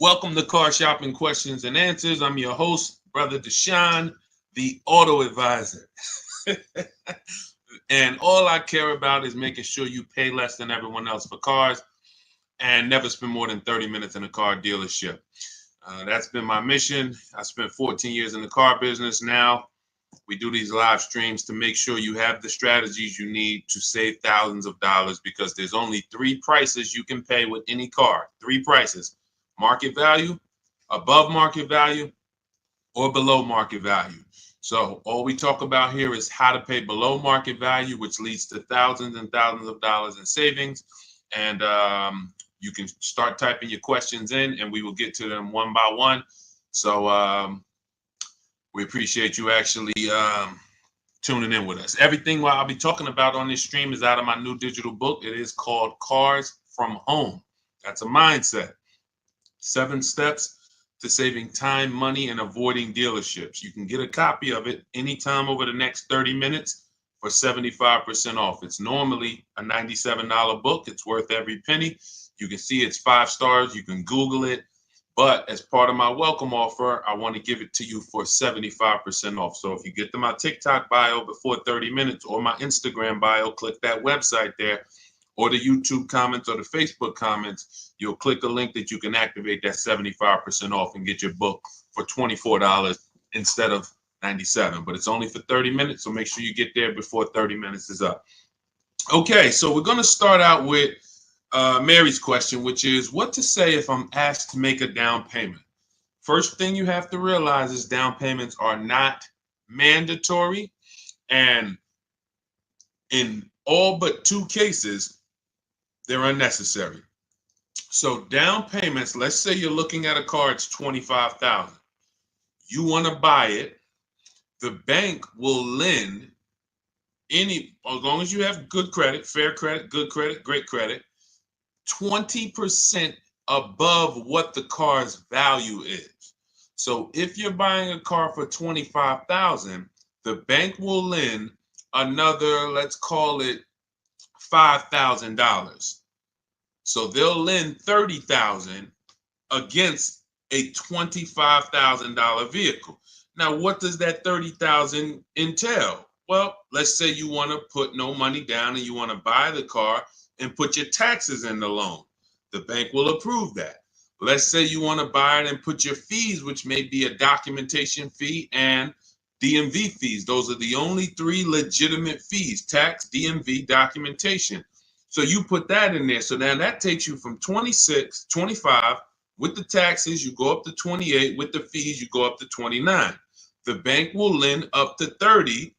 Welcome to Car Shopping Questions and Answers. I'm your host, Brother Deshone, the auto advisor. And all I care about is making sure you pay less than everyone else for cars and never spend more than 30 minutes in a car dealership. That's been my mission. I spent 14 years in the car business. Now we do these live streams to make sure you have the strategies you need to save thousands of dollars, because there's only three prices you can pay with any car. Three prices: market value, above market value, or below market value. So all we talk about here is how to pay below market value, which leads to thousands and thousands of dollars in savings. And you can start typing your questions in and we will get to them one by one. So we appreciate you actually tuning in with us. Everything what I'll be talking about on this stream is out of my new digital book. It is called Cars from Home. That's a mindset. 7 steps to saving time, money, and avoiding dealerships. You can get a copy of it anytime over the next 30 minutes for 75% off. It's normally a $97 book. It's worth every penny. You can see it's 5 stars. You can Google it. But as part of my welcome offer, I want to give it to you for 75% off. So if you get to my TikTok bio before 30 minutes or my Instagram bio, click that website there, or the YouTube comments or the Facebook comments, you'll click a link that you can activate that 75% off and get your book for $24 instead of $97. But it's only for 30 minutes, so make sure you get there before 30 minutes is up. Okay, so we're going to start out with Mary's question, which is what to say if I'm asked to make a down payment. First thing you have to realize is down payments are not mandatory, and in all but 2 cases, they're unnecessary. So down payments, let's say you're looking at a car, it's $25,000. You want to buy it. The bank will lend as long as you have good credit, fair credit, good credit, great credit, 20% above what the car's value is. So if you're buying a car for $25,000, the bank will lend another, let's call it $5,000. So they'll lend $30,000 against a $25,000 vehicle. Now, what does that $30,000 entail? Well, let's say you want to put no money down and you want to buy the car and put your taxes in the loan. The bank will approve that. Let's say you want to buy it and put your fees, which may be a documentation fee and DMV fees. Those are the only 3 legitimate fees: tax, DMV, documentation. So you put that in there. So now that takes you from 26, 25. With the taxes, you go up to 28. With the fees, you go up to 29. The bank will lend up to 30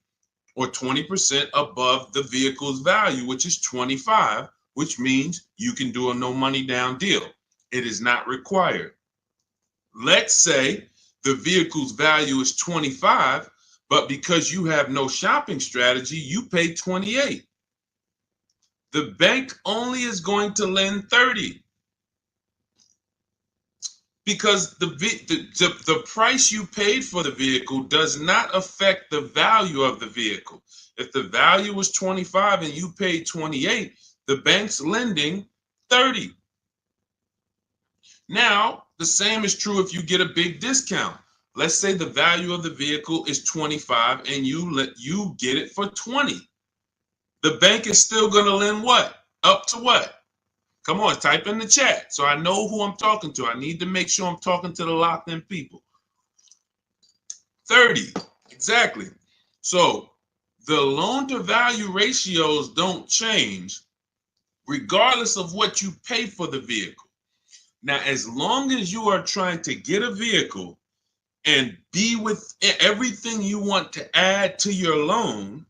or 20% above the vehicle's value, which is 25, which means you can do a no money down deal. It is not required. Let's say the vehicle's value is 25, but because you have no shopping strategy, you pay 28. The bank only is going to lend 30 because the price you paid for the vehicle does not affect the value of the vehicle. If the value was 25 and you paid 28, the bank's lending 30. Now, the same is true if you get a big discount. Let's say the value of the vehicle is 25 and you get it for 20. The bank is still going to lend what? Up to what? Come on, type in the chat so I know who I'm talking to. I need to make sure I'm talking to the locked in people. 30, exactly. So the loan to value ratios don't change regardless of what you pay for the vehicle. Now, as long as you are trying to get a vehicle and be with everything you want to add to your loan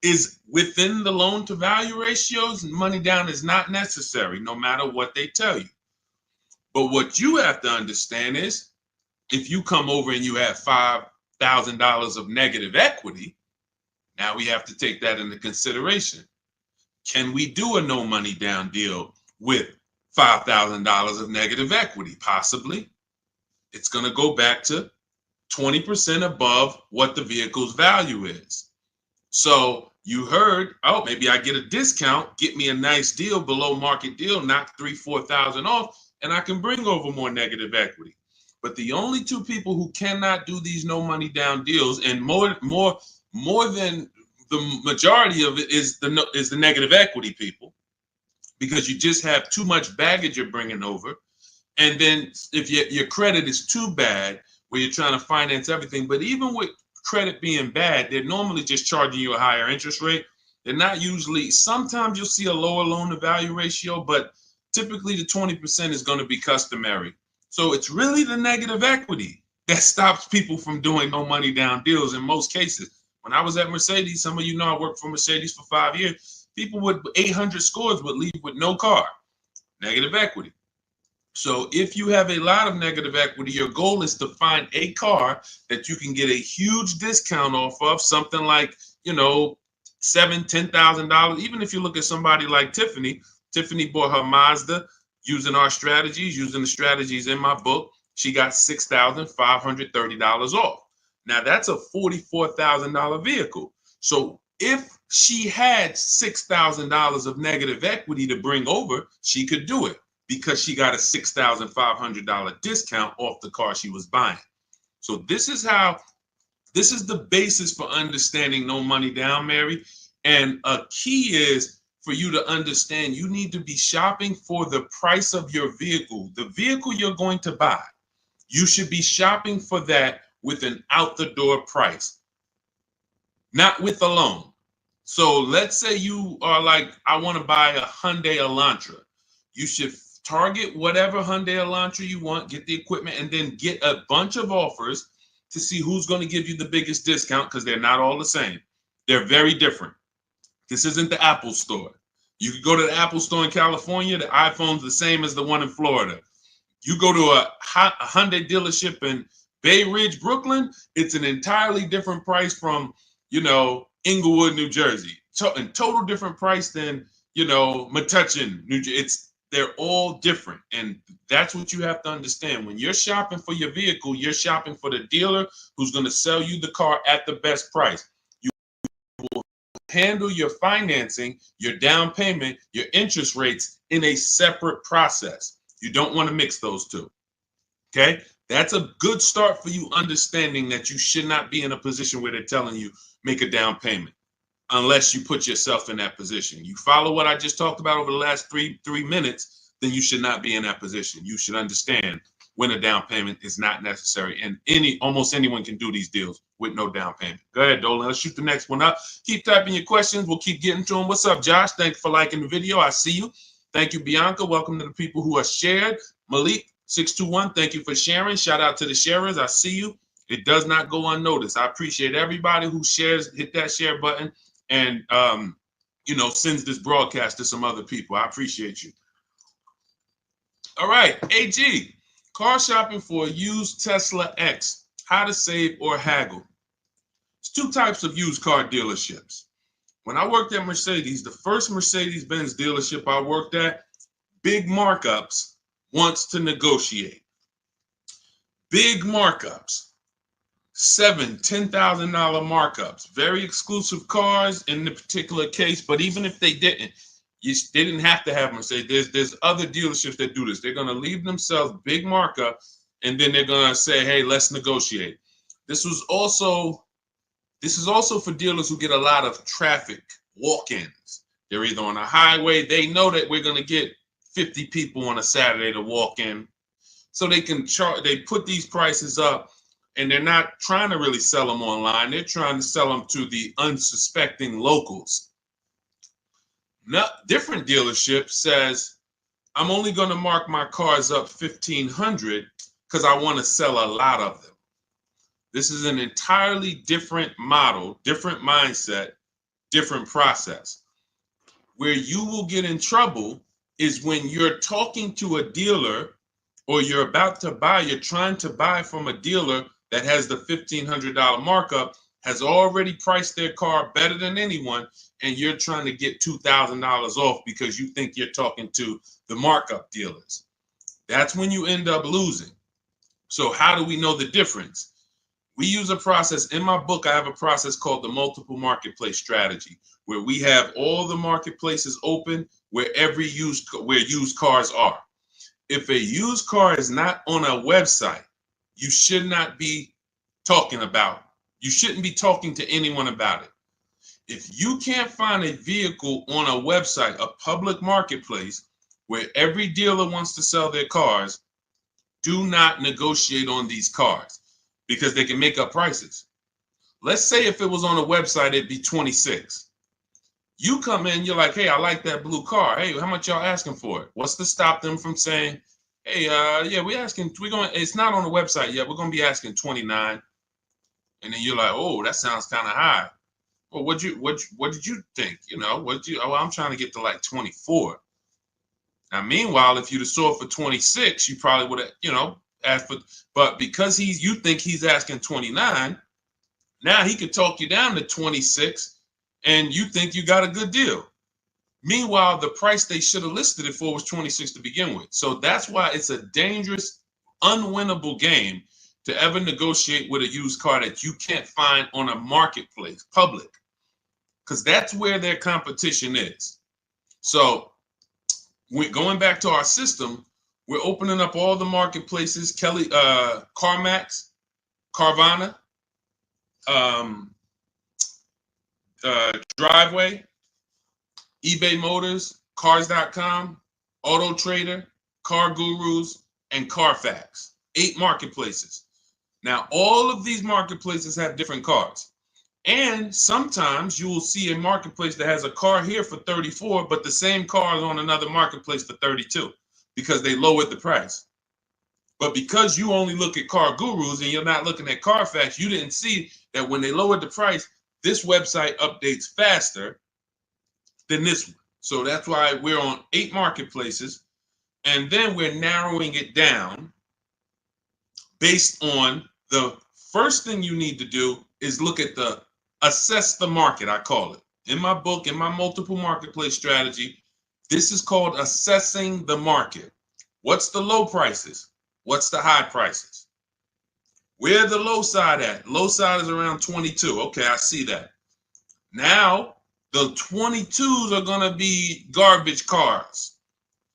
is within the loan to value ratios, money down is not necessary, no matter what they tell you. But what you have to understand is if you come over and you have $5,000 of negative equity, now we have to take that into consideration. Can we do a no money down deal with $5,000 of negative equity? Possibly. It's going to go back to 20% above what the vehicle's value is. So you heard, oh, maybe I get a discount, get me a nice deal, below market deal, knock $3,000-4,000 off. and I can bring over more negative equity. But the only two people who cannot do these no money down deals, and more than the majority of it, is the negative equity people, because you just have too much baggage you're bringing over. And then if your credit is too bad, where you're trying to finance everything, but even with credit being bad, they're normally just charging you a higher interest rate. They're not usually, sometimes you'll see a lower loan to value ratio, but typically the 20% is going to be customary. So it's really the negative equity that stops people from doing no money down deals in most cases. When I was at Mercedes, some of you know I worked for Mercedes for 5 years. People with 800 scores would leave with no car, negative equity. So if you have a lot of negative equity, your goal is to find a car that you can get a huge discount off of, something like, $7,000-$10,000. Even if you look at somebody like Tiffany bought her Mazda using our strategies, using the strategies in my book. She got $6,530 off. Now that's a $44,000 vehicle. So if she had $6,000 of negative equity to bring over, she could do it, because she got a $6,500 discount off the car she was buying. So this is the basis for understanding no money down, Mary. And a key is for you to understand you need to be shopping for the price of your vehicle. The vehicle you're going to buy, you should be shopping for that with an out the door price, not with a loan. So let's say you are like, I want to buy a Hyundai Elantra. You should target whatever Hyundai Elantra you want, get the equipment, and then get a bunch of offers to see who's going to give you the biggest discount, because they're not all the same. They're very different. This isn't the Apple store. You could go to the Apple store in California, the iPhone's the same as the one in Florida. You go to a Hyundai dealership in Bay Ridge, Brooklyn, it's an entirely different price from, Inglewood, New Jersey. And total different price than, Metuchen, New Jersey. They're all different. And that's what you have to understand. When you're shopping for your vehicle, you're shopping for the dealer who's going to sell you the car at the best price. You will handle your financing, your down payment, your interest rates in a separate process. You don't want to mix those two. Okay? That's a good start for you understanding that you should not be in a position where they're telling you make a down payment, unless you put yourself in that position. You follow what I just talked about over the last three minutes, then you should not be in that position. You should understand when a down payment is not necessary. And almost anyone can do these deals with no down payment. Go ahead, Dolan. Let's shoot the next one up. Keep typing your questions. We'll keep getting to them. What's up, Josh? Thank you for liking the video. I see you. Thank you, Bianca. Welcome to the people who are shared. Malik, 621, thank you for sharing. Shout out to the sharers. I see you. It does not go unnoticed. I appreciate everybody who shares, hit that share button, and sends this broadcast to some other people. I appreciate you. All right, AG, car shopping for a used Tesla X, how to save or haggle. There's two types of used car dealerships. When I worked at Mercedes, the first Mercedes-Benz dealership I worked at, big markups, wants to negotiate. Big markups. $7,000, $10,000 markups, very exclusive cars in the particular case. But even if they didn't, they didn't have to have Mercedes. There's other dealerships that do this. They're going to leave themselves big markup, and then they're going to say, hey, let's negotiate. This is also for dealers who get a lot of traffic walk-ins. They're either on a highway. They know that we're going to get 50 people on a Saturday to walk in, so they can charge. They put these prices up. And they're not trying to really sell them online. They're trying to sell them to the unsuspecting locals. Now, different dealership says, I'm only going to mark my cars up $1,500 because I want to sell a lot of them. This is an entirely different model, different mindset, different process. Where you will get in trouble is when you're talking to a dealer, or you're about to buy, you're trying to buy from a dealer that has the $1,500 markup, has already priced their car better than anyone, and you're trying to get $2,000 off because you think you're talking to the markup dealers. That's when you end up losing. So how do we know the difference? We use a process. In my book, I have a process called the multiple marketplace strategy, where we have all the marketplaces open where used cars are. if a used car is not on a website, you should not be talking about. You shouldn't be talking to anyone about it. If you can't find a vehicle on a website, a public marketplace, where every dealer wants to sell their cars, do not negotiate on these cars because they can make up prices. Let's say if it was on a website, it'd be 26. You come in, you're like, hey, I like that blue car. Hey, how much y'all asking for it? What's to stop them from saying, hey, yeah, it's not on the website yet. We're going to be asking 29. And then you're like, oh, that sounds kind of high. Well, what did you think? I'm trying to get to like 24. Now, meanwhile, if you'd have sold for 26, you probably would have, asked for, but because you think he's asking 29, now he could talk you down to 26 and you think you got a good deal. Meanwhile, the price they should have listed it for was 26 to begin with. So that's why it's a dangerous, unwinnable game to ever negotiate with a used car that you can't find on a marketplace, public, because that's where their competition is. So we're going back to our system. We're opening up all the marketplaces, CarMax, Carvana, Driveway, eBay Motors, Cars.com, Auto Trader, Car Gurus, and Carfax. 8 marketplaces. Now, all of these marketplaces have different cars. And sometimes you will see a marketplace that has a car here for 34, but the same car is on another marketplace for 32 because they lowered the price. But because you only look at Car Gurus and you're not looking at Carfax, you didn't see that when they lowered the price, this website updates faster than this one. So that's why we're on 8 marketplaces. And then we're narrowing it down based on the first thing you need to do is look at assess the market, I call it. In my book, in my multiple marketplace strategy, this is called assessing the market. What's the low prices? What's the high prices? Where the low side at? Low side is around 22. Okay, I see that. Now, the 22s are going to be garbage cars,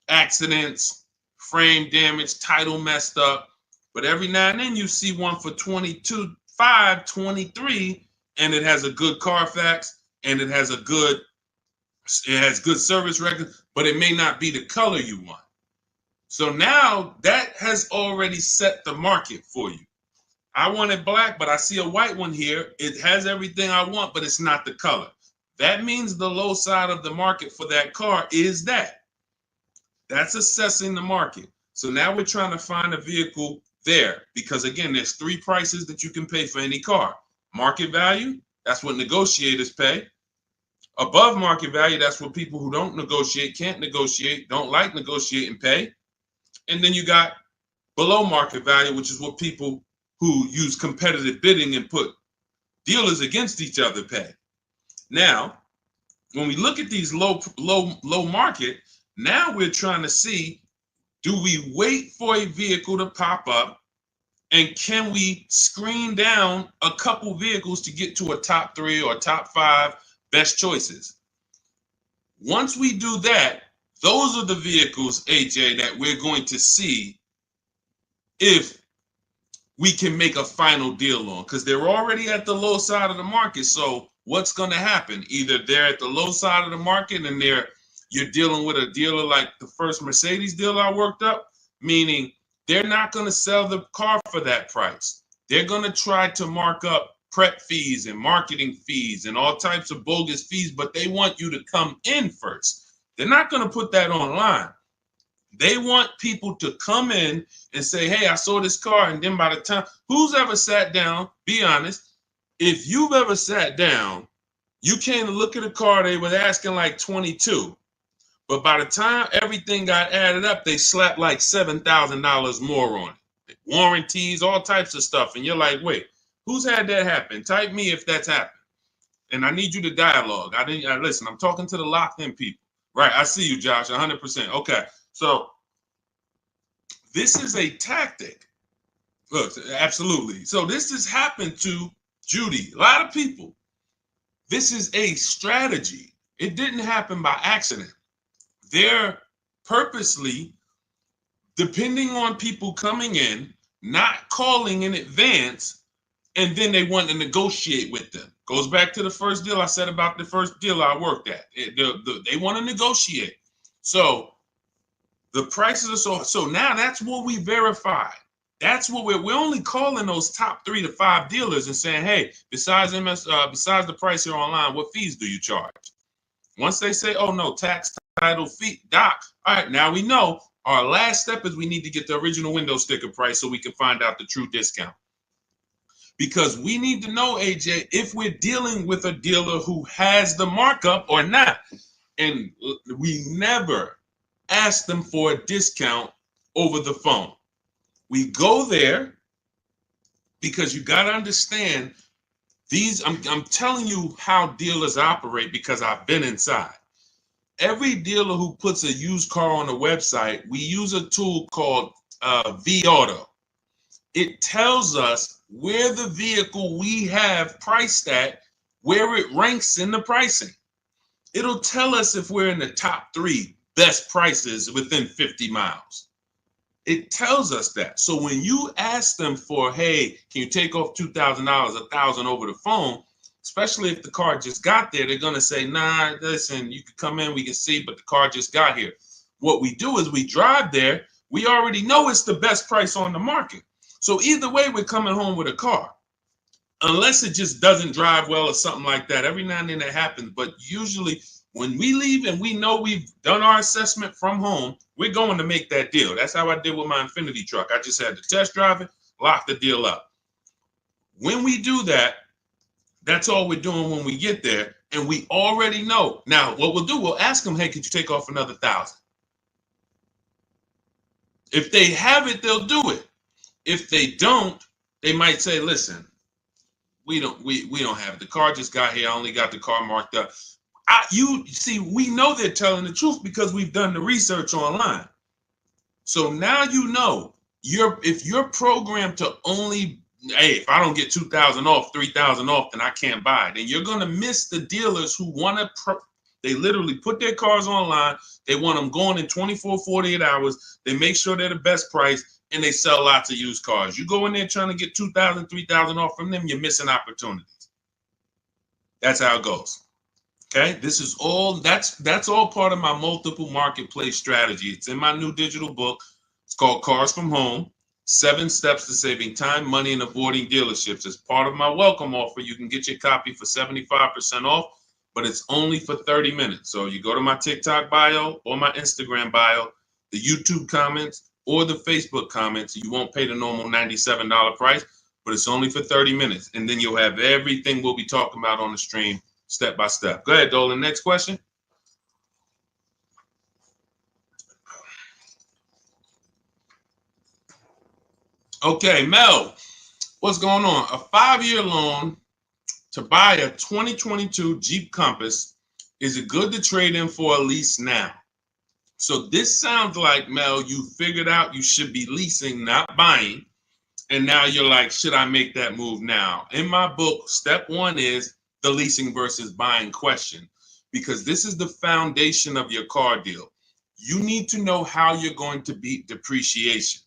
accidents, frame damage, title messed up. But every now and then you see one for 22.5, 23, and it has a good Carfax and it has good service record, but it may not be the color you want. So now that has already set the market for you. I want it black, but I see a white one here. It has everything I want, but it's not the color. That means the low side of the market for that car is that. That's assessing the market. So now we're trying to find a vehicle there because, again, there's 3 prices that you can pay for any car. Market value, that's what negotiators pay. Above market value, that's what people who don't negotiate, can't negotiate, don't like negotiating pay. And then you got below market value, which is what people who use competitive bidding and put dealers against each other pay. Now, when we look at these low market, now we're trying to see, do we wait for a vehicle to pop up and can we screen down a couple vehicles to get to a top 3 or top 5 best choices? Once we do that, those are the vehicles, AJ, that we're going to see if we can make a final deal on, because they're already at the low side of the market. So what's going to happen? Either they're at the low side of the market and you're dealing with a dealer like the first Mercedes dealer I worked up, meaning they're not going to sell the car for that price. They're going to try to mark up prep fees and marketing fees and all types of bogus fees, but they want you to come in first. They're not going to put that online. They want people to come in and say, hey, I saw this car. And then by the time, who's ever sat down, be honest, if you've ever sat down, you came to look at a car, they were asking like 22. But by the time everything got added up, they slapped like $7,000 more on it. Warranties, all types of stuff. And you're like, wait, who's had that happen? Type me if that's happened. And I need you to dialogue. Listen, I'm talking to the locked in people. Right, I see you, Josh, 100%. Okay, so this is a tactic. Look, absolutely. So this has happened to Judy, a lot of people. This is a strategy. It didn't happen by accident. They're purposely depending on people coming in, not calling in advance, and then they want to negotiate with them. Goes back to the first deal I said about the first deal I worked at. They want to negotiate. So the prices are so now that's what we verify. That's what we're only calling those top 3 to 5 dealers and saying, hey, besides besides the price here online, what fees do you charge? Once they say, oh no, tax, title, fee, doc, all right, now we know our last step is we need to get the original window sticker price so we can find out the true discount. Because we need to know, AJ, if we're dealing with a dealer who has the markup or not. And we never ask them for a discount over the phone. We go there because you got to understand these. I'm telling you how dealers operate because I've been inside. Every dealer who puts a used car on a website, we use a tool called V-Auto. It tells us where the vehicle we have priced at, where it ranks in the pricing. It'll tell us if we're in the top 3 best prices within 50 miles. It tells us that. So when you ask them for, hey, can you take off $2,000, $1,000 over the phone, especially if the car just got there, they're going to say, nah, listen, you can come in, we can see, but the car just got here. What we do is we drive there. We already know it's the best price on the market. So either way, we're coming home with a car. Unless it just doesn't drive well or something like that. Every now and then that happens. But usually when we leave and we know we've done our assessment from home, we're going to make that deal. That's how I did with my Infinity truck. I just had to test drive it, lock the deal up. When we do that, that's all we're doing when we get there. And we already know. Now, what we'll do, we'll ask them, hey, could you take off another $1,000? If they have it, they'll do it. If they don't, they might say, listen, we don't have it. The car just got here. I only got the car marked up. You see, we know they're telling the truth because we've done the research online. So now you know if you're programmed to only, hey, if I don't get 2,000 off, 3,000 off, then I can't buy it. And you're going to miss the dealers who want to, they literally put their cars online. They want them going in 24, 48 hours. They make sure they're the best price and they sell lots of used cars. You go in there trying to get 2,000, 3,000 off from them, you're missing opportunities. That's how it goes. Okay, this is all, that's all part of my multiple marketplace strategy. It's in my new digital book. It's called Cars from Home, 7 Steps to Saving Time, Money, and Avoiding Dealerships. As part of my welcome offer, you can get your copy for 75% off, but it's only for 30 minutes. So you go to my TikTok bio or my Instagram bio, the YouTube comments, or the Facebook comments. You won't pay the normal $97 price, but it's only for 30 minutes. And then you'll have everything we'll be talking about on the stream step by step. Go ahead, Dolan. Next question. Okay, Mel, what's going on? A 5-year loan to buy a 2022 Jeep Compass. Is it good to trade in for a lease now? So this sounds like, Mel, you figured out you should be leasing, not buying. And now you're like, should I make that move now? In my book, step 1 is the leasing versus buying question, because this is the foundation of your car deal. You need to know how you're going to beat depreciation.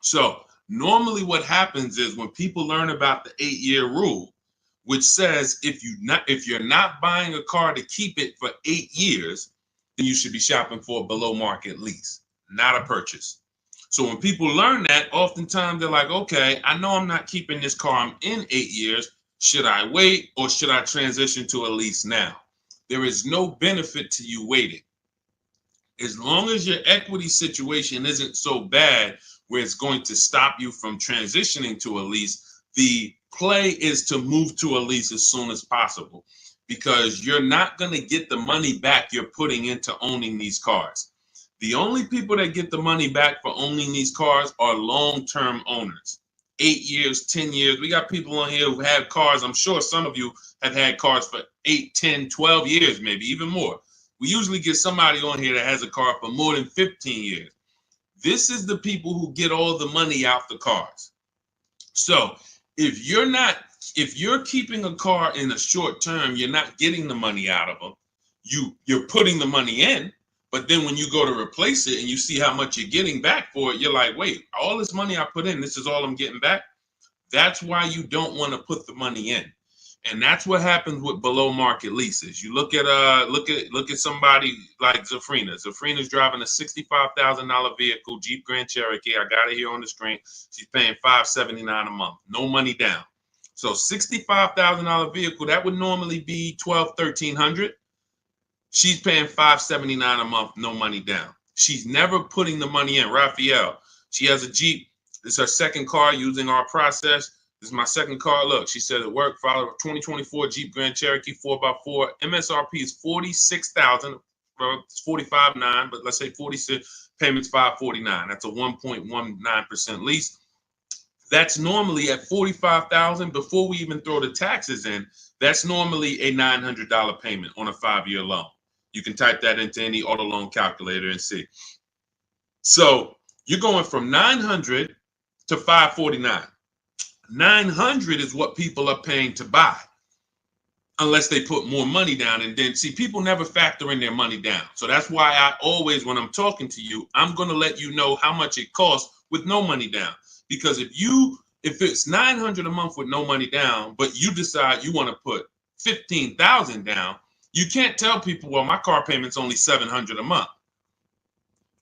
So normally what happens is when people learn about the 8-year rule, which says if you're not buying a car to keep it for 8 years, then you should be shopping for a below market lease, not a purchase. So when people learn that, oftentimes they're like, okay, I know I'm not keeping this car. I'm in 8 years. Should I wait or should I transition to a lease now? There is no benefit to you waiting. As long as your equity situation isn't so bad where it's going to stop you from transitioning to a lease, the play is to move to a lease as soon as possible, because you're not going to get the money back you're putting into owning these cars. The only people that get the money back for owning these cars are long-term owners. 8 years, 10 years. We got people on here who have cars. I'm sure some of you have had cars for 8, 10, 12 years, maybe even more. We usually get somebody on here that has a car for more than 15 years. This is the people who get all the money out the cars. So if you're keeping a car in a short term, you're not getting the money out of them. You're putting the money in, But then when you go to replace it and you see how much you're getting back for it, you're like, wait, all this money I put in, this is all I'm getting back. That's why you don't want to put the money in. And that's what happens with below market leases. You look at somebody like Zafrina. Zafrina's driving a $65,000 vehicle, Jeep Grand Cherokee. I got it here on the screen. She's paying $579 a month, no money down. So $65,000 vehicle, that would normally be $1,200-1,300. She's paying $579 a month, no money down. She's never putting the money in. Raphael, she has a Jeep. This is her second car using our process. This is my second car. Look, she said it worked. Follow a 2024 Jeep Grand Cherokee 4x4. MSRP is $46,000. Well, it's $45,900, but let's say 46. Payments $549. That's a 1.19% lease. That's normally at $45,000 before we even throw the taxes in. That's normally a $900 payment on a 5-year loan. You can type that into any auto loan calculator and see. So you're going from $900 to $549. $900 is what people are paying to buy, unless they put more money down. And then, see, people never factor in their money down. So that's why I always, when I'm talking to you, I'm going to let you know how much it costs with no money down. Because if it's $900 a month with no money down, but you decide you want to put $15,000 down, you can't tell people, well, my car payment's only $700 a month.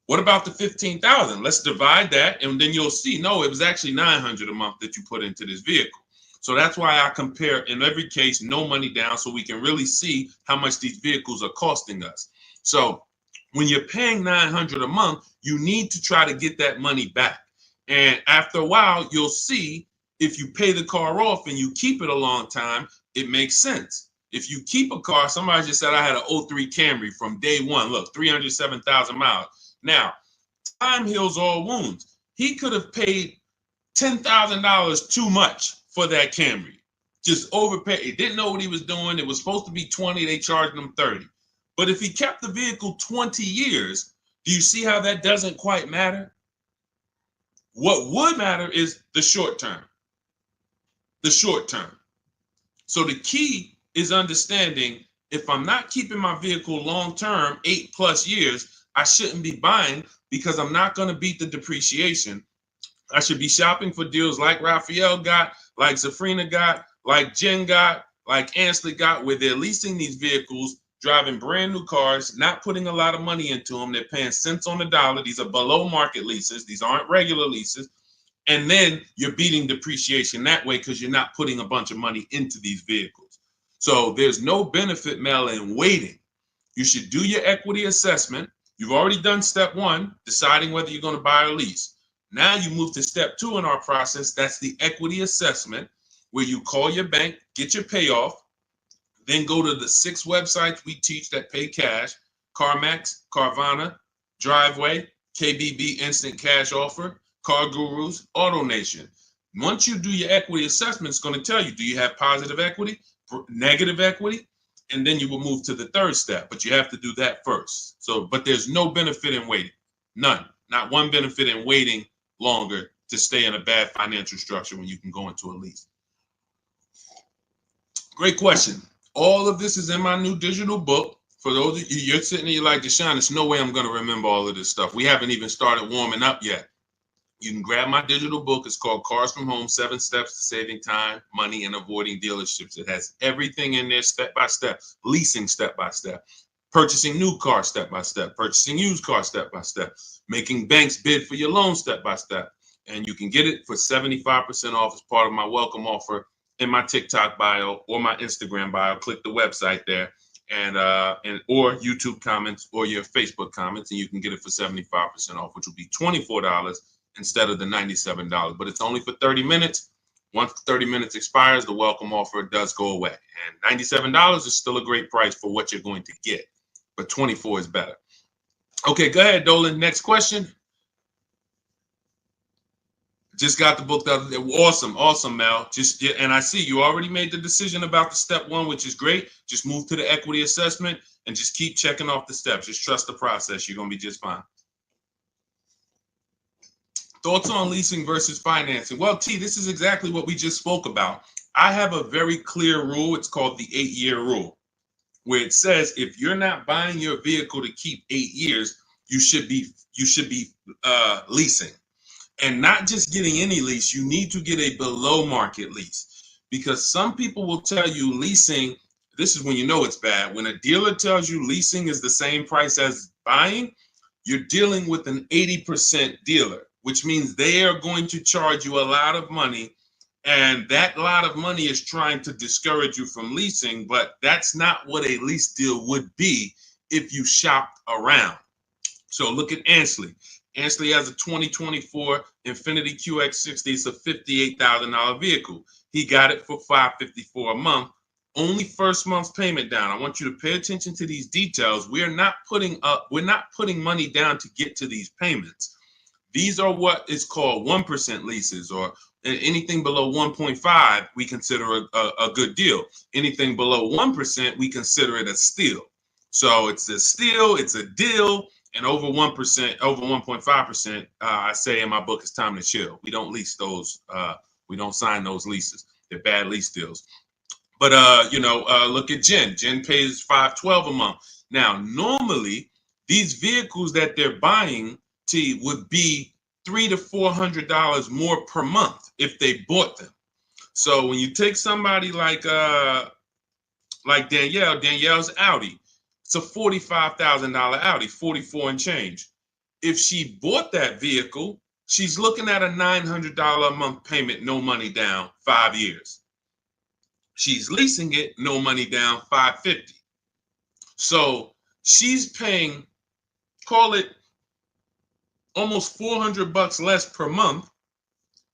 What about the $15,000? Let's divide that, and then you'll see, no, it was actually $900 a month that you put into this vehicle. So that's why I compare, in every case, no money down, so we can really see how much these vehicles are costing us. So when you're paying $900 a month, you need to try to get that money back. And after a while, you'll see if you pay the car off and you keep it a long time, it makes sense. If you keep a car, somebody just said I had an 03 Camry from day one. Look, 307,000 miles. Now, time heals all wounds. He could have paid $10,000 too much for that Camry. Just overpaid. He didn't know what he was doing. It was supposed to be 20. They charged him 30. But if he kept the vehicle 20 years, do you see how that doesn't quite matter? What would matter is the short term. The short term. So the key is understanding, if I'm not keeping my vehicle long term, 8+ years, I shouldn't be buying, because I'm not going to beat the depreciation. I should be shopping for deals like Raphael got, like Zafrina got, like Jen got, like Ansley got, where they're leasing these vehicles, driving brand new cars, not putting a lot of money into them. They're paying cents on the dollar. These are below market leases. These aren't regular leases. And then you're beating depreciation that way because you're not putting a bunch of money into these vehicles. So there's no benefit, Mel, in waiting. You should do your equity assessment. You've already done step one, deciding whether you're going to buy or lease. Now you move to step two in our process. That's the equity assessment, where you call your bank, get your payoff, then go to the 6 websites we teach that pay cash: CarMax, Carvana, Driveway, KBB Instant Cash Offer, Car Gurus, AutoNation. Once you do your equity assessment, it's going to tell you, do you have positive equity, negative equity? And then you will move to the third step, but you have to do that first. So, but there's no benefit in waiting. None. Not one benefit in waiting longer to stay in a bad financial structure when you can go into a lease. Great question. All of this is in my new digital book. For those of you, you're sitting there, you're like, Deshone, there's no way I'm going to remember all of this stuff. We haven't even started warming up yet. You can grab my digital book. It's called Cars from Home, 7 Steps to Saving Time, Money, and Avoiding Dealerships. It has everything in there step by step, leasing step by step, purchasing new cars step by step, purchasing used cars step by step, making banks bid for your loan step by step. And you can get it for 75% off as part of my welcome offer in my TikTok bio or my Instagram bio. Click the website there, and or YouTube comments or your Facebook comments, and you can get it for 75% off, which will be $24 instead of the $97. But it's only for 30 minutes. Once 30 minutes expires, the welcome offer does go away. And $97 is still a great price for what you're going to get, but 24 is better. Okay, go ahead, Dolan. Next question. Just got the book the other day. Awesome, Mel. And I see you already made the decision about the step one, which is great. Just move to the equity assessment and just keep checking off the steps. Just trust the process. You're going to be just fine. Thoughts on leasing versus financing? Well, T, this is exactly what we just spoke about. I have a very clear rule. It's called the 8-year rule. where it says if you're not buying your vehicle to keep 8 years, you should be leasing. And not just getting any lease, you need to get a below market lease, because some people will tell you leasing, this is when you know it's bad. When a dealer tells you leasing is the same price as buying, you're dealing with an 80% dealer, which means they are going to charge you a lot of money. And that lot of money is trying to discourage you from leasing, but that's not what a lease deal would be if you shopped around. So look at Ansley. Ansley has a 2024 Infiniti QX60. It's a $58,000 vehicle. He got it for $554 a month. Only first month's payment down. I want you to pay attention to these details. We're not putting money down to get to these payments. These are what is called 1% leases, or anything below 1.5 we consider a good deal. Anything below 1% we consider it a steal. So it's a steal, it's a deal. And over 1%, over 1.5%, I say in my book, it's time to chill. We don't lease those. We don't sign those leases. They're bad lease deals. But look at Jen. Jen pays $512 a month. Now, normally these vehicles that they're buying would be $300 to $400 more per month if they bought them. So when you take somebody like Danielle's Audi. It's a $45,000 Audi, 44 and change. If she bought that vehicle, she's looking at a $900 a month payment, no money down, 5 years. She's leasing it, no money down, $550. So she's paying, call it almost $400 less per month,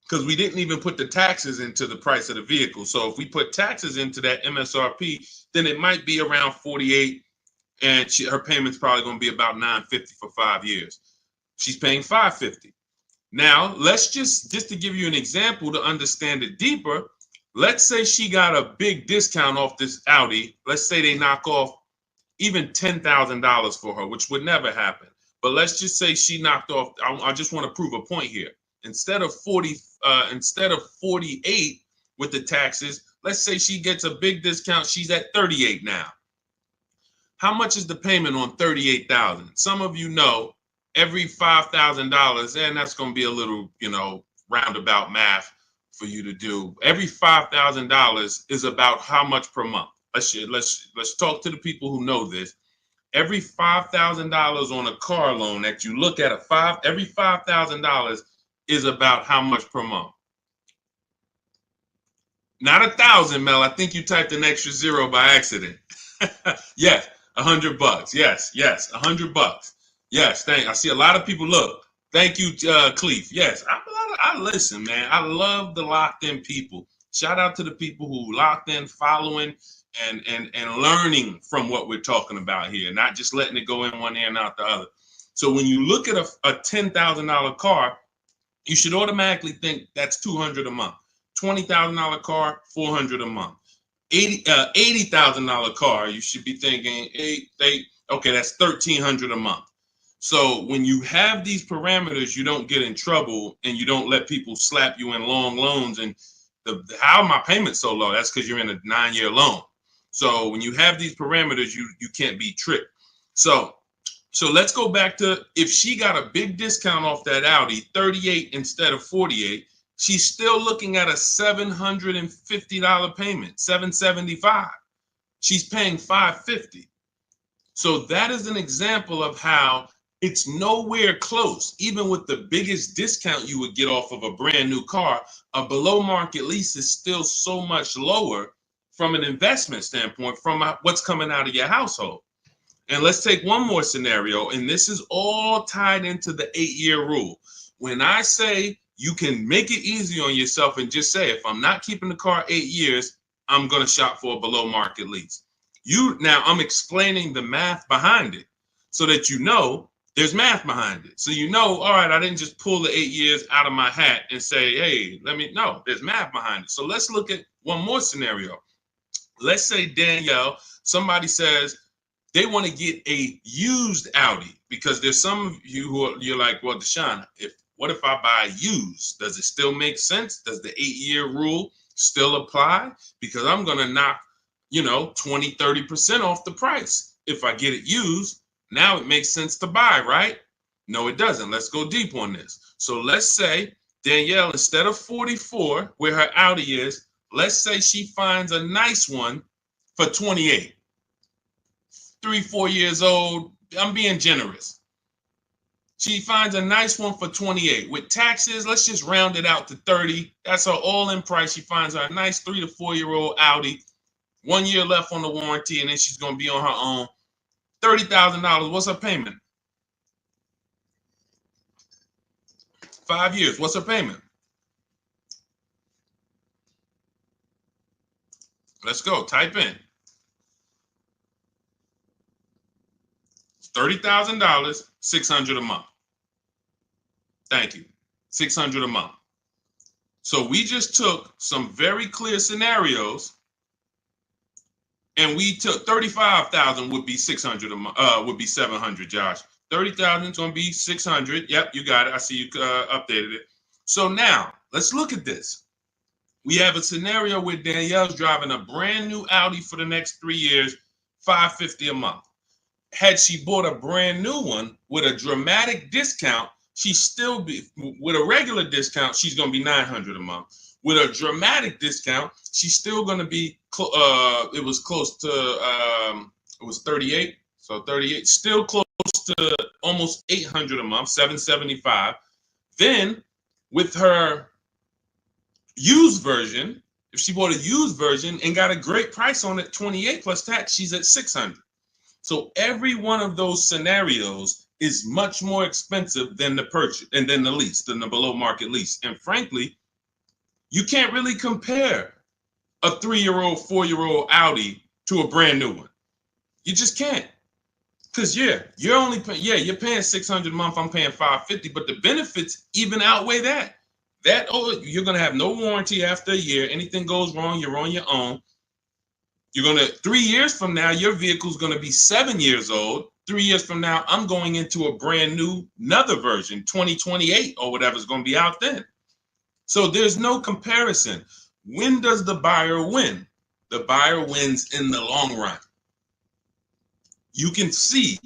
because we didn't even put the taxes into the price of the vehicle. So if we put taxes into that MSRP, then it might be around $48. And her payment's probably going to be about $950 for 5 years. She's paying $550. Now, let's just to give you an example to understand it deeper, let's say she got a big discount off this Audi. Let's say they knock off even $10,000 for her, which would never happen. But let's just say she knocked off, I just want to prove a point here. Instead of 48 with the taxes, let's say she gets a big discount. She's at 38 now. How much is the payment on $38,000? Some of you know every $5,000, and that's going to be a little, roundabout math for you to do. Every $5,000 is about how much per month? Let's talk to the people who know this. Every $5,000 on a car loan that you look at every $5,000 is about how much per month? Not 1,000, Mel. I think you typed an extra zero by accident. Yes. $100. Yes, $100. Yes, I see a lot of people. Look, thank you, Cleef. Yes, I listen, man. I love the locked in people. Shout out to the people who locked in, following, and learning from what we're talking about here, not just letting it go in one ear and out the other. So when you look at a $10,000 car, you should automatically think that's $200 a month. $20,000 car, $400 a month. $80,000 car, you should be thinking, okay, that's $1,300 a month. So when you have these parameters, you don't get in trouble and you don't let people slap you in long loans. And how my payment so low? That's because you're in a 9-year loan. So when you have these parameters, you can't be tricked. So let's go back to, if she got a big discount off that Audi, 38 instead of 48. She's still looking at a $750 payment, $775. She's paying $550. So that is an example of how it's nowhere close. Even with the biggest discount you would get off of a brand new car, a below market lease is still so much lower from an investment standpoint, from what's coming out of your household. And let's take one more scenario, and this is all tied into the 8-year rule. When I say you can make it easy on yourself and just say, if I'm not keeping the car 8 years, I'm going to shop for a below market lease. Now I'm explaining the math behind it so that there's math behind it. So all right, I didn't just pull the 8 years out of my hat and say, hey, there's math behind it. So let's look at one more scenario. Let's say Danielle, somebody says they want to get a used Audi, because there's some of you you're like, well, Deshone, what if I buy used? Does it still make sense? Does the 8-year rule still apply? Because I'm going to knock, 20, 30% off the price. If I get it used, now it makes sense to buy, right? No, it doesn't. Let's go deep on this. So let's say Danielle, instead of 44, where her Audi is, let's say she finds a nice one for 28. 3, 4 years old. I'm being generous. She finds a nice one for 28. With taxes, let's just round it out to 30. That's her all-in price. She finds her a nice 3 to 4-year-old Audi. 1 year left on the warranty, and then she's going to be on her own. $30,000. What's her payment? 5 years. What's her payment? Let's go. Type in. $30,000, $600 a month. Thank you. $600 a month. So we just took some very clear scenarios, and we took 35,000 would be 600 a month. Would be 700. Josh, 30,000 is going to be 600. Yep, you got it. I see you updated it. So now let's look at this. We have a scenario where Danielle's driving a brand new Audi for the next 3 years, $550 a month. Had she bought a brand new one with a dramatic discount, she's still be with a regular discount, she's going to be $900 a month. With a dramatic discount, she's still going to be it was close to it was 38. So 38, still close to almost $800 a month, $775. Then with her used version, if she bought a used version and got a great price on it, 28 plus tax, she's at $600. So every one of those scenarios is much more expensive than the purchase and then the lease, than the below market lease. And frankly, you can't really compare a 3-year-old, 4-year-old Audi to a brand new one. You just can't. Because you're only you're paying $600 a month, I'm paying $550, but the benefits even outweigh that. You're gonna have no warranty after a year. Anything goes wrong, you're on your own. You're going to, 3 years from now, your vehicle's going to be 7 years old. 3 years from now, I'm going into a brand new, another version, 2028 or whatever's going to be out then. So there's no comparison. When does the buyer win? The buyer wins in the long run. You can see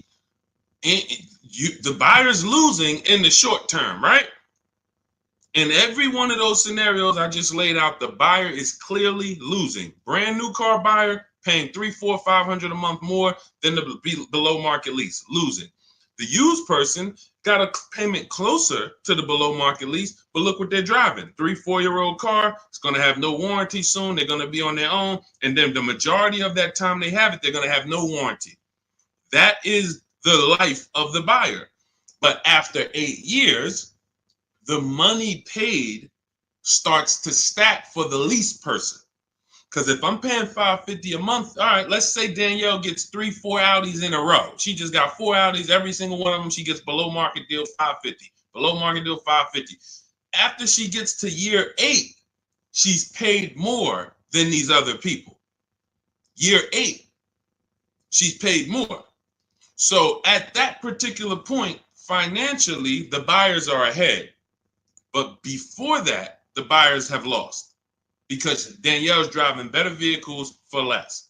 the buyer's losing in the short term, right? In every one of those scenarios I just laid out, the buyer is clearly losing. Brand new car buyer paying $300, $400, $500 a month more than the below market lease, losing. The used person got a payment closer to the below market lease, but look what they're driving. 3, 4-year-old car. It's going to have no warranty soon. They're going to be on their own. And then the majority of that time they have it, they're going to have no warranty. That is the life of the buyer. But after 8 years, the money paid starts to stack for the lease person. Because if I'm paying $550 a month, all right, let's say Danielle gets 3, 4 Audis in a row. She just got 4 Audis, every single one of them, she gets below market deal $550. Below market deal $550. After she gets to year 8, she's paid more than these other people. Year 8, she's paid more. So at that particular point, financially, the buyers are ahead. But before that, the buyers have lost because Danielle's driving better vehicles for less.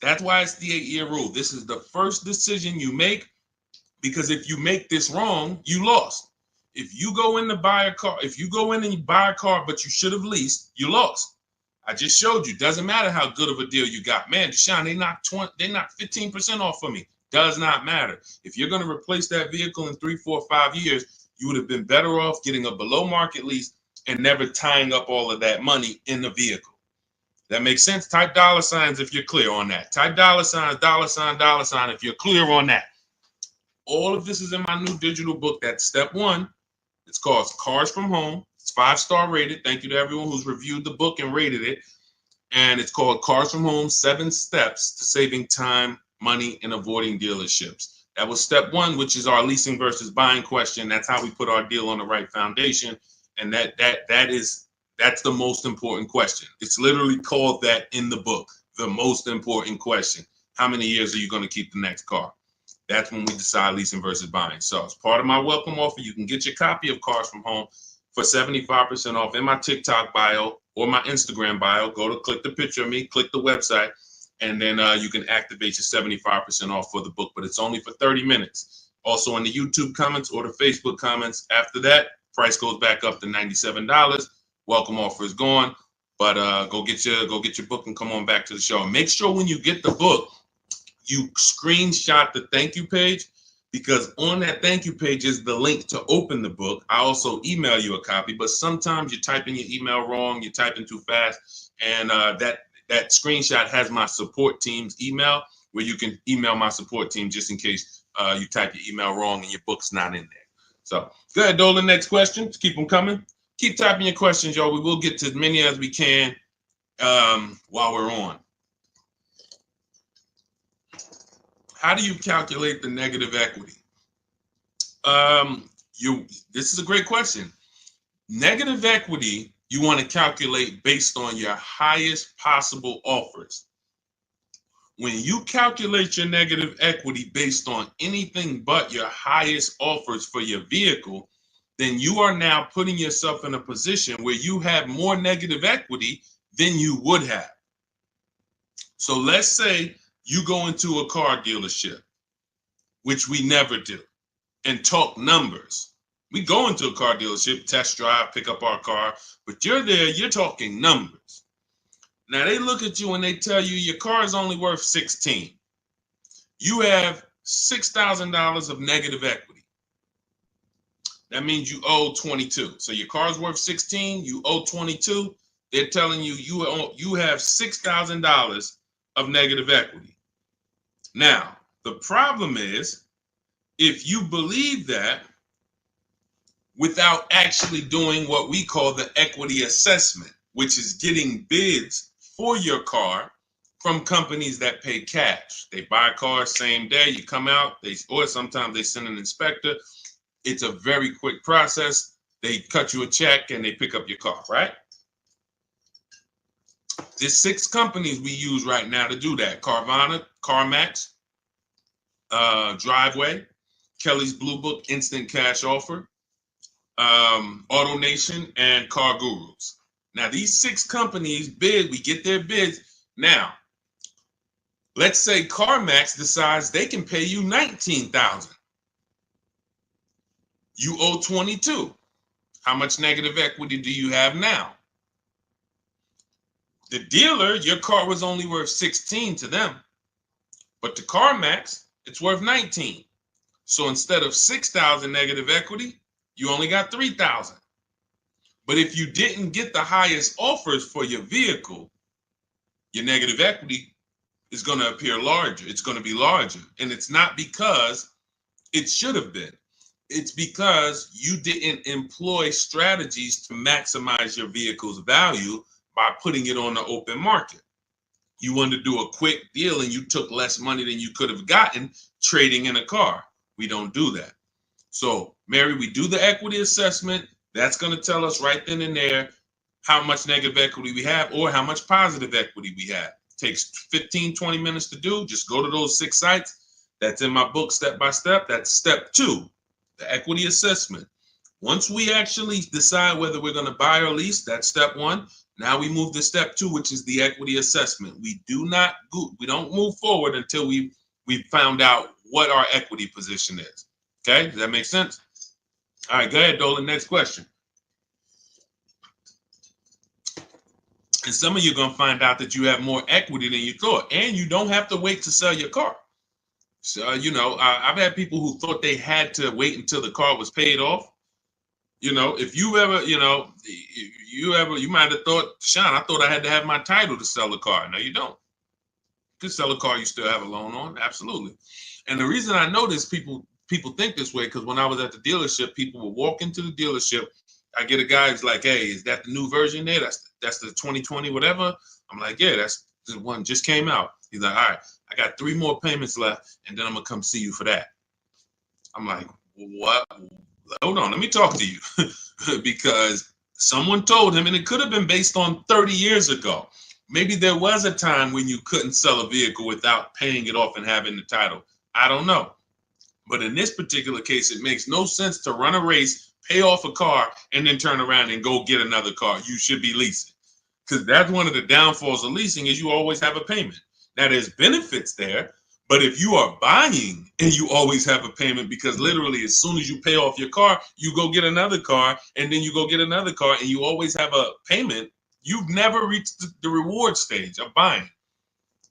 That's why it's the 8-year rule. This is the first decision you make, because if you make this wrong, you lost. If you go in to buy a car, if you go in and you buy a car, but you should have leased, you lost. I just showed you. Doesn't matter how good of a deal you got. Man, Deshone, they knocked 15% off for me. Does not matter. If you're going to replace that vehicle in 3, 4, 5 years, you would have been better off getting a below market lease and never tying up all of that money in the vehicle. That makes sense? Type $signs if you're clear on that. Type $sign, $sign if you're clear on that. All of this is in my new digital book. That's step 1. It's called Cars from Home. It's 5-star rated. Thank you to everyone who's reviewed the book and rated it. And it's called Cars from Home, 7 Steps to Saving Time, Money, and Avoiding Dealerships. That was step 1, which is our leasing versus buying question. That's how we put our deal on the right foundation. And that's the most important question. It's literally called that in the book, the most important question. How many years are you going to keep the next car? That's when we decide leasing versus buying. So as part of my welcome offer, you can get your copy of Cars from Home for 75% off in my TikTok bio or my Instagram bio. Go to click the picture of me, click the website. and then you can activate your 75% off for the book, but it's only for 30 minutes. Also in the YouTube comments or the Facebook comments. After that, price goes back up to $97. Welcome offer is gone, but go get your book and come on back to the show. And make sure when you get the book, you screenshot the thank you page, because on that thank you page is the link to open the book. I also email you a copy, but sometimes you type in your email wrong, you type in too fast, and that screenshot has my support team's email, where you can email my support team just in case you type your email wrong and your book's not in there. So go ahead, Dolan. Next question. Just keep them coming. Keep typing your questions, y'all. We will get to as many as we can while we're on. How do you calculate the negative equity? This is a great question. Negative equity, you want to calculate based on your highest possible offers. When you calculate your negative equity based on anything but your highest offers for your vehicle, then you are now putting yourself in a position where you have more negative equity than you would have. So let's say you go into a car dealership, which we never do, and talk numbers. We go into a car dealership, test drive, pick up our car, but you're there, you're talking numbers. Now they look at you and they tell you your car is only worth 16. You have $6,000 of negative equity. That means you owe 22. So your car's worth 16, you owe 22. They're telling you you have $6,000 of negative equity. Now, the problem is, if you believe that without actually doing what we call the equity assessment, which is getting bids for your car from companies that pay cash. They buy cars same day, you come out, or sometimes they send an inspector. It's a very quick process. They cut you a check and they pick up your car, right? There's 6 companies we use right now to do that. Carvana, CarMax, Driveway, Kelly's Blue Book, Instant Cash Offer, AutoNation, and Car Gurus. Now, these 6 companies bid, we get their bids. Now, let's say CarMax decides they can pay you $19,000. You owe 22. How much negative equity do you have now? The dealer, your car was only worth 16 to them, but to CarMax, it's worth 19. So instead of 6,000 negative equity, you only got 3,000. But if you didn't get the highest offers for your vehicle, your negative equity is going to appear larger. It's going to be larger. And it's not because it should have been. It's because you didn't employ strategies to maximize your vehicle's value by putting it on the open market. You wanted to do a quick deal and you took less money than you could have gotten trading in a car. We don't do that. So, Mary, we do the equity assessment. That's going to tell us right then and there how much negative equity we have or how much positive equity we have. It takes 15, 20 minutes to do. Just go to those 6 sites. That's in my book, Step by Step. That's step 2, the equity assessment. Once we actually decide whether we're going to buy or lease, that's step 1. Now we move to step 2, which is the equity assessment. We don't move forward until we found out what our equity position is. Okay, does that make sense? All right, go ahead, Dolan. Next question. And some of you are going to find out that you have more equity than you thought, and you don't have to wait to sell your car. So, I've had people who thought they had to wait until the car was paid off. If you ever, you might have thought, Sean, I thought I had to have my title to sell a car. No, you don't. You can sell a car you still have a loan on. Absolutely. And the reason I know this, people think this way, because when I was at the dealership, people would walk into the dealership. I get a guy who's like, hey, is that the new version there? That's the 2020 whatever. I'm like, yeah, that's the one just came out. He's like, all right, I got 3 more payments left, and then I'm gonna come see you for that. I'm like, what? Hold on, let me talk to you. Because someone told him, and it could have been based on 30 years ago. Maybe there was a time when you couldn't sell a vehicle without paying it off and having the title. I don't know. But in this particular case, it makes no sense to run a race, pay off a car, and then turn around and go get another car. You should be leasing. Because that's one of the downfalls of leasing is you always have a payment. Now, there's benefits there, but if you are buying and you always have a payment, because literally as soon as you pay off your car, you go get another car, and then you go get another car, and you always have a payment, you've never reached the reward stage of buying.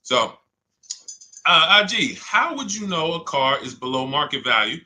So, IG, how would you know a car is below market value?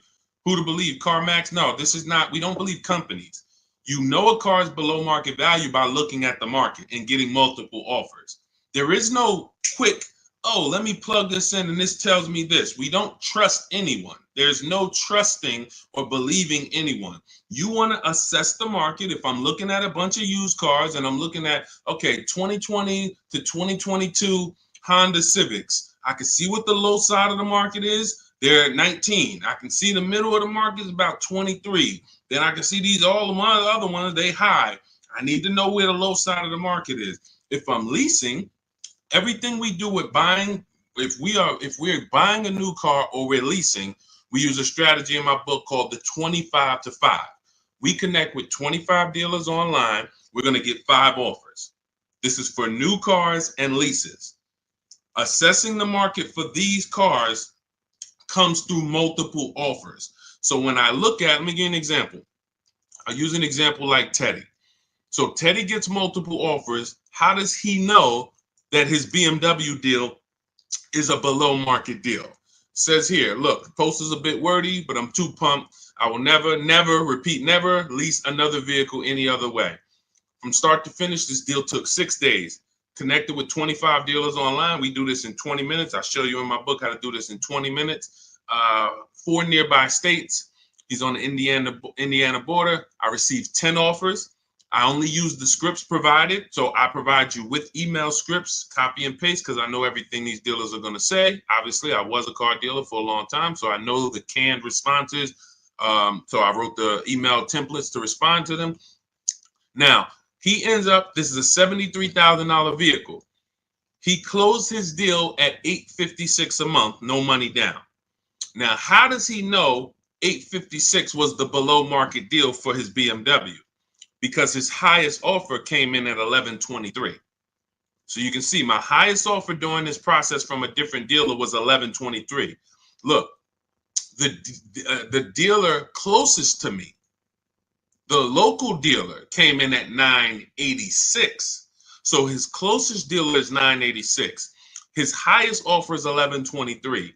Who to believe? CarMax? No, this is not. We don't believe companies. You know a car is below market value by looking at the market and getting multiple offers. There is no quick, oh, let me plug this in and this tells me this. We don't trust anyone. There's no trusting or believing anyone. You want to assess the market. If I'm looking at a bunch of used cars and I'm looking at, okay, 2020 to 2022 Honda Civics, I can see what the low side of the market is. They're at 19. I can see the middle of the market is about 23. Then I can see these all of my other ones, they high. I need to know where the low side of the market is. If I'm leasing, everything we do with buying, if we're buying a new car or we're leasing, we use a strategy in my book called the 25 to 5. We connect with 25 dealers online. We're going to get 5 offers. This is for new cars and leases. Assessing the market for these cars comes through multiple offers. So when I look at, let me give you an example. I use an example like Teddy. So Teddy gets multiple offers. How does he know that his BMW deal is a below market deal? Says here, look, the post is a bit wordy, but I'm too pumped. I will never lease another vehicle any other way. From start to finish, this deal took 6 days. Connected with 25 dealers online. We do this in 20 minutes. I show you in my book how to do this in 20 minutes. 4 nearby states. He's on the Indiana border. I received 10 offers. I only use the scripts provided. So I provide you with email scripts, copy and paste, because I know everything these dealers are going to say. Obviously, I was a car dealer for a long time, so I know the canned responses. So I wrote the email templates to respond to them. Now, he ends up, this is a $73,000 vehicle. He closed his deal at $856 a month, no money down. Now, how does he know $856 was the below market deal for his BMW? Because his highest offer came in at $1123. So you can see my highest offer during this process from a different dealer was $1123. Look, the dealer closest to me, the local dealer, came in at $986. So his closest dealer is $986. His highest offer is $1123.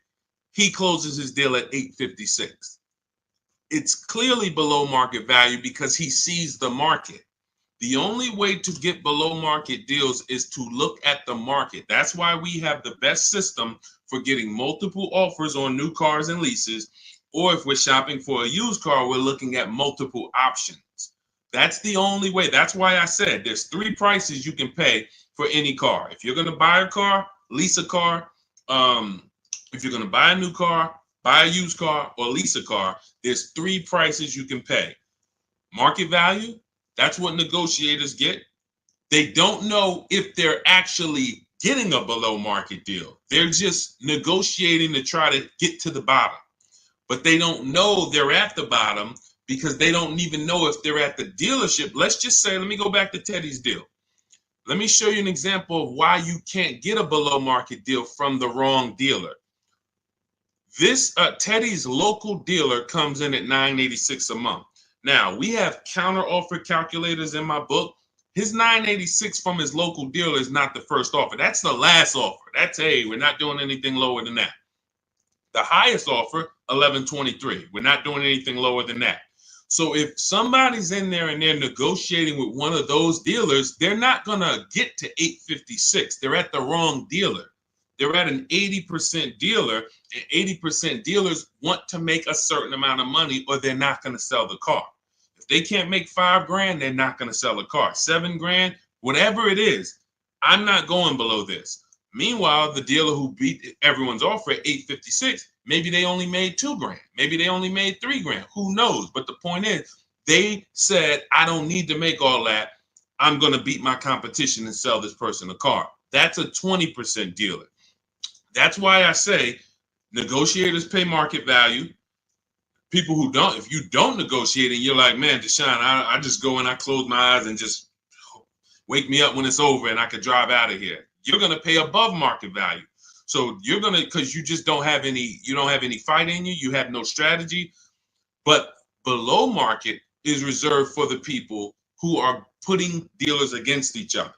He closes his deal at $856. It's clearly below market value because he sees the market. The only way to get below market deals is to look at the market. That's why we have the best system for getting multiple offers on new cars and leases. Or if we're shopping for a used car, we're looking at multiple options. That's the only way. That's why I said there's 3 prices you can pay for any car. If you're going to buy a car, lease a car, if you're going to buy a new car, buy a used car, or lease a car, there's 3 prices you can pay. Market value, that's what negotiators get. They don't know if they're actually getting a below market deal. They're just negotiating to try to get to the bottom. But they don't know they're at the bottom because they don't even know if they're at the dealership. Let's just say, let me go back to Teddy's deal. Let me show you an example of why you can't get a below market deal from the wrong dealer. This Teddy's local dealer comes in at $986 a month. Now, we have counter offer calculators in my book. His $986 from his local dealer is not the first offer. That's the last offer. That's, hey, we're not doing anything lower than that. The highest offer, $1123. We're not doing anything lower than that. So if somebody's in there and they're negotiating with one of those dealers, they're not going to get to $856. They're at the wrong dealer. They're at an 80% dealer, and 80% dealers want to make a certain amount of money or they're not going to sell the car. If they can't make $5,000, they're not going to sell a car. $7,000, whatever it is, I'm not going below this. Meanwhile, the dealer who beat everyone's offer at $856, maybe they only made $2,000. Maybe they only made $3,000. Who knows? But the point is, they said, I don't need to make all that. I'm going to beat my competition and sell this person a car. That's a 20% dealer. That's why I say negotiators pay market value. People who don't, if you don't negotiate and you're like, man, Deshone, I just go and I close my eyes and just wake me up when it's over and I could drive out of here. You're going to pay above market value. So you're gonna, because you just don't have any, you don't have any fight in you, you have no strategy. But below market is reserved for the people who are putting dealers against each other,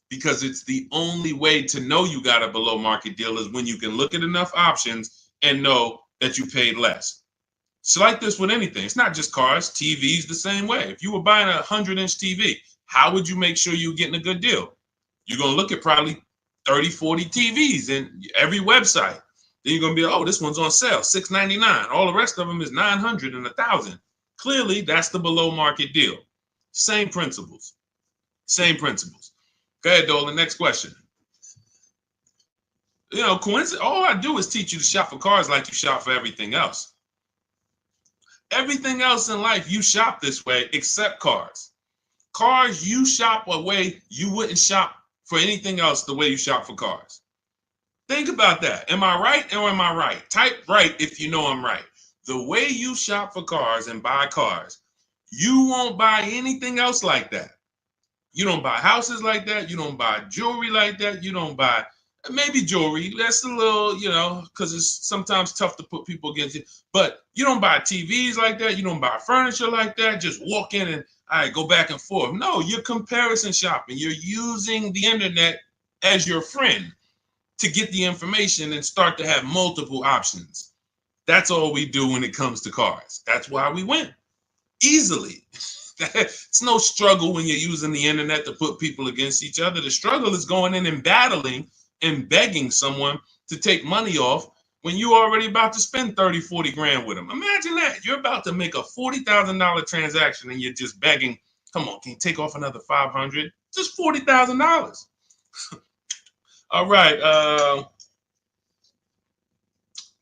because it's the only way to know you got a below market deal is when you can look at enough options and know that you paid less. It's like this with anything. It's not just cars, TVs the same way. If you were buying a 100-inch TV, how would you make sure you're getting a good deal? You're going to look at probably 30, 40 TVs in every website. Then you're going to be, oh, this one's on sale, $699. All the rest of them is $900 and $1,000. Clearly, that's the below market deal. Same principles. Same principles. Go ahead, Dolan. Next question. You know, coincidence. All I do is teach you to shop for cars like you shop for everything else. Everything else in life, you shop this way except cars. Cars, you shop a way you wouldn't shop for anything else the way you shop for cars. Think about that. Am I right or am I right? Type right if you know I'm right. The way you shop for cars and buy cars, you won't buy anything else like that. You don't buy houses like that. You don't buy jewelry like that. You don't buy maybe jewelry. That's a little, you know, because it's sometimes tough to put people against it. But you don't buy TVs like that. You don't buy furniture like that. Just walk in and all right, go back and forth. No, you're comparison shopping. You're using the internet as your friend to get the information and start to have multiple options. That's all we do when it comes to cars. That's why we win easily. It's no struggle when you're using the internet to put people against each other. The struggle is going in and battling and begging someone to take money off when you're already about to spend 30, 40 grand with them. Imagine that. You're about to make a $40,000 transaction and you're just begging, come on, can you take off another 500? Just $40,000. All right.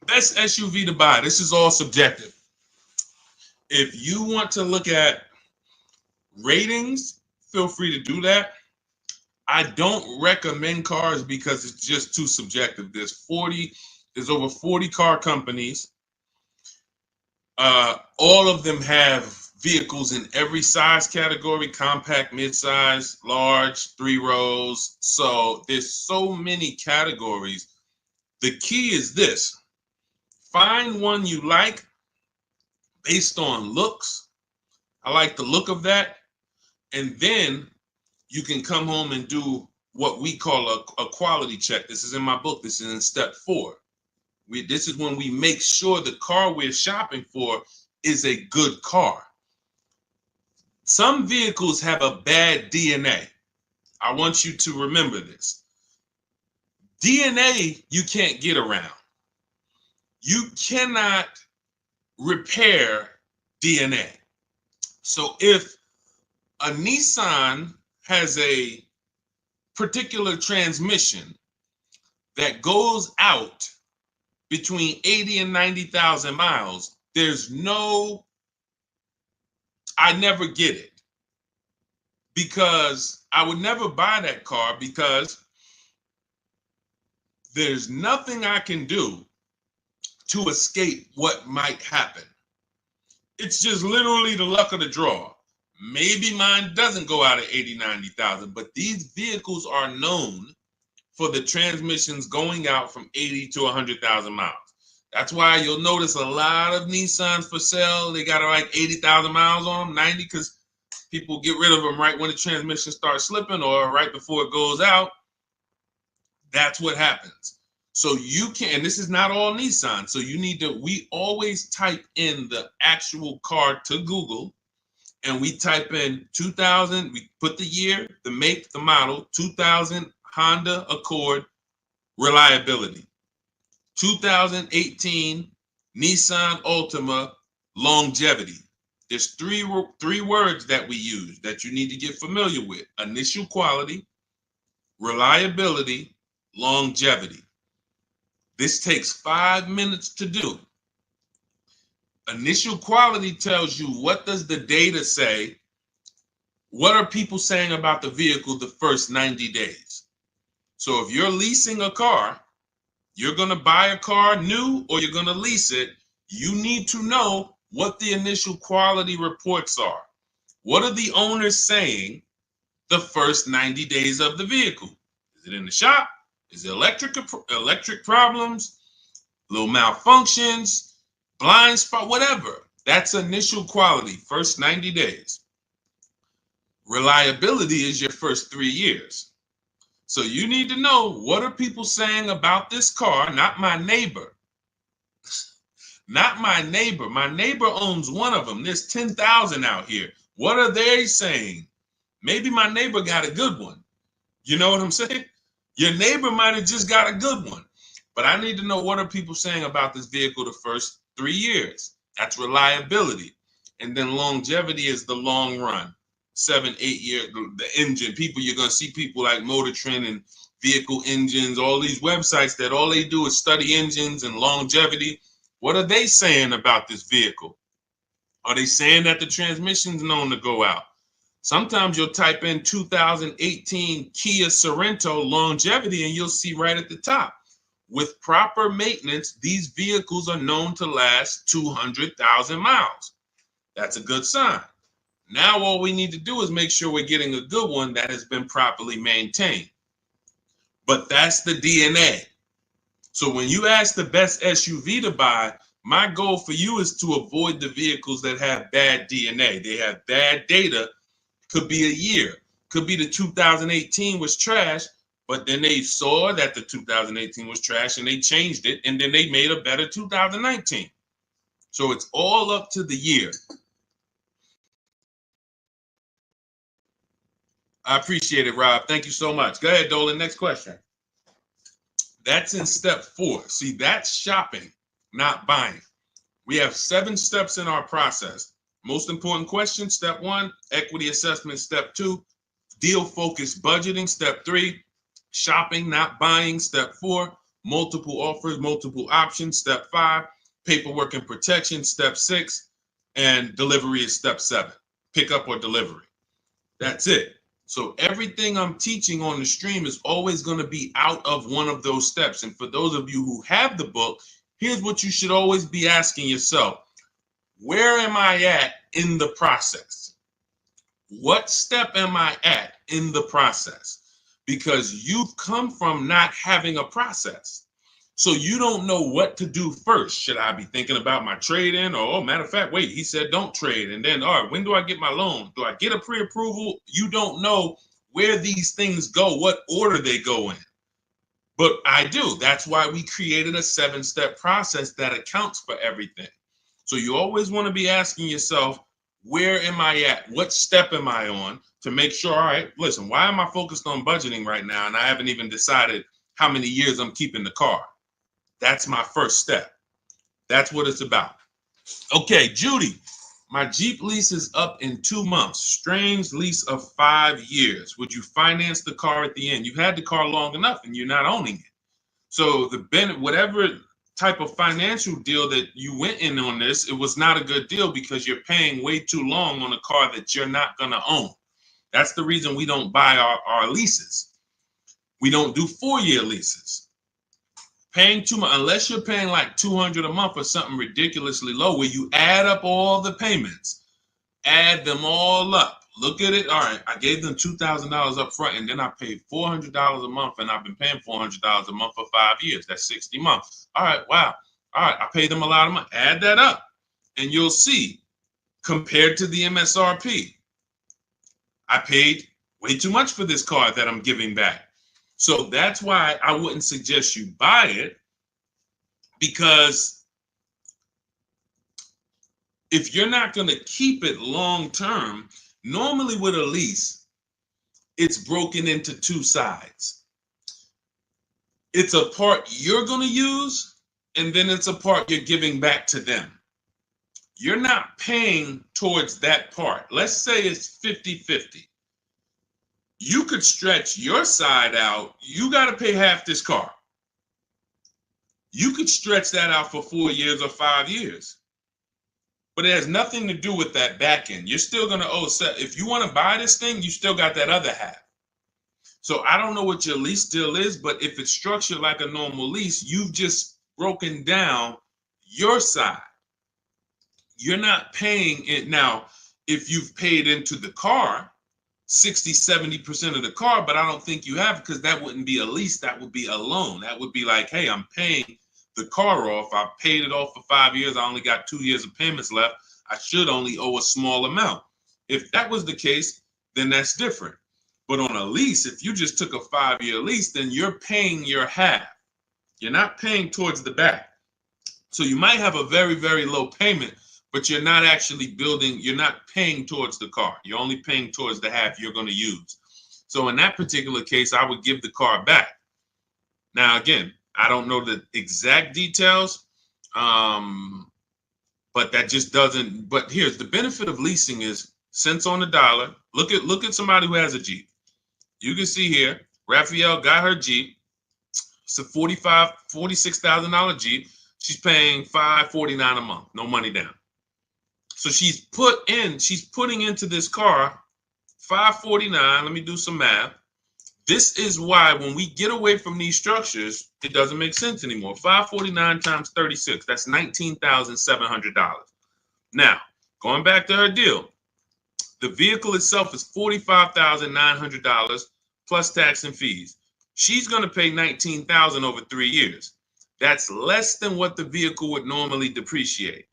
Best SUV to buy. This is all subjective. If you want to look at ratings, feel free to do that. I don't recommend cars because it's just too subjective. There's over 40 car companies. All of them have vehicles in every size category: compact, midsize, large, 3 rows. So there's so many categories. The key is this: find one you like based on looks. I like the look of that. And then you can come home and do what we call a quality check. This is in my book. This is in step 4. This is when we make sure the car we're shopping for is a good car. Some vehicles have a bad DNA. I want you to remember this. DNA you can't get around. You cannot repair DNA. So if a Nissan has a particular transmission that goes out between 80 and 90,000 miles, I never get it, because I would never buy that car, because there's nothing I can do to escape what might happen. It's just literally the luck of the draw. Maybe mine doesn't go out at 80, 90,000, but these vehicles are known for the transmissions going out from 80 to 100,000 miles. That's why you'll notice a lot of Nissans for sale. They got like 80,000 miles on them, 90, because people get rid of them right when the transmission starts slipping or right before it goes out. That's what happens. So you can, and this is not all Nissan. So you need to, we always type in the actual car to Google, and we type in 2000, we put the year, the make, the model, 2000 Honda Accord reliability, 2018 Nissan Altima longevity. There's three words that we use that you need to get familiar with: initial quality, reliability, longevity. This takes 5 minutes to do. Initial quality tells you, what does the data say? What are people saying about the vehicle the first 90 days? So if you're leasing a car, you're going to buy a car new or you're going to lease it, you need to know what the initial quality reports are. What are the owners saying the first 90 days of the vehicle? Is it in the shop? Is it electric problems, little malfunctions, blind spot, whatever? That's initial quality, first 90 days. Reliability is your first 3 years. So you need to know, what are people saying about this car, not my neighbor. Not my neighbor. My neighbor owns one of them. There's 10,000 out here. What are they saying? Maybe my neighbor got a good one. You know what I'm saying? Your neighbor might have just got a good one. But I need to know, what are people saying about this vehicle the first 3 years? That's reliability. And then longevity is the long run. 7, 8 years, the engine. People, you're going to see people like Motor Trend and Vehicle Engines, all these websites that all they do is study engines and longevity. What are they saying about this vehicle? Are they saying that the transmission's known to go out? Sometimes you'll type in 2018 Kia Sorento longevity and you'll see right at the top, with proper maintenance, these vehicles are known to last 200,000 miles. That's a good sign. Now all we need to do is make sure we're getting a good one that has been properly maintained. But that's the DNA. So when you ask the best SUV to buy, my goal for you is to avoid the vehicles that have bad DNA. They have bad data. Could be a year. Could be the 2018 was trash, but then they saw that the 2018 was trash and they changed it, and then they made a better 2019. So it's all up to the year. I appreciate it, Rob. Thank you so much. Go ahead, Dolan. Next question. That's in step 4. See, that's shopping, not buying. We have 7 steps in our process. Most important question, step 1, equity assessment, step 2, deal focused budgeting, step 3, shopping, not buying, step 4, multiple offers, multiple options, step 5, paperwork and protection, step 6, and delivery is step 7, pickup or delivery. That's it. So everything I'm teaching on the stream is always going to be out of one of those steps. And for those of you who have the book, here's what you should always be asking yourself. Where am I at in the process? What step am I at in the process? Because you've come from not having a process. So you don't know what to do first. Should I be thinking about my trade-in? Or, oh, matter of fact, wait, he said don't trade. And then, all right, when do I get my loan? Do I get a pre-approval? You don't know where these things go, what order they go in. But I do. That's why we created a 7-step process that accounts for everything. So you always want to be asking yourself, where am I at? What step am I on to make sure, all right, listen, why am I focused on budgeting right now? And I haven't even decided how many years I'm keeping the car. That's my first step. That's what it's about. Okay, Judy, my Jeep lease is up in 2 months. Strange lease of 5 years. Would you finance the car at the end? You've had the car long enough and you're not owning it. So whatever type of financial deal that you went in on this, it was not a good deal because you're paying way too long on a car that you're not going to own. That's the reason we don't buy our leases. We don't do 4-year leases. Paying too much, unless you're paying like $200 a month or something ridiculously low, where you add up all the payments, add them all up. Look at it. All right, I gave them $2,000 up front, and then I paid $400 a month, and I've been paying $400 a month for 5 years. That's 60 months. All right, wow. All right, I paid them a lot of money. Add that up, and you'll see, compared to the MSRP, I paid way too much for this car that I'm giving back. So that's why I wouldn't suggest you buy it, because if you're not going to keep it long term, normally with a lease, it's broken into 2 sides. It's a part you're going to use, and then it's a part you're giving back to them. You're not paying towards that part. Let's say it's 50-50. You could stretch your side out. You got to pay half this car. You could stretch that out for 4 years or 5 years. But it has nothing to do with that back end. You're still going to owe. If you want to buy this thing, you still got that other half. So I don't know what your lease deal is, but if it's structured like a normal lease, you've just broken down your side. You're not paying it. Now, if you've paid into the car, 60, 70% of the car, but I don't think you have, because that wouldn't be a lease. That would be a loan. That would be like, hey, I'm paying the car off. I paid it off for 5 years. I only got 2 years of payments left. I should only owe a small amount. If that was the case, then that's different. But on a lease, if you just took a 5-year lease, then you're paying your half. You're not paying towards the back. So you might have a very, very low payment, but you're not actually building, you're not paying towards the car. You're only paying towards the half you're going to use. So in that particular case, I would give the car back. Now, again, I don't know the exact details, but that just doesn't, but here's the benefit of leasing is cents on the dollar. Look at somebody who has a Jeep. You can see here, Raphael got her Jeep. It's a $46,000 Jeep. She's paying $549 a month, no money down. So she's putting into this car $549. Let me do some math. This is why when we get away from these structures, it doesn't make sense anymore. $549 times 36, that's $19,700. Now, going back to her deal, the vehicle itself is $45,900 plus tax and fees. She's going to pay $19,000 over 3 years. That's less than what the vehicle would normally depreciate.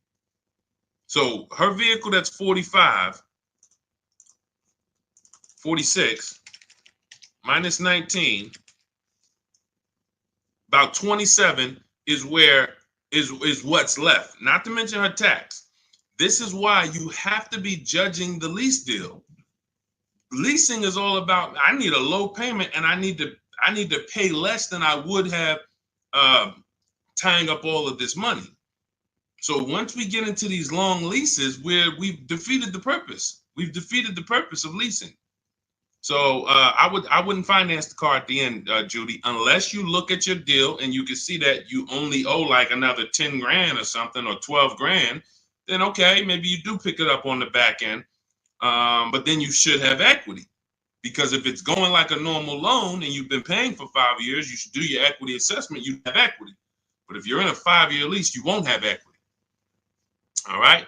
So her vehicle that's 46 minus 19, about 27 is what's left, not to mention her tax. This is why you have to be judging the lease deal. Leasing is all about, I need a low payment and I need to pay less than I would have tying up all of this money. So once we get into these long leases, we've defeated the purpose. We've defeated the purpose of leasing. So I wouldn't finance the car at the end, Judy, unless you look at your deal and you can see that you only owe like another 10 grand or something, or 12 grand. Then okay, maybe you do pick it up on the back end, but then you should have equity, because if it's going like a normal loan and you've been paying for 5 years, you should do your equity assessment. You have equity, but if you're in a 5-year lease, you won't have equity. All right,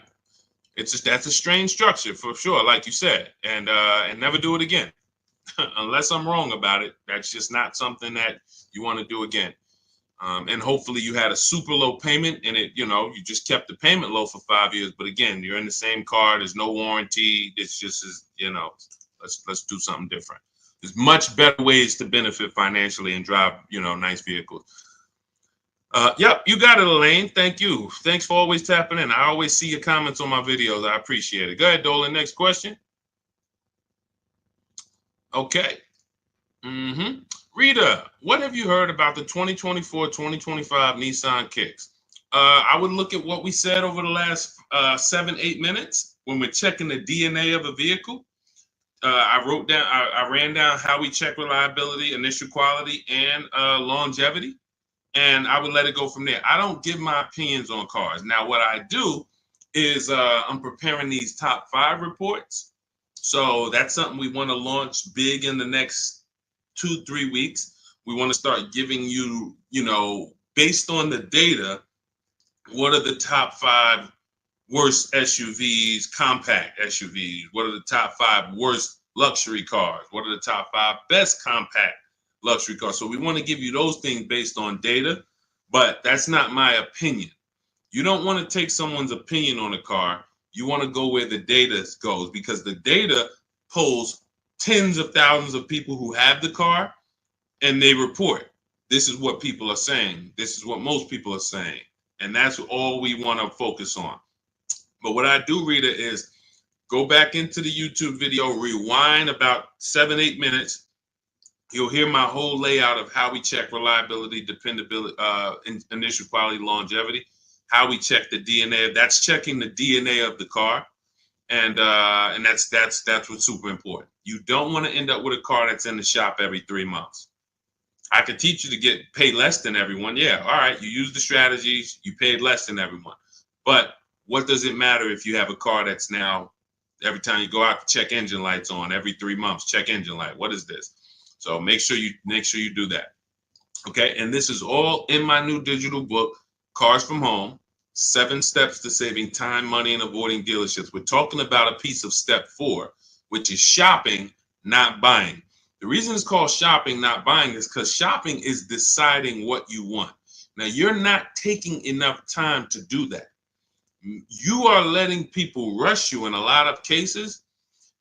that's a strange structure for sure, like you said, and never do it again. Unless I'm wrong about it, that's just not something that you want to do again. And hopefully you had a super low payment and you just kept the payment low for 5 years. But again, you're in the same car. There's no warranty. It's just, let's do something different. There's much better ways to benefit financially and drive, nice vehicles. Yep, you got it, Elaine. Thank you. Thanks for always tapping in. I always see your comments on my videos. I appreciate it. Go ahead, Dolan. Next question. Okay. Rita, what have you heard about the 2024-2025 Nissan Kicks? I would look at what we said over the last 7-8 minutes when we're checking the DNA of a vehicle. I ran down how we check reliability, initial quality, and longevity, and I would let it go from there. I don't give my opinions on cars. Now, what I do is I'm preparing these top 5 reports. So that's something we want to launch big in the next 2-3 weeks. We want to start giving you, based on the data, what are the top 5 worst SUVs, compact SUVs? What are the top 5 worst luxury cars? What are the top 5 best compact luxury cars? So we want to give you those things based on data, but that's not my opinion. You don't want to take someone's opinion on a car. You want to go where the data goes, because the data polls tens of thousands of people who have the car, and they report, this is what people are saying. This is what most people are saying. And that's all we want to focus on. But what I do, Rita, is go back into the YouTube video, rewind about 7-8 minutes. You'll hear my whole layout of how we check reliability, dependability, initial quality, longevity, how we check the DNA. That's checking the DNA of the car. And that's what's super important. You don't want to end up with a car that's in the shop every 3 months. I could teach you to get paid less than everyone. Yeah, all right, you use the strategies, you paid less than everyone. But what does it matter if you have a car that's now, every time you go out, check engine lights on, every 3 months, check engine light. What is this? So make sure you do that. Okay, and this is all in my new digital book, Cars from Home, 7 Steps to Saving Time, Money, and Avoiding Dealerships. We're talking about a piece of step 4, which is shopping not buying. The reason it's called shopping, not buying, is because shopping is deciding what you want. Now, you're not taking enough time to do that. You are letting people rush you in a lot of cases.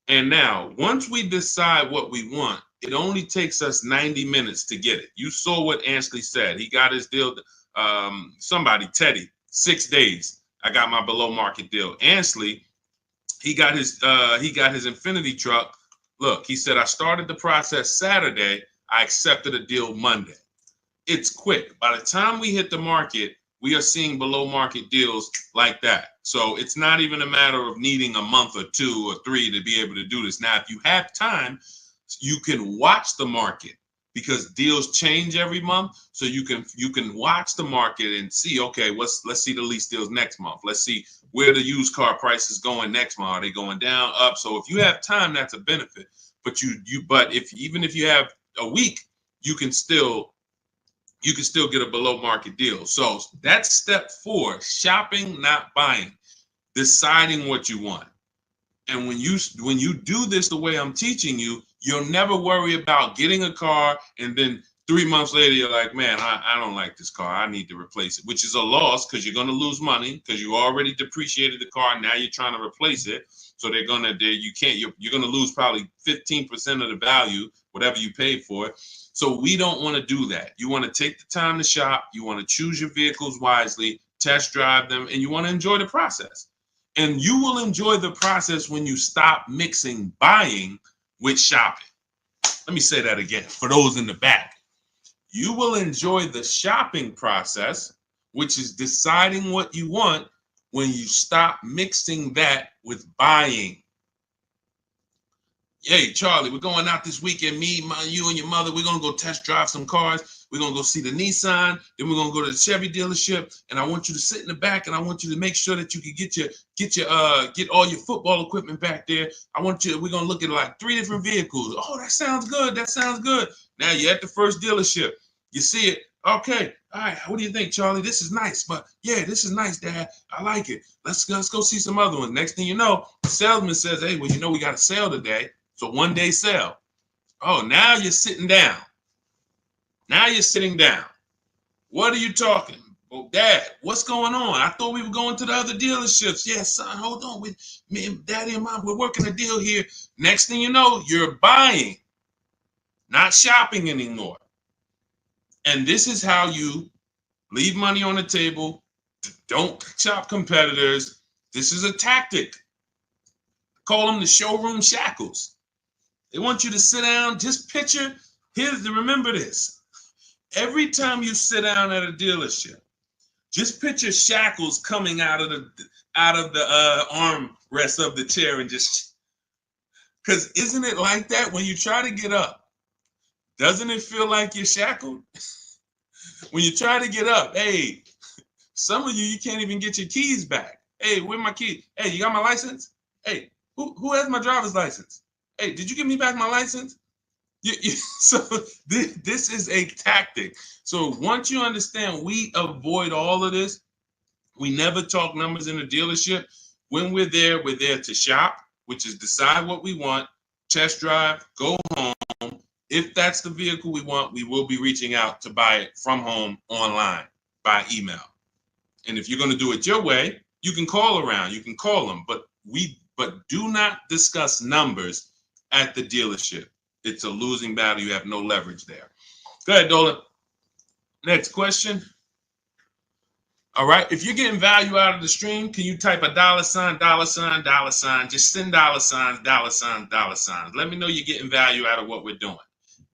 And now, once we decide what we want, it only takes us 90 minutes to get it. You saw what Ansley said. He got his deal, Teddy, 6 days. I got my below market deal. Ansley, he got his Infinity truck. Look, he said, I started the process Saturday. I accepted a deal Monday. It's quick. By the time we hit the market, we are seeing below market deals like that. So it's not even a matter of needing a month or 2 or 3 to be able to do this. Now, if you have time, you can watch the market, because deals change every month. So you can watch the market and see, okay, let's see the lease deals next month. Let's see where the used car price is going next month. Are they going down, up? So if you have time, that's a benefit. But even if you have a week, you can still get a below market deal. So that's step 4, shopping, not buying, deciding what you want. And when you do this the way I'm teaching you, you'll never worry about getting a car and then 3 months later you're like, man, I don't like this car. I need to replace it, which is a loss because you're going to lose money because you already depreciated the car. Now you're trying to replace it. So you're going to lose probably 15% of the value, whatever you paid for it. So we don't want to do that. You want to take the time to shop. You want to choose your vehicles wisely, test drive them, and you want to enjoy the process. And you will enjoy the process when you stop mixing buying with shopping. Let me say that again for those in the back. You will enjoy the shopping process, which is deciding what you want, when you stop mixing that with buying. Hey, Charlie, we're going out this weekend. You and your mother, we're going to go test drive some cars. We're going to go see the Nissan. Then we're going to go to the Chevy dealership. And I want you to sit in the back, and I want you to make sure that you can get all your football equipment back there. We're going to look at like 3 different vehicles. Oh, that sounds good. That sounds good. Now you're at the first dealership. You see it. Okay. All right. What do you think, Charlie? This is nice. But yeah, this is nice, Dad. I like it. Let's go see some other ones. Next thing you know, the salesman says, hey, well, we got a sale today. So 1-day sale. Oh, now you're sitting down. Now you're sitting down. What are you talking? Well, Dad, what's going on? I thought we were going to the other dealerships. Yeah, son, hold on. Me and Daddy and Mom, we're working a deal here. Next thing you know, you're buying, not shopping anymore. And this is how you leave money on the table. Don't shop competitors. This is a tactic. Call them the showroom shackles. They want you to sit down, just picture, remember this. Every time you sit down at a dealership, just picture shackles coming out of the armrest of the chair, and because isn't it like that when you try to get up? Doesn't it feel like you're shackled? When you try to get up, hey, some of you can't even get your keys back. Hey, where my keys? Hey, you got my license? Hey, who has my driver's license? Hey, did you give me back my license? So this is a tactic. So once you understand, we avoid all of this. We never talk numbers in the dealership. When we're there to shop, which is decide what we want, test drive, go home. If that's the vehicle we want, we will be reaching out to buy it from home, online, by email. And if you're going to do it your way, you can call around, you can call them, but do not discuss numbers at the dealership. It's a losing battle. You have no leverage there. Go ahead, Dolan. Next question. All right. If you're getting value out of the stream, can you type a $, $, $? Just send $, $. Let me know you're getting value out of what we're doing.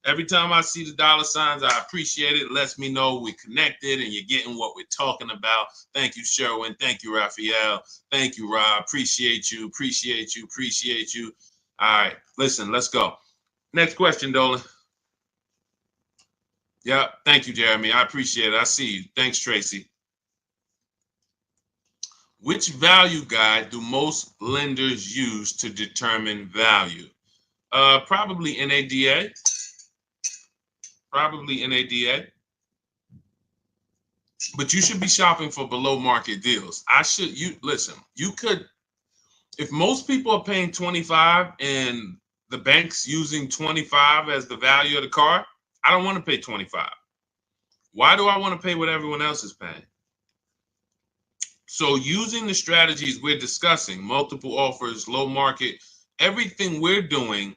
Every time I see the $, I appreciate it. It lets me know we're connected and you're getting what we're talking about. Thank you, Sherwin. Thank you, Raphael. Thank you, Rob. Appreciate you. All right. Listen, let's go. Next question, Dolan. Yeah. Thank you, Jeremy. I appreciate it. I see you. Thanks, Tracy. Which value guide do most lenders use to determine value? Probably NADA. But you should be shopping for below market deals. You could, if most people are paying 25 and the bank's using 25 as the value of the car, I don't want to pay 25. Why do I want to pay what everyone else is paying? So using the strategies we're discussing, multiple offers, low market, everything we're doing,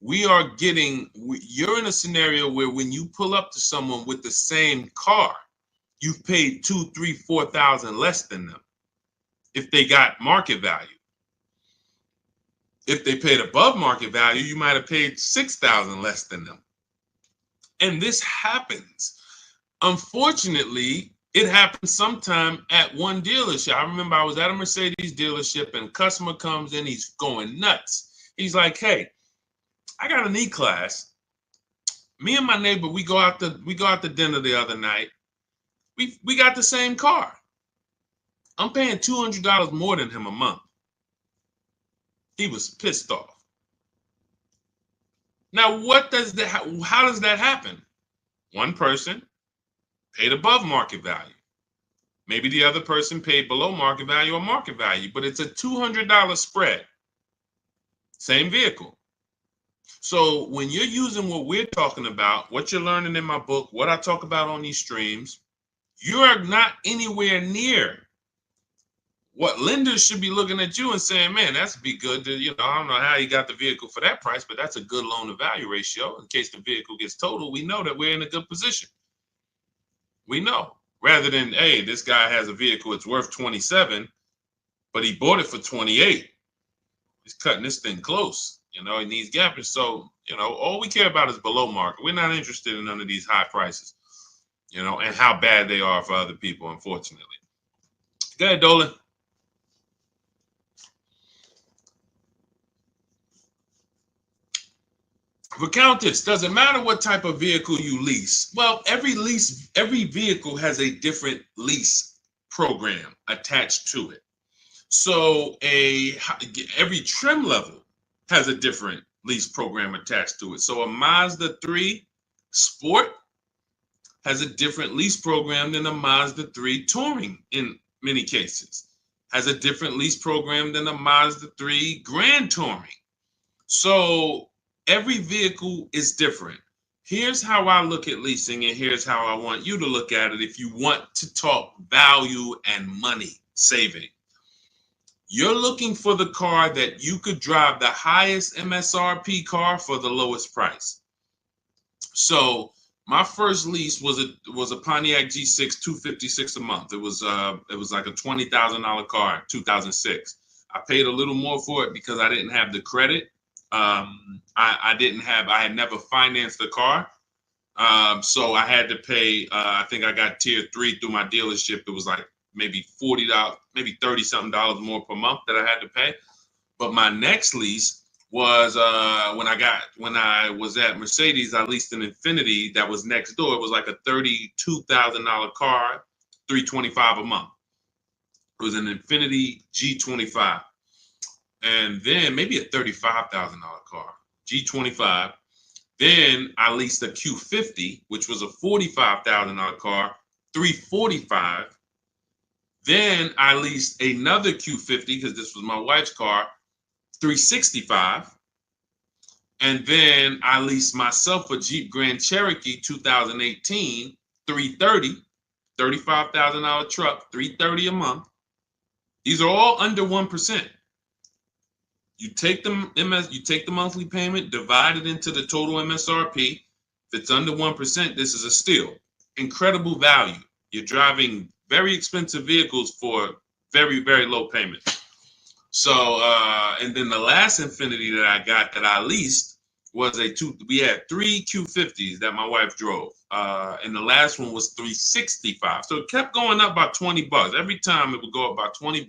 you're in a scenario where when you pull up to someone with the same car, you've paid 2, 3, 4,000 less than them if they got market value. If they paid above market value, you might have paid 6,000 less than them. And this happens. Unfortunately, it happens sometime at one dealership. I remember I was at a Mercedes dealership and a customer comes in, he's going nuts. He's like, hey, I got an E-Class. Me and my neighbor, we go out to dinner the other night. We got the same car. I'm paying $200 more than him a month. He was pissed off. Now, how does that happen? One person paid above market value. Maybe the other person paid below market value or market value, but it's a $200 spread. Same vehicle. So when you're using what we're talking about, what you're learning in my book, what I talk about on these streams, you are not anywhere near what lenders should be looking at you and saying, man, that's be good. I don't know how you got the vehicle for that price, but that's a good loan to value ratio. In case the vehicle gets totaled, we know that we're in a good position. We know, rather than, hey, this guy has a vehicle, it's worth 27, but he bought it for 28. He's cutting this thing close. He needs gapping. So, all we care about is below market. We're not interested in none of these high prices, and how bad they are for other people, unfortunately. Go ahead, Dolan. For Countess, does it matter what type of vehicle you lease? Well, every vehicle has a different lease program attached to it. So every trim level has a different lease program attached to it. So a Mazda 3 Sport has a different lease program than a Mazda 3 Touring in many cases. Has a different lease program than a Mazda 3 Grand Touring. So every vehicle is different. Here's how I look at leasing, and here's how I want you to look at it if you want to talk value and money saving. You're looking for the car that you could drive the highest MSRP car for the lowest price. So my first lease was a Pontiac G6 $256 a month. It was like a $20,000 car in 2006. I paid a little more for it because I didn't have the credit. I had never financed the car. So I had to pay, I think I got tier 3 through my dealership. It was like maybe $40, maybe $30-something more per month that I had to pay. But my next lease was when I was at Mercedes, I leased an Infiniti that was next door. It was like a $32,000 car, $325 a month. It was an Infiniti G25. And then maybe a $35,000 car, G25. Then I leased a Q50, which was a $45,000 car, $345. Then I leased another Q50 because this was my wife's car, $365. And then I leased myself a Jeep Grand Cherokee 2018, $330, $35,000 truck, $330 a month. These are all under 1%. You take the monthly payment, divide it into the total MSRP. If it's under 1%, this is a steal. Incredible value. You're driving very expensive vehicles for very, very low payment. So, and then the last Infiniti that I got that I leased was we had 3 Q50s that my wife drove. And the last one was $365. So it kept going up by $20. Every time it would go up by $20.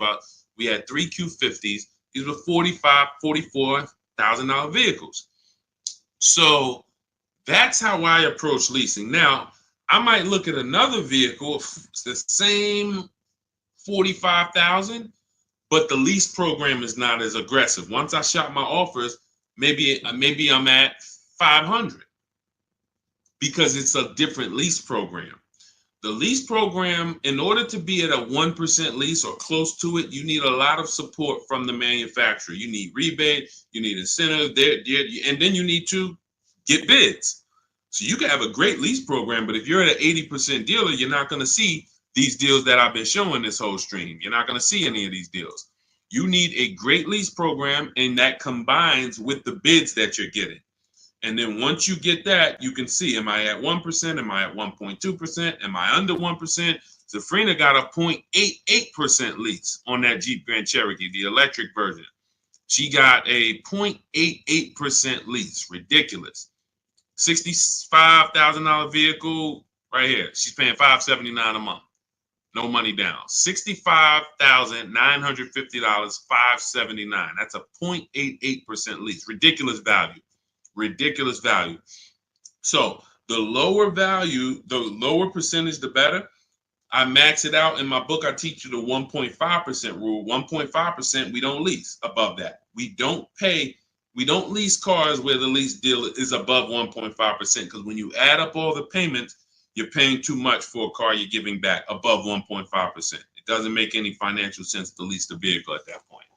We had 3 Q50s. These were $44,000 vehicles. So that's how I approach leasing. Now, I might look at another vehicle, the same $45,000, but the lease program is not as aggressive. Once I shop my offers, maybe I'm at $500 because it's a different lease program. The lease program, in order to be at a 1% lease or close to it, you need a lot of support from the manufacturer. You need rebate, you need incentive, and then you need to get bids. So you can have a great lease program, but if you're at an 80% dealer, you're not going to see these deals that I've been showing this whole stream. You're not going to see any of these deals. You need a great lease program, and that combines with the bids that you're getting. And then once you get that, you can see, am I at 1%? Am I at 1.2%? Am I under 1%? Zafrina got a 0.88% lease on that Jeep Grand Cherokee, the electric version. She got a 0.88% lease. Ridiculous. $65,000 vehicle right here. She's paying $579 a month. No money down. $65,950, $579. That's a 0.88% lease. Ridiculous value. Ridiculous value. So the lower value, the lower percentage, the better. I max it out in my book. I teach you the 1.5% rule. 1.5%, we don't lease above that. We don't lease cars where the lease deal is above 1.5%, because when you add up all the payments, you're paying too much for a car you're giving back above 1.5%. It doesn't make any financial sense to lease the vehicle at that point.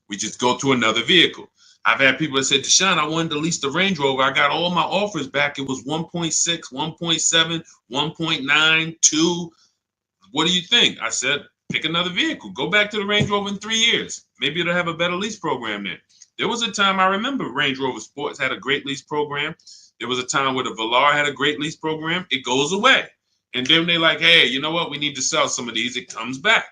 We just go to another vehicle. I've had people that said, Deshone, I wanted to lease the Range Rover. I got all my offers back. It was 1.6, 1.7, 1.9, 2. What do you think? I said, pick another vehicle. Go back to the Range Rover in 3 years. Maybe it'll have a better lease program then. There was a time, I remember Range Rover Sports had a great lease program. There was a time where the Velar had a great lease program. It goes away. And then they're like, hey, you know what? We need to sell some of these. It comes back.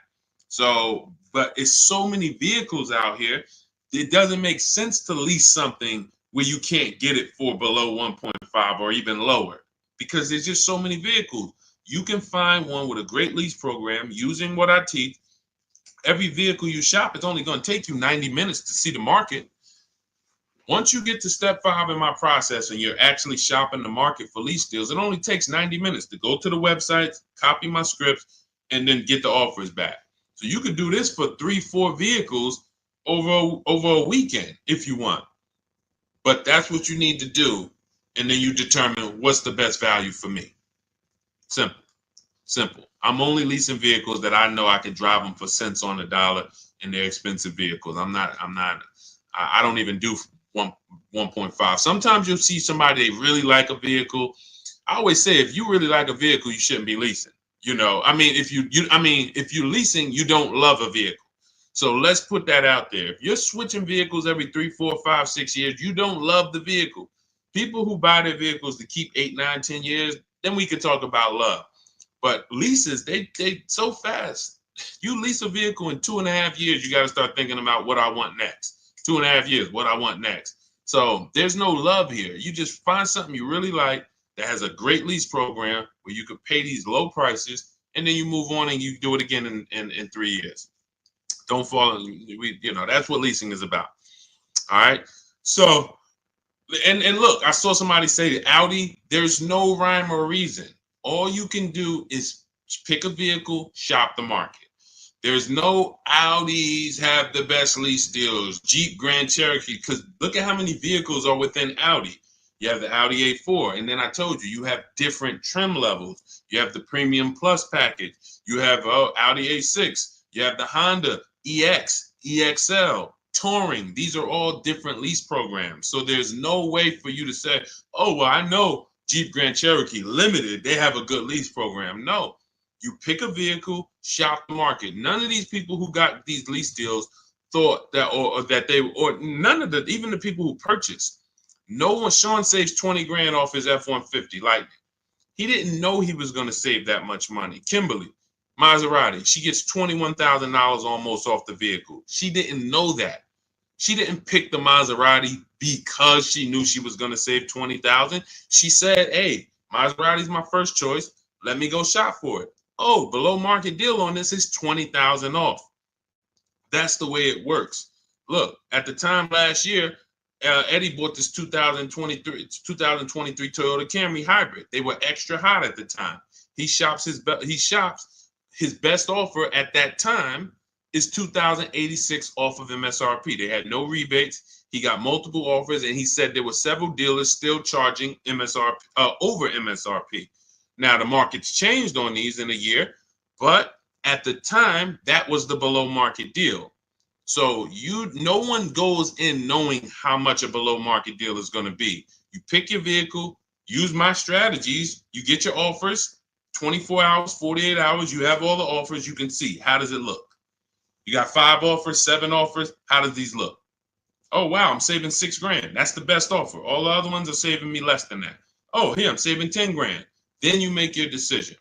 So, but it's so many vehicles out here. It doesn't make sense to lease something where you can't get it for below 1.5 or even lower, because there's just so many vehicles. You can find one with a great lease program using what I teach. Every vehicle you shop, it's only going to take you 90 minutes to see the market. Once you get to step 5 in my process and you're actually shopping the market for lease deals, it only takes 90 minutes to go to the websites, copy my scripts, and then get the offers back. So you can do this for 3-4 vehicles over a weekend if you want. But that's what you need to do. And then you determine what's the best value for me. Simple. I'm only leasing vehicles that I know I can drive them for cents on the dollar, and they're expensive vehicles. I don't even do 1.5. Sometimes you'll see somebody, they really like a vehicle. I always say, if you really like a vehicle, you shouldn't be leasing. If you're leasing, you don't love a vehicle. So let's put that out there. If you're switching vehicles every 3, 4, 5, 6 years, you don't love the vehicle. People who buy their vehicles to keep 8, 9, 10 years, then we can talk about love. But leases, they so fast. You lease a vehicle in 2.5 years, you got to start thinking about what I want next. 2.5 years, what I want next. So there's no love here. You just find something you really like that has a great lease program where you could pay these low prices, and then you move on and you do it again in 3 years. Don't fall in, that's what leasing is about. All right. So, and look, I saw somebody say that Audi, there's no rhyme or reason. All you can do is pick a vehicle, shop the market. There's no Audis have the best lease deals, Jeep Grand Cherokee, because look at how many vehicles are within Audi. You have the Audi A4, and then I told you have different trim levels. You have the Premium Plus package. You have Audi A6. You have the Honda EX, EXL, Touring. These are all different lease programs. So there's no way for you to say, oh, well, I know Jeep Grand Cherokee Limited, they have a good lease program. No, you pick a vehicle, shop the market. None of these people who got these lease deals thought that, or none of the, even the people who purchased, no one, Sean saves 20 grand off his F-150 Lightning. He didn't know he was going to save that much money. Kimberly, Maserati, she gets $21,000 almost off the vehicle. She didn't know that. She didn't pick the Maserati because she knew she was going to save $20,000. She said, hey, Maserati's my first choice. Let me go shop for it. Oh, below market deal on this is $20,000 off. That's the way it works. Look, at the time last year, Eddie bought this 2023 Toyota Camry hybrid. They were extra hot at the time. He shops his best offer at that time is $2,086 off of MSRP. They had no rebates. He got multiple offers, and he said there were several dealers still charging MSRP over MSRP. Now, the market's changed on these in a year, but at the time, that was the below market deal. So no one goes in knowing how much a below market deal is going to be. You pick your vehicle, use my strategies, you get your offers, 24 hours, 48 hours, you have all the offers, you can see, how does it look? You got 5 offers, 7 offers, how does these look? Oh, wow, I'm saving $6,000. That's the best offer. All the other ones are saving me less than that. Oh, here, I'm saving 10 grand. Then you make your decision.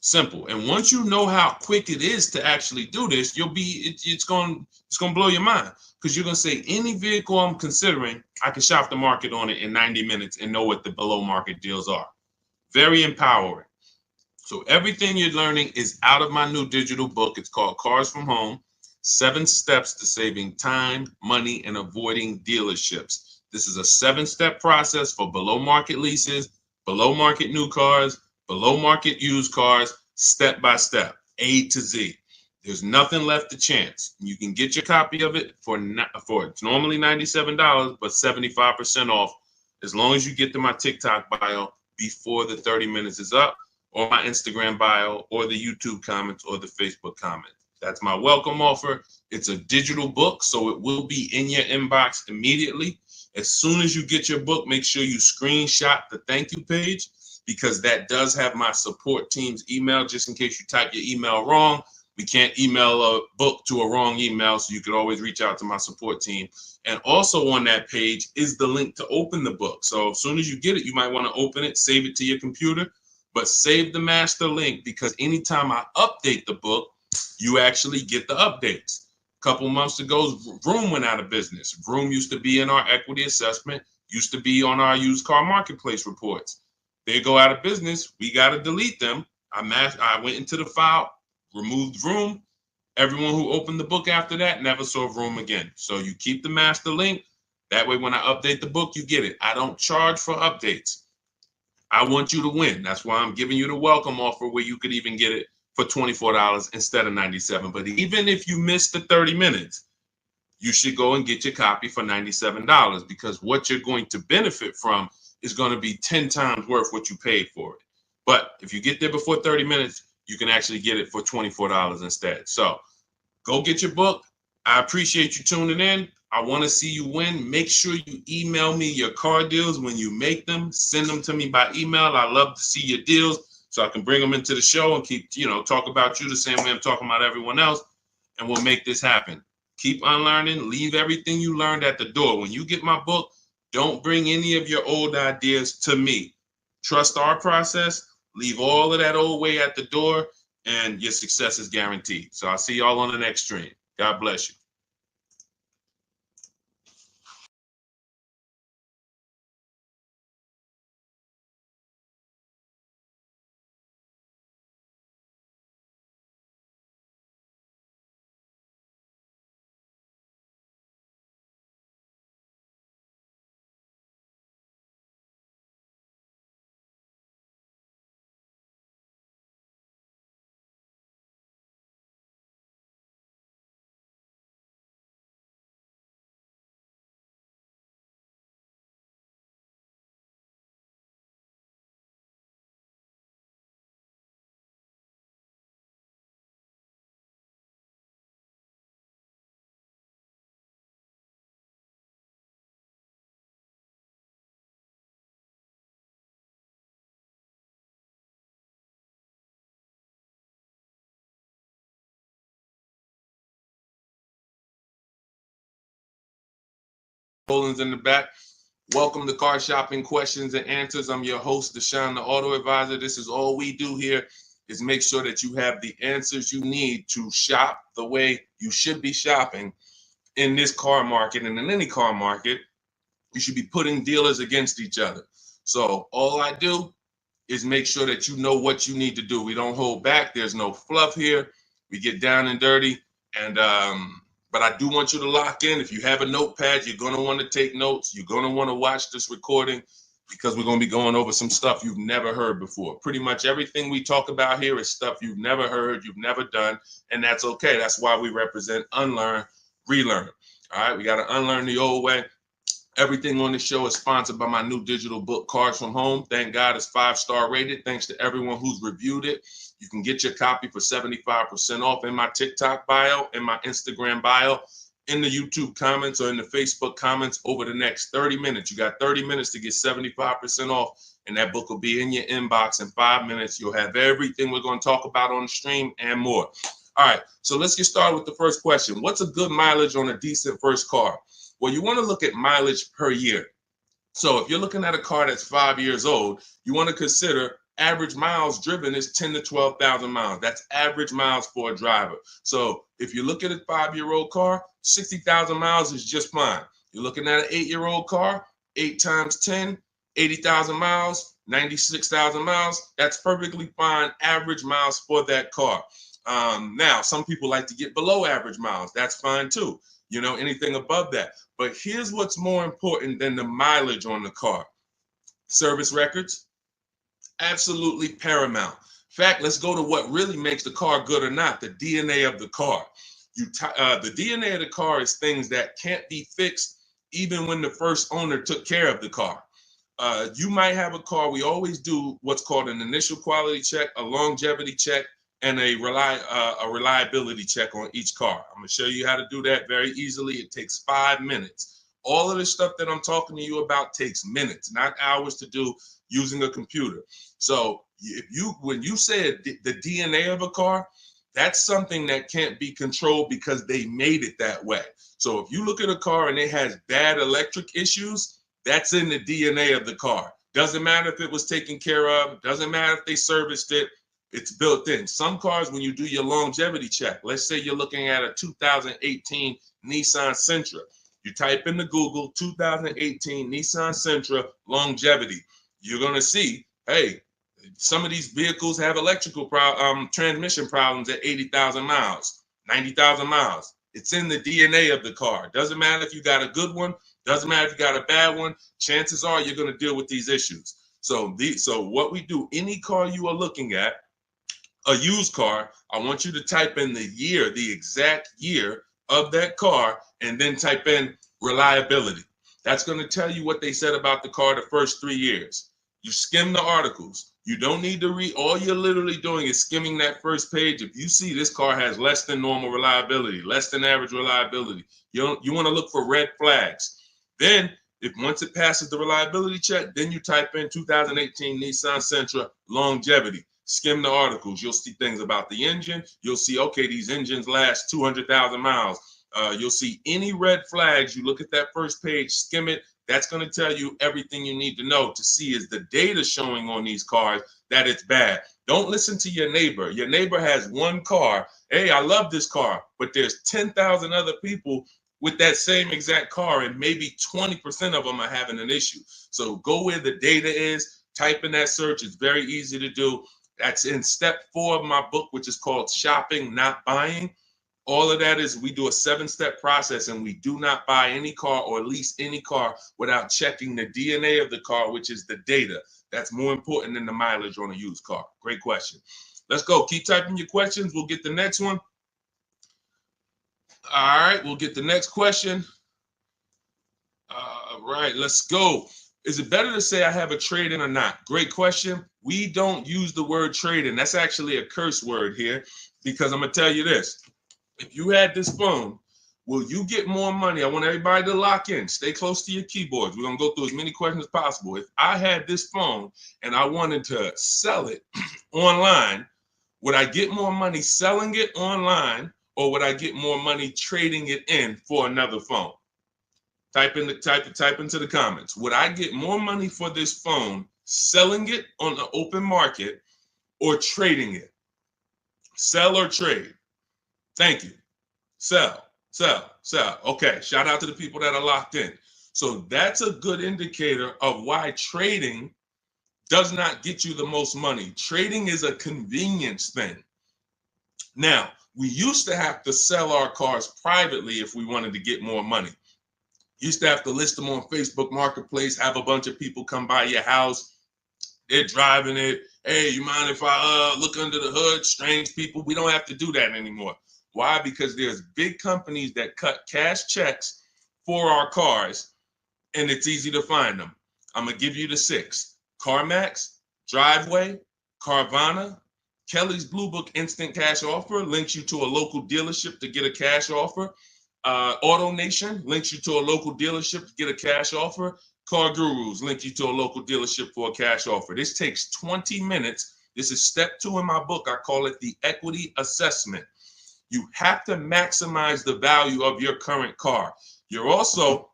Simple. And once you know how quick it is to actually do this, it's going to blow your mind, because you're going to say, any vehicle I'm considering, I can shop the market on it in 90 minutes and know what the below market deals are. Very empowering. So everything you're learning is out of my new digital book. It's called Cars from Home: 7 Steps to Saving Time, Money, and Avoiding Dealerships. This is a 7-step process for below market leases, below market new cars, below market used cars, step by step, A to Z. There's nothing left to chance. You can get your copy of it for it's normally $97, but 75% off, as long as you get to my TikTok bio before the 30 minutes is up, or my Instagram bio, or the YouTube comments, or the Facebook comments. That's my welcome offer. It's a digital book, so it will be in your inbox immediately. As soon as you get your book, make sure you screenshot the thank you page, because that does have my support team's email, just in case you type your email wrong. We can't email a book to a wrong email, so you could always reach out to my support team. And also on that page is the link to open the book. So as soon as you get it, you might want to open it, save it to your computer, but save the master link, because anytime I update the book, you actually get the updates. A couple months ago, Vroom went out of business. Vroom used to be in our equity assessment, used to be on our used car marketplace reports. They go out of business. We got to delete them. I went into the file, removed Vroom. Everyone who opened the book after that never saw Vroom again. So you keep the master link. That way, when I update the book, you get it. I don't charge for updates. I want you to win. That's why I'm giving you the welcome offer, where you could even get it for $24 instead of $97. But even if you miss the 30 minutes, you should go and get your copy for $97, because what you're going to benefit from is going to be 10 times worth what you paid for it. But if you get there before 30 minutes, you can actually get it for $24 instead. So go get your book. I appreciate you tuning in. I want to see you win. Make sure you email me your car deals when you make them. Send them to me by email. I love to see your deals, so I can bring them into the show and keep, talk about you the same way I'm talking about everyone else. And we'll make this happen. Keep unlearning. Leave everything you learned at the door. When you get my book, don't bring any of your old ideas to me. Trust our process. Leave all of that old way at the door, and your success is guaranteed. So I'll see y'all on the next stream. God bless you. Poland's in the back. Welcome to Car Shopping Questions and Answers. I'm your host, Deshone, the Auto Advisor. This is all we do here, is make sure that you have the answers you need to shop the way you should be shopping in this car market, and in any car market. You should be putting dealers against each other. So all I do is make sure that you know what you need to do. We don't hold back. There's no fluff here. We get down and dirty. And but I do want you to lock in. If you have a notepad, you're going to want to take notes. You're going to want to watch this recording, because we're going to be going over some stuff you've never heard before. Pretty much everything we talk about here is stuff you've never heard, you've never done, and that's okay. That's why we represent unlearn, relearn. All right, we got to unlearn the old way Everything on the show is sponsored by my new digital book, Cars from Home. Thank God it's 5-star rated. Thanks to everyone who's reviewed it. You can get your copy for 75% off in my TikTok bio, in my Instagram bio, in the YouTube comments, or in the Facebook comments over the next 30 minutes. You got 30 minutes to get 75% off, and that book will be in your inbox in 5 minutes. You'll have everything we're going to talk about on the stream and more. All right, so let's get started with the first question. What's a good mileage on a decent first car? Well, you want to look at mileage per year. So if you're looking at a car that's 5 years old, you want to consider average miles driven is 10 to 12,000 miles. That's average miles for a driver. So if you look at a 5-year-old car, 60,000 miles is just fine. You're looking at an 8-year-old car, 8 times 10, 80,000 miles, 96,000 miles. That's perfectly fine average miles for that car. Now, some people like to get below average miles. That's fine too. You know, anything above that. But here's what's more important than the mileage on the car. Service records, absolutely paramount. In fact, let's go to what really makes the car good or not, the DNA of the car. The DNA of the car is things that can't be fixed even when the first owner took care of the car. You might have a car, we always do what's called an initial quality check, a longevity check, and a reliability check on each car. I'm going to show you how to do that very easily. It takes 5 minutes. All of the stuff that I'm talking to you about takes minutes, not hours to do using a computer. So when you said the DNA of a car, that's something that can't be controlled because they made it that way. So if you look at a car and it has bad electric issues, that's in the DNA of the car. Doesn't matter if it was taken care of, doesn't matter if they serviced it. It's built in. Some cars, when you do your longevity check, let's say you're looking at a 2018 Nissan Sentra. You type into Google 2018 Nissan Sentra longevity. You're going to see, hey, some of these vehicles have electrical transmission problems at 80,000 miles, 90,000 miles. It's in the DNA of the car. Doesn't matter if you got a good one. Doesn't matter if you got a bad one. Chances are you're going to deal with these issues. So what we do, any car you are looking at, a used car, I want you to type in the year, the exact year of that car, and then type in reliability. That's going to tell you what they said about the car the first 3 years. You skim the articles. You don't need to read. All you're literally doing is skimming that first page. If you see this car has less than normal reliability, less than average reliability, you want to look for red flags. Then, once it passes the reliability check, then you type in 2018 Nissan Sentra longevity. Skim the articles. You'll see things about the engine. You'll see, okay, these engines last 200,000 miles. You'll see any red flags. You look at that first page, skim it. That's going to tell you everything you need to know to see is the data showing on these cars that it's bad. Don't listen to your neighbor. Your neighbor has one car. Hey, I love this car, but there's 10,000 other people with that same exact car, and maybe 20% of them are having an issue. So go where the data is, type in that search. It's very easy to do. That's in step 4 of my book, which is called Shopping, Not Buying. All of that is we do a 7-step process, and we do not buy any car or lease any car without checking the DNA of the car, which is the data. That's more important than the mileage on a used car. Great question. Let's go. Keep typing your questions. We'll get the next one. All right, we'll get the next question. All right, let's go. Is it better to say I have a trade-in or not? Great question. We don't use the word trade-in. That's actually a curse word here, because I'm going to tell you this. If you had this phone, will you get more money? I want everybody to lock in. Stay close to your keyboards. We're going to go through as many questions as possible. If I had this phone and I wanted to sell it online, would I get more money selling it online, or would I get more money trading it in for another phone? Type into the comments. Would I get more money for this phone selling it on the open market or trading it? Sell or trade? Thank you. Sell, sell, sell. Okay, shout out to the people that are locked in. So that's a good indicator of why trading does not get you the most money. Trading is a convenience thing. Now, we used to have to sell our cars privately if we wanted to get more money. Used to have to list them on Facebook Marketplace, have a bunch of people come by your house. They're driving it. Hey, you mind if I look under the hood? Strange people. We don't have to do that anymore. Why? Because there's big companies that cut cash checks for our cars, and it's easy to find them. I'm going to give you the 6. CarMax, Driveway, Carvana, Kelly's Blue Book Instant Cash Offer links you to a local dealership to get a cash offer. Auto Nation links you to a local dealership to get a cash offer. Car Gurus link you to a local dealership for a cash offer. This takes 20 minutes. This is step 2 in my book. I call it the equity assessment. You have to maximize the value of your current car. You're also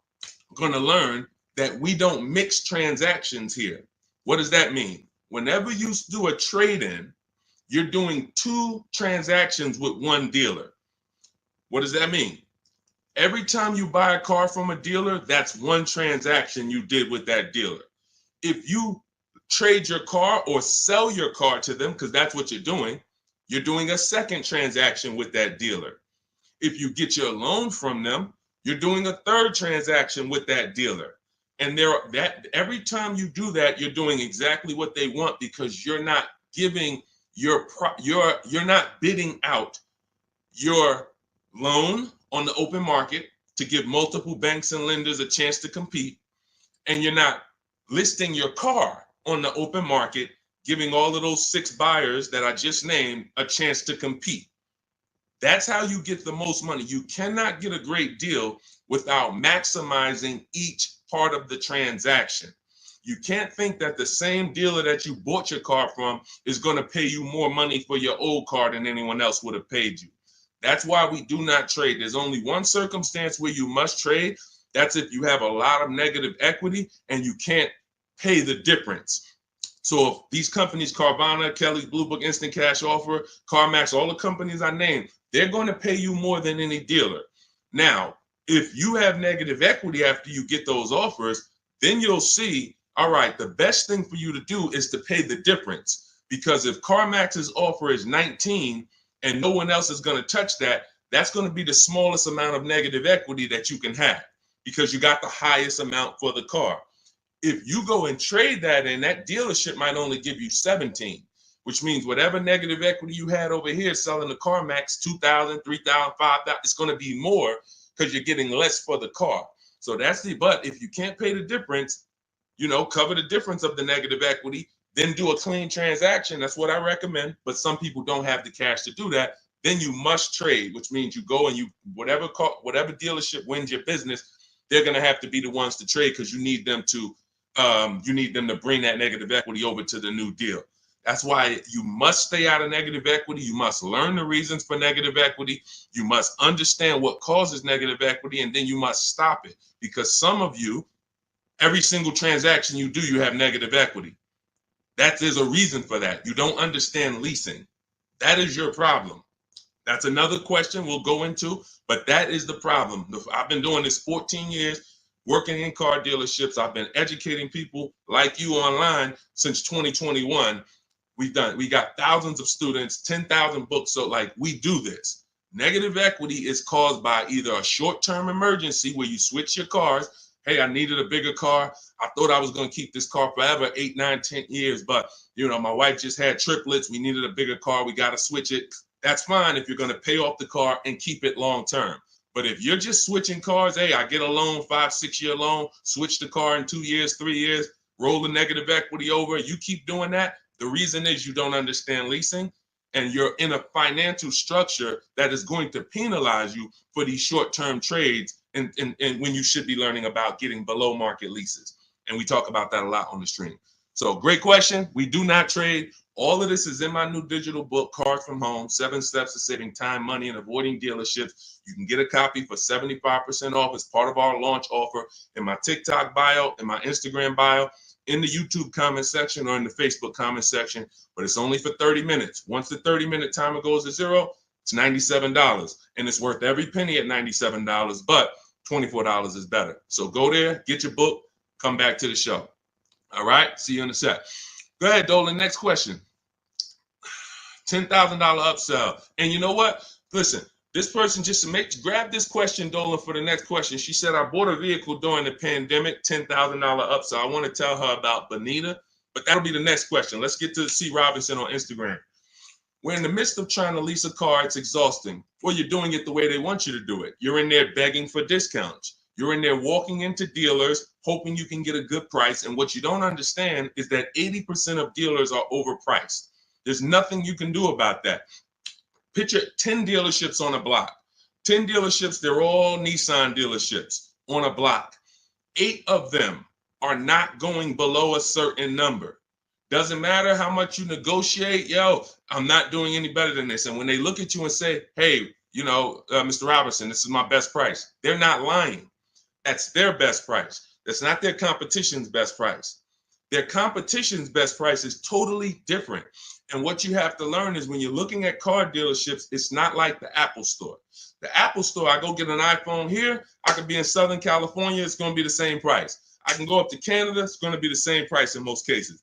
going to learn that we don't mix transactions here. What does that mean? Whenever you do a trade-in, you're doing 2 transactions with one dealer. What does that mean? Every time you buy a car from a dealer, that's 1 transaction you did with that dealer. If you trade your car or sell your car to them, because that's what you're doing a 2nd transaction with that dealer. If you get your loan from them, you're doing a 3rd transaction with that dealer. And every time you do that, you're doing exactly what they want, because you're not giving you're not bidding out your loan on the open market to give multiple banks and lenders a chance to compete, and you're not listing your car on the open market, giving all of those 6 buyers that I just named a chance to compete. That's how you get the most money. You cannot get a great deal without maximizing each part of the transaction. You can't think that the same dealer that you bought your car from is going to pay you more money for your old car than anyone else would have paid you. That's why we do not trade. There's only one circumstance where you must trade. That's if you have a lot of negative equity and you can't pay the difference. So if these companies, Carvana, Kelly's Blue Book Instant Cash Offer, CarMax, all the companies I named, they're going to pay you more than any dealer. Now, if you have negative equity after you get those offers, then you'll see, all right, the best thing for you to do is to pay the difference. Because if CarMax's offer is 19 and no one else is going to touch that, that's going to be the smallest amount of negative equity that you can have, because you got the highest amount for the car. If you go and trade that in, that dealership might only give you 17, which means whatever negative equity you had over here selling the CarMax, 2,000, 3,000, 5,000, it's going to be more because you're getting less for the car. So but if you can't pay the difference, cover the difference of the negative equity, then do a clean transaction. That's what I recommend. But some people don't have the cash to do that. Then you must trade, which means you go and whatever dealership wins your business, they're going to have to be the ones to trade, because you need them to bring that negative equity over to the new deal. That's why you must stay out of negative equity. You must learn the reasons for negative equity. You must understand what causes negative equity, and then you must stop it. Because some of you, every single transaction you do, you have negative equity. There's a reason for that. You don't understand leasing. That is your problem. That's another question we'll go into, but that is the problem. I've been doing this 14 years, working in car dealerships. I've been educating people like you online since 2021. We got thousands of students, 10,000 books. So we do this. Negative equity is caused by either a short-term emergency where you switch your cars. Hey, I needed a bigger car. I thought I was going to keep this car forever, 8, 9, 10 years. But, my wife just had triplets. We needed a bigger car. We got to switch it. That's fine if you're going to pay off the car and keep it long-term. But if you're just switching cars, hey, I get a loan, 5-6 year loan, switch the car in 2 years, 3 years, roll the negative equity over. You keep doing that. The reason is you don't understand leasing, and you're in a financial structure that is going to penalize you for these short-term trades, and when you should be learning about getting below market leases. And we talk about that a lot on the stream. So great question. We do not trade. All of this is in my new digital book, Cars from Home, 7 Steps to Saving Time, Money, and Avoiding Dealerships. You can get a copy for 75% off as part of our launch offer in my TikTok bio, in my Instagram bio, in the YouTube comment section, or in the Facebook comment section. But it's only for 30 minutes. Once the 30-minute timer goes to zero, it's $97. And it's worth every penny at $97, but $24 is better. So go there, get your book, come back to the show. All right, see you in a sec. Go ahead, Dolan. Next question. $10,000 upsell. And you know what? Listen, this person grab this question, Dolan, for the next question. She said, I bought a vehicle during the pandemic, $10,000 upsell. I want to tell her about Bonita, but that'll be the next question. Let's get to C. Robinson on Instagram. We're in the midst of trying to lease a car. It's exhausting. Well, you're doing it the way they want you to do it. You're in there begging for discounts. You're in there walking into dealers, hoping you can get a good price. And what you don't understand is that 80% of dealers are overpriced. There's nothing you can do about that. Picture 10 dealerships on a block. 10 dealerships, they're all Nissan dealerships on a block. 8 of them are not going below a certain number. Doesn't matter how much you negotiate, yo, I'm not doing any better than this. And when they look at you and say, hey, Mr. Robinson, this is my best price, they're not lying. That's their best price. That's not their competition's best price. Their competition's best price is totally different. And what you have to learn is when you're looking at car dealerships, it's not like the Apple store. The Apple store, I go get an iPhone here, I could be in Southern California, it's going to be the same price. I can go up to Canada, it's going to be the same price in most cases.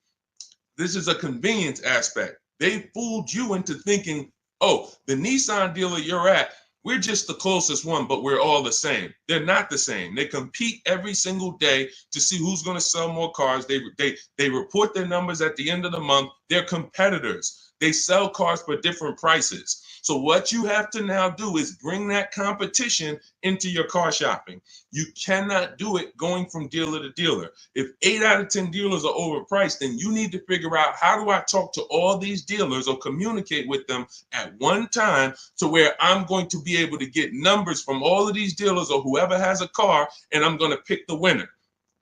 This is a convenience aspect. They fooled you into thinking, oh, the Nissan dealer you're at, we're just the closest one, but we're all the same. They're not the same. They compete every single day to see who's going to sell more cars. They report their numbers at the end of the month. They're competitors. They sell cars for different prices. So what you have to now do is bring that competition into your car shopping. You cannot do it going from dealer to dealer. If 8 out of 10 dealers are overpriced, then you need to figure out, how do I talk to all these dealers or communicate with them at one time to where I'm going to be able to get numbers from all of these dealers or whoever has a car, and I'm going to pick the winner.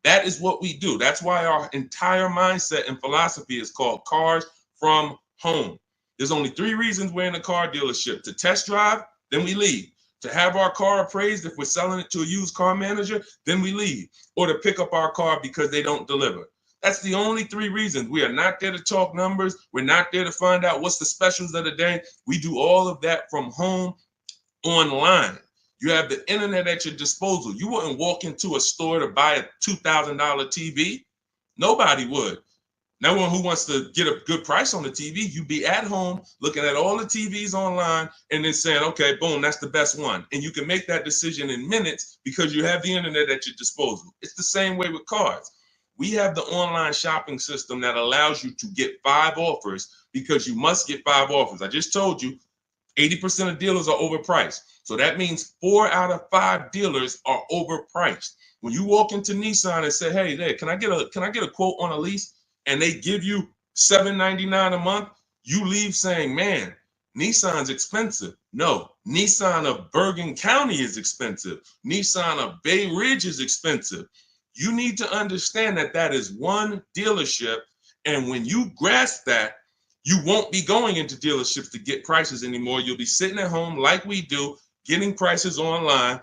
That is what we do. That's why our entire mindset and philosophy is called Cars from Home. There's only 3 reasons we're in a car dealership: to test drive, then we leave; to have our car appraised if we're selling it to a used car manager, then we leave; or to pick up our car because they don't deliver. That's the only 3 reasons. We are not there to talk numbers. We're not there to find out what's the specials of the day. We do all of that from home, online. You have the internet at your disposal. You wouldn't walk into a store to buy a $2,000 TV. Nobody would. No one who wants to get a good price on the TV, you'd be at home looking at all the TVs online and then saying, okay, boom, that's the best one. And you can make that decision in minutes because you have the internet at your disposal. It's the same way with cars. We have the online shopping system that allows you to get 5 offers because you must get 5 offers. I just told you 80% of dealers are overpriced. So that means 4 out of 5 dealers are overpriced. When you walk into Nissan and say, hey, there, can I get a quote on a lease? And they give you $799 a month, you leave saying, man, Nissan's expensive. No, Nissan of Bergen County is expensive. Nissan of Bay Ridge is expensive. You need to understand that that is one dealership. And when you grasp that, you won't be going into dealerships to get prices anymore. You'll be sitting at home like we do, getting prices online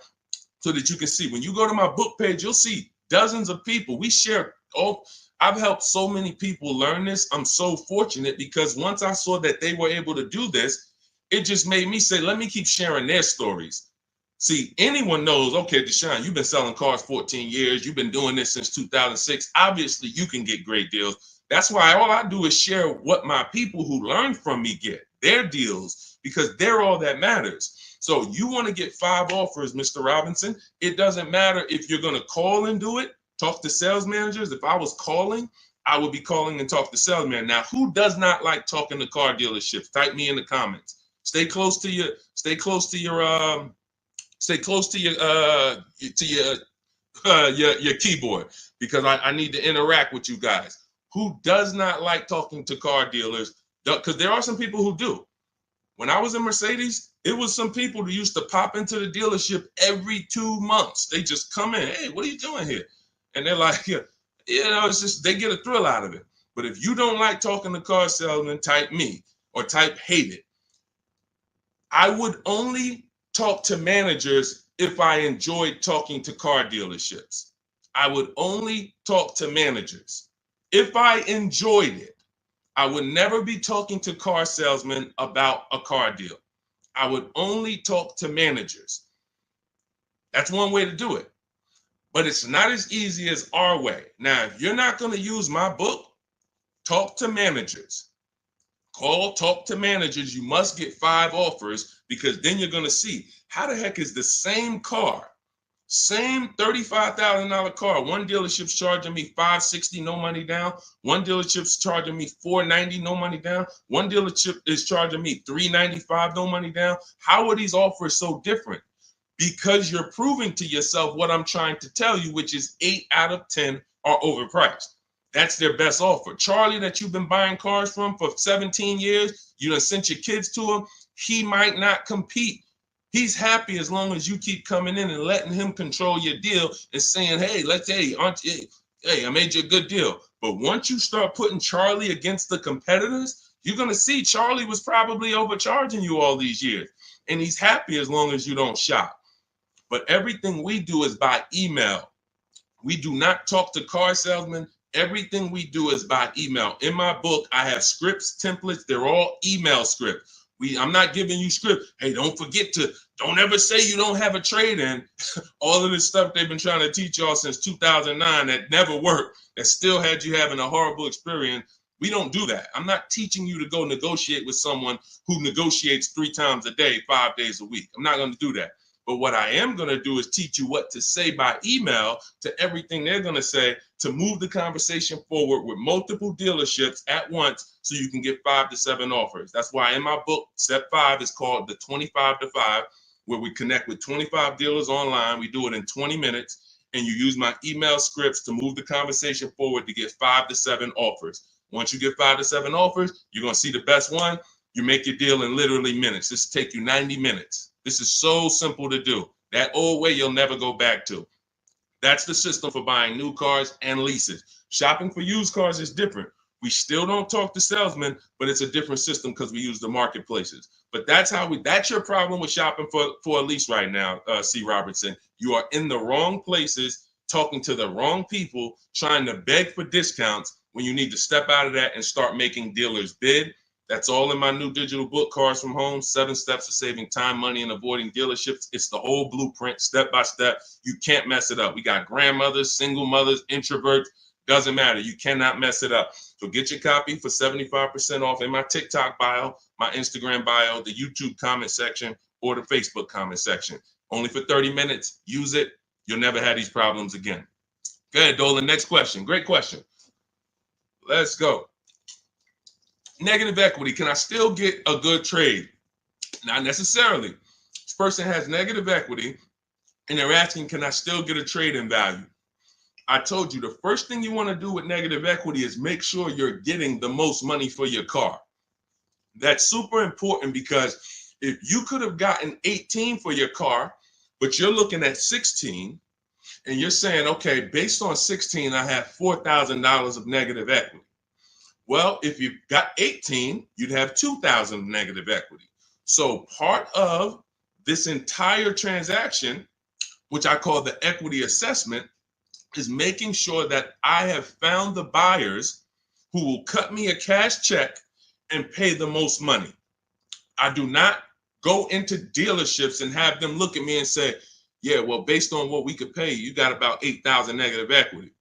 so that you can see. When you go to my book page, you'll see dozens of people. We share all. I've helped so many people learn this. I'm so fortunate because once I saw that they were able to do this, it just made me say, let me keep sharing their stories. See, anyone knows, okay, Deshone, you've been selling cars 14 years. You've been doing this since 2006. Obviously, you can get great deals. That's why all I do is share what my people who learn from me get, their deals, because they're all that matters. So you want to get 5 offers, Mr. Robinson. It doesn't matter if you're going to call and do it. Talk to sales managers. If I was calling, I would be calling and talk to salesmen. Now, who does not like talking to car dealerships? Type me in the comments. Stay close to your keyboard because I need to interact with you guys. Who does not like talking to car dealers? Because there are some people who do. When I was in Mercedes, it was some people who used to pop into the dealership every 2 months. They just come in. Hey, what are you doing here? And they're like, it's just, they get a thrill out of it. But if you don't like talking to car salesmen, type me or type hate it. I would only talk to managers if I enjoyed talking to car dealerships. I would only talk to managers if I enjoyed it. I would never be talking to car salesmen about a car deal. I would only talk to managers. That's one way to do it. But it's not as easy as our way. Now, if you're not going to use my book, talk to managers. Talk to managers. You must get 5 offers because then you're going to see how the heck is the same car, same $35,000 car. One dealership's charging me $560, no money down. One dealership's charging me $490, no money down. One dealership is charging me $395, no money down. How are these offers so different? because you're proving to yourself what I'm trying to tell you, which is 8 out of 10 are overpriced. That's their best offer. Charlie, that you've been buying cars from for 17 years, you done sent your kids to him, he might not compete. He's happy as long as you keep coming in and letting him control your deal and saying, hey, hey, I made you a good deal. But once you start putting Charlie against the competitors, you're going to see Charlie was probably overcharging you all these years. And he's happy as long as you don't shop. But everything we do is by email. We do not talk to car salesmen. Everything we do is by email. In my book, I have scripts, templates. They're all email scripts. I'm not giving you script. Hey, don't ever say you don't have a trade-in. All of this stuff they've been trying to teach y'all since 2009 that never worked, that still had you having a horrible experience. We don't do that. I'm not teaching you to go negotiate with someone who negotiates 3 times a day, 5 days a week. I'm not going to do that. But what I am going to do is teach you what to say by email to everything they're going to say to move the conversation forward with multiple dealerships at once so you can get 5 to 7 offers. That's why in my book, step 5 is called the 25 to 5, where we connect with 25 dealers online. We do it in 20 minutes, and you use my email scripts to move the conversation forward to get 5 to 7 offers. Once you get 5 to 7 offers, you're going to see the best one. You make your deal in literally minutes. This will take you 90 minutes. This is so simple to do. That old way you'll never go back to. That's the system for buying new cars and leases. Shopping for used cars is different. We still don't talk to salesmen, but it's a different system because we use the marketplaces. But that's your problem with shopping for a lease right now, C. Robertson. You are in the wrong places, talking to the wrong people, trying to beg for discounts when you need to step out of that and start making dealers bid. That's all in my new digital book, Cars from Home, 7 Steps to Saving Time, Money, and Avoiding Dealerships. It's the whole blueprint, step by step. You can't mess it up. We got grandmothers, single mothers, introverts. Doesn't matter. You cannot mess it up. So get your copy for 75% off in my TikTok bio, my Instagram bio, the YouTube comment section, or the Facebook comment section. Only for 30 minutes. Use it. You'll never have these problems again. Go ahead, Dolan. Next question. Great question. Let's go. Negative equity. Can I still get a good trade? Not necessarily. This person has negative equity and they're asking, can I still get a trade in value? I told you the first thing you want to do with negative equity is make sure you're getting the most money for your car. That's super important because if you could have gotten 18 for your car, but you're looking at 16 and you're saying, okay, based on 16, I have $4,000 of negative equity. Well, if you got 18, you'd have 2,000 of negative equity. So part of this entire transaction, which I call the equity assessment, is making sure that I have found the buyers who will cut me a cash check and pay the most money. I do not go into dealerships and have them look at me and say, yeah, well, based on what we could pay, you got about 8,000 negative equity.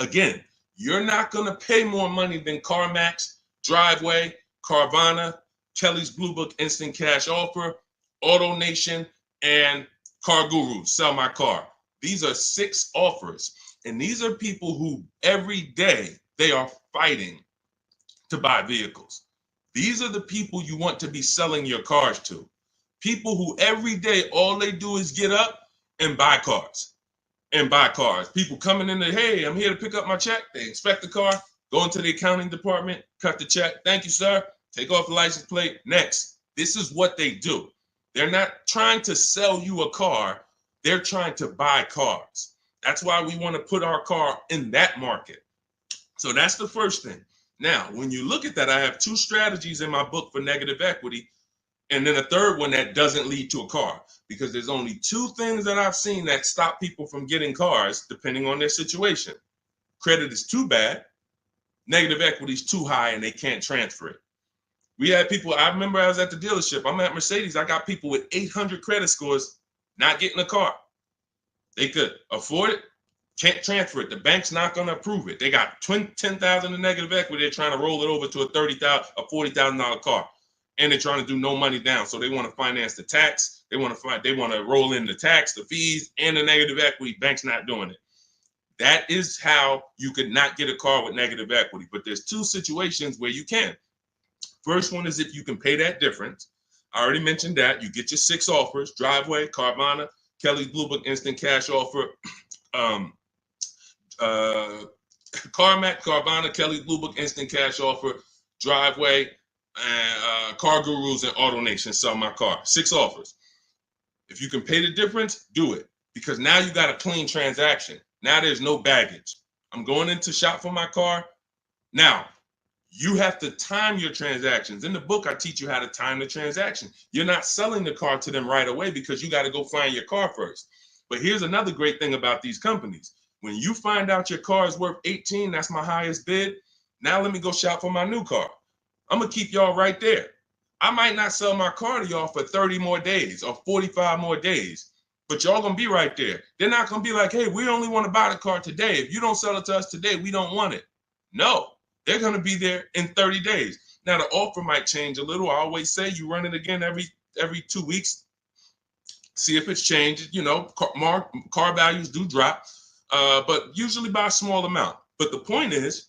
Again, you're not going to pay more money than CarMax, Driveway, Carvana, Kelly's Blue Book Instant Cash Offer, AutoNation, and Car Guru, Sell My Car. These are 6 offers, and these are people who every day they are fighting to buy vehicles. These are the people you want to be selling your cars to. People who every day all they do is get up and buy cars. People coming in there, hey, I'm here to pick up my check. They inspect the car, go into the accounting department, cut the check. Thank you, sir. Take off the license plate. Next. This is what they do. They're not trying to sell you a car. They're trying to buy cars. That's why we want to put our car in that market. So that's the first thing. Now, when you look at that, I have 2 strategies in my book for negative equity, and then a third one that doesn't lead to a car, because there's only 2 things that I've seen that stop people from getting cars depending on their situation. Credit is too bad, negative equity is too high, and they can't transfer it. We had people, I remember I was at the dealership, I'm at Mercedes, I got people with 800 credit scores not getting a car. They could afford it, can't transfer it. The bank's not going to approve it. They got 10,000 in negative equity. They're trying to roll it over to a $40,000 car, and they're trying to do no money down. So they want to finance the tax. They want to roll in the tax, the fees, and the negative equity. Bank's not doing it. That is how you could not get a car with negative equity. But there's 2 situations where you can. First one is if you can pay that difference. I already mentioned that. You get your 6 offers: Driveway, Carvana, Kelly's Blue Book Instant Cash Offer, CarMax, Carvana, Kelly's Blue Book Instant Cash Offer, Driveway, and Car Gurus and AutoNation Sell My Car. 6 offers. If you can pay the difference, do it, because now you got a clean transaction. Now there's no baggage. I'm going in to shop for my car. Now, you have to time your transactions. In the book, I teach you how to time the transaction. You're not selling the car to them right away because you got to go find your car first. But here's another great thing about these companies. When you find out your car is worth 18, that's my highest bid. Now let me go shop for my new car. I'm going to keep y'all right there. I might not sell my car to y'all for 30 more days or 45 more days, but y'all going to be right there. They're not going to be like, hey, we only want to buy the car today. If you don't sell it to us today, we don't want it. No, they're going to be there in 30 days. Now, the offer might change a little. I always say you run it again every 2 weeks. See if it's changed. You know, car values do drop, but usually by a small amount. But the point is,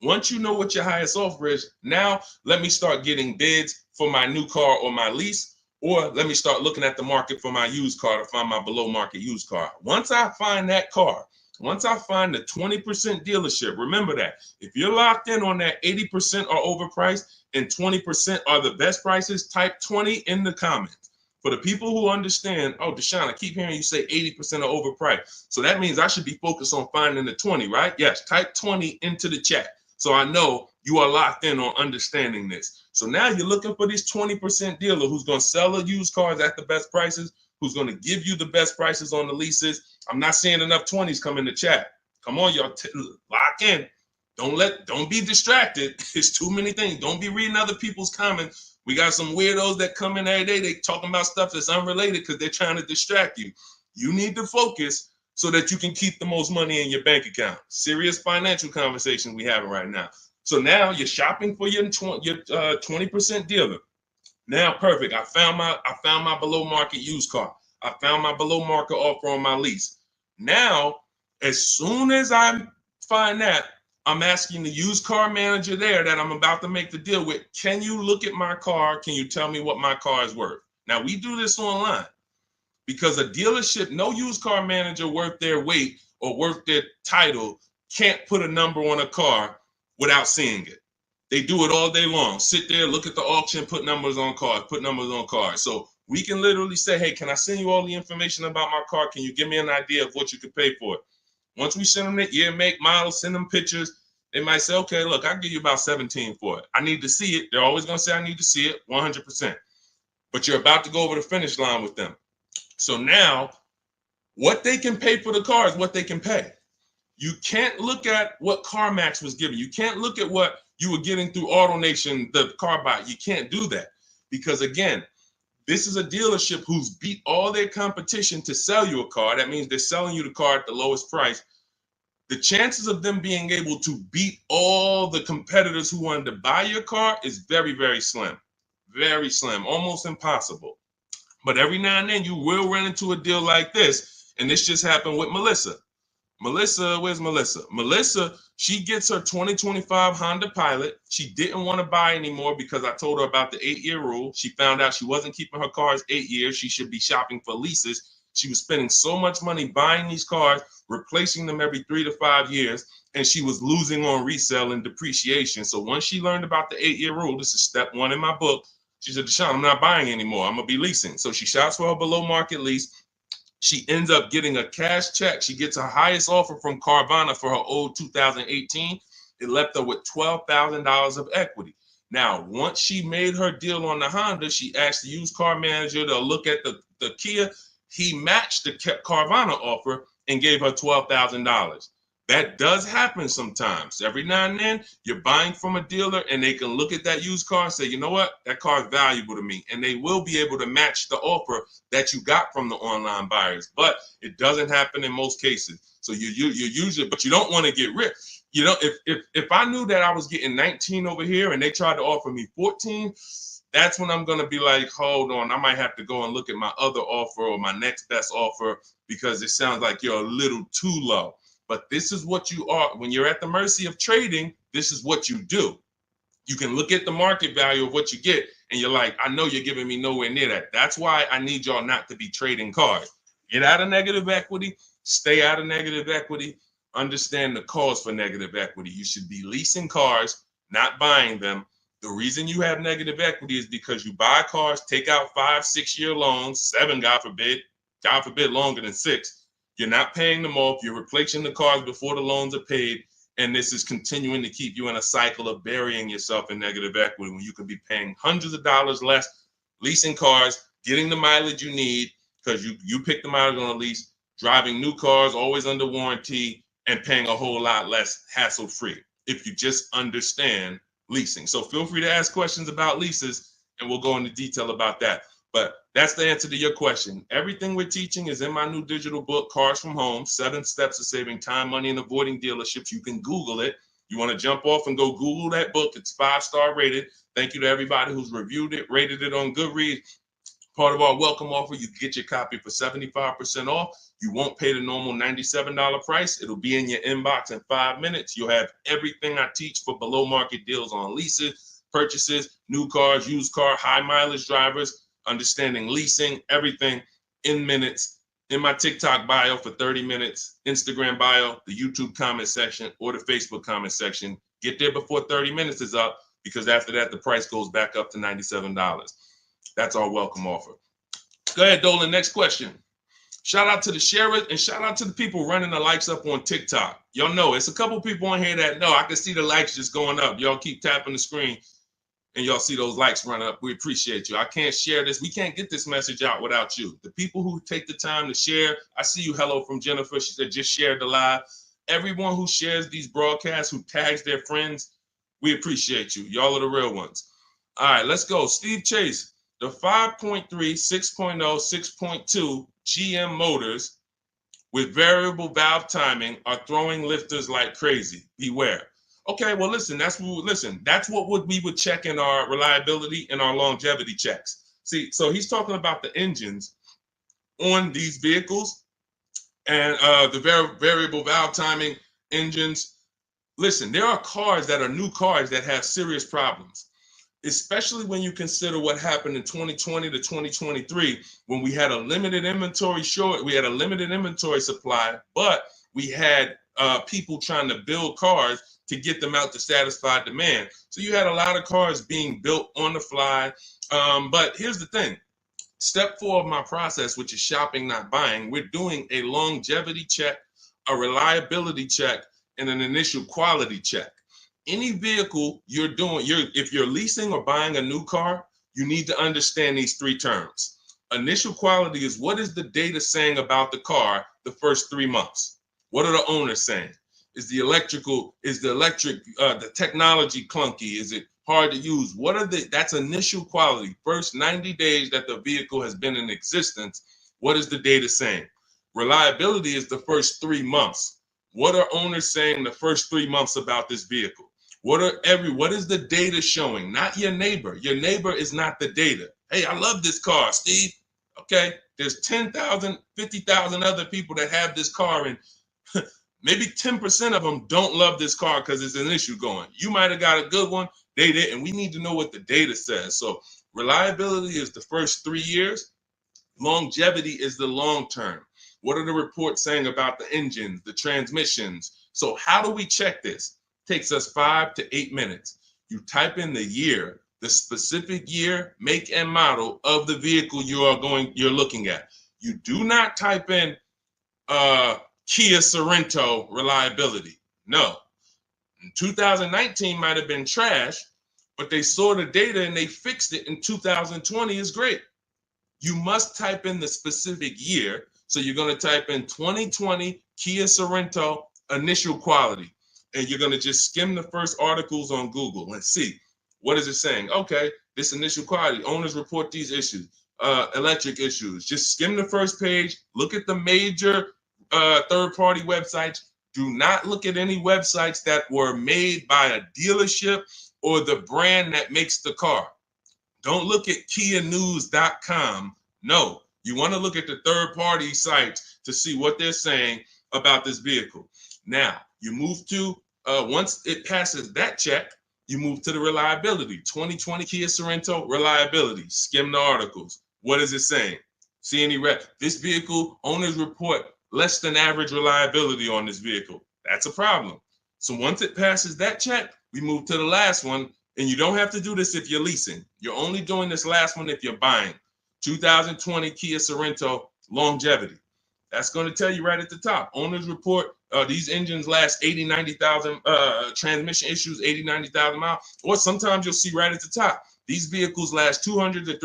once you know what your highest offer is, now let me start getting bids for my new car or my lease, or let me start looking at the market for my used car to find my below market used car. Once I find that car, once I find the 20% dealership, remember that if you're locked in on that 80% are overpriced and 20% are the best prices, type 20 in the comments. For the people who understand, oh, Deshone, I keep hearing you say 80% are overpriced. So that means I should be focused on finding the 20, right? Yes, type 20 into the chat. So I know you are locked in on understanding this. So now you're looking for this 20% dealer who's going to sell the used cars at the best prices, who's going to give you the best prices on the leases. I'm not seeing enough 20s come in the chat. Come on, y'all, lock in. Don't be distracted. It's too many things. Don't be reading other people's comments. We got some weirdos that come in every day. They talking about stuff that's unrelated because they're trying to distract you. You need to focus so that you can keep the most money in your bank account. Serious financial conversation we having right now. So now you're shopping for your 20% dealer. Now, perfect. I found my below market used car. I found my below market offer on my lease. Now, as soon as I find that, I'm asking the used car manager there that I'm about to make the deal with, can you look at my car? Can you tell me what my car is worth? Now, we do this online because a dealership, no used car manager worth their weight or worth their title can't put a number on a car without seeing it. They do it all day long. Sit there, look at the auction, put numbers on cars. So we can literally say, hey, can I send you all the information about my car? Can you give me an idea of what you could pay for it? Once we send them the year, make, model, send them pictures, they might say, okay, look, I'll give you about 17 for it. I need to see it. They're always going to say, I need to see it 100%. But you're about to go over the finish line with them. So now what they can pay for the car is what they can pay. You can't look at what CarMax was giving. You can't look at what you were getting through AutoNation, the car buy. You can't do that because, again, this is a dealership who's beat all their competition to sell you a car. That means they're selling you the car at the lowest price. The chances of them being able to beat all the competitors who wanted to buy your car is very, very slim. Very slim, almost impossible. But every now and then you will run into a deal like this. And this just happened with Melissa. Where's Melissa? Melissa, she gets her 2025 Honda Pilot. She didn't want to buy anymore because I told her about the 8-year rule. She found out she wasn't keeping her cars 8 years. She should be shopping for leases. She was spending so much money buying these cars, replacing them every 3 to 5 years, and she was losing on resale and depreciation. So once she learned about the 8-year rule, this is step 1 in my book, she said, Deshone, I'm not buying anymore. I'm going to be leasing. So she shops for her below market lease. She ends up getting a cash check. She gets her highest offer from Carvana for her old 2018. It left her with $12,000 of equity. Now, once she made her deal on the Honda, she asked the used car manager to look at the Kia. He matched the Carvana offer and gave her $12,000. That does happen sometimes. Every now and then, you're buying from a dealer and they can look at that used car and say, you know what, that car is valuable to me. And they will be able to match the offer that you got from the online buyers. But it doesn't happen in most cases. So you usually, but you don't want to get rich. You know, if I knew that I was getting 19 over here and they tried to offer me 14, that's when I'm going to be like, hold on, I might have to go and look at my other offer or my next best offer because it sounds like you're a little too low. But this is what you are. When you're at the mercy of trading, this is what you do. You can look at the market value of what you get and you're like, I know you're giving me nowhere near that. That's why I need y'all not to be trading cars. Get out of negative equity, stay out of negative equity, understand the cause for negative equity. You should be leasing cars, not buying them. The reason you have negative equity is because you buy cars, take out 5-6 year loans, 7, God forbid longer than 6. You're not paying them off. You're replacing the cars before the loans are paid. And this is continuing to keep you in a cycle of burying yourself in negative equity when you could be paying hundreds of dollars less, leasing cars, getting the mileage you need because you pick the mileage on a lease, driving new cars, always under warranty, and paying a whole lot less hassle-free if you just understand leasing. So feel free to ask questions about leases, and we'll go into detail about that. But that's the answer to your question. Everything we're teaching is in my new digital book, Cars from Home, 7 Steps to Saving Time, Money, and Avoiding Dealerships. You can Google it. You want to jump off and go Google that book. It's 5-star rated. Thank you to everybody who's reviewed it, rated it on Goodreads. Part of our welcome offer, you get your copy for 75% off. You won't pay the normal $97 price. It'll be in your inbox in 5 minutes. You'll have everything I teach for below market deals on leases, purchases, new cars, used car, high mileage drivers, understanding leasing, everything in minutes. In my TikTok bio for 30 minutes, Instagram bio, the YouTube comment section, or the Facebook comment section. Get there before 30 minutes is up, because after that, the price goes back up to $97. That's our welcome offer. Go ahead, Dolan. Next question. Shout out to the sharers and shout out to the people running the likes up on TikTok. Y'all know it's a couple people on here that know. I can see the likes just going up. Y'all keep tapping the screen and y'all see those likes run up. We appreciate you. I can't share this. We can't get this message out without you. The people who take the time to share. I see you. Hello from Jennifer. She said just shared the live. Everyone who shares these broadcasts, who tags their friends, we appreciate you. Y'all are the real ones. All right, let's go. Steve Chase. The 5.3, 6.0, 6.2 GM motors with variable valve timing are throwing lifters like crazy. Beware. Okay, well, listen, that's what we would check in our reliability and our longevity checks. See, so he's talking about the engines on these vehicles and the variable valve timing engines. Listen, there are cars that are new cars that have serious problems, especially when you consider what happened in 2020 to 2023, when we had a limited inventory supply, but we had people trying to build cars to get them out to satisfy demand. So you had a lot of cars being built on the fly. But here's the thing. Step 4 of my process, which is shopping, not buying, we're doing a longevity check, a reliability check, and an initial quality check. Any vehicle you're doing, if you're leasing or buying a new car, you need to understand these 3 terms. Initial quality is, what is the data saying about the car the first 3 months? What are the owners saying? Is the technology clunky? Is it hard to use? That's initial quality. First 90 days that the vehicle has been in existence, what is the data saying? Reliability is the first 3 months. What are owners saying the first 3 months about this vehicle? What is the data showing? Not your neighbor. Your neighbor is not the data. Hey, I love this car, Steve. Okay, there's 10,000, 50,000 other people that have this car, and maybe 10% of them don't love this car because there's an issue going. You might have got a good one, they didn't. We need to know what the data says. So reliability is the first 3 years. Longevity is the long term. What are the reports saying about the engines, the transmissions? So how do we check this? It takes us 5 to 8 minutes. You type in the year, the specific year, make, and model of the vehicle you're looking at. You do not type in Kia Sorento reliability. No. 2019 might have been trash, but they saw the data and they fixed it in 2020 is great. You must type in the specific year. So you're going to type in 2020 Kia Sorento initial quality, and you're going to just skim the first articles on Google and see what is it saying. Okay, this initial quality, owners report these issues, electric issues. Just skim the first page, look at the major third-party websites. Do not look at any websites that were made by a dealership or the brand that makes the car. Don't look at KiaNews.com. No, you want to look at the third-party sites to see what they're saying about this vehicle. Now, you move to, once it passes that check, You move to the reliability. 2020 Kia Sorento, reliability. Skim the articles. What is it saying? See any red? This vehicle, owners report less than average reliability on this vehicle. That's a problem. So once it passes that check, we move to the last one. And you don't have to do this if you're leasing. You're only doing this last one if you're buying. 2020 Kia Sorento, longevity. That's going to tell you right at the top. Owners report these engines last 80, 90,000, transmission issues, 80, 90,000 miles. Or sometimes you'll see right at the top, these vehicles last 200 to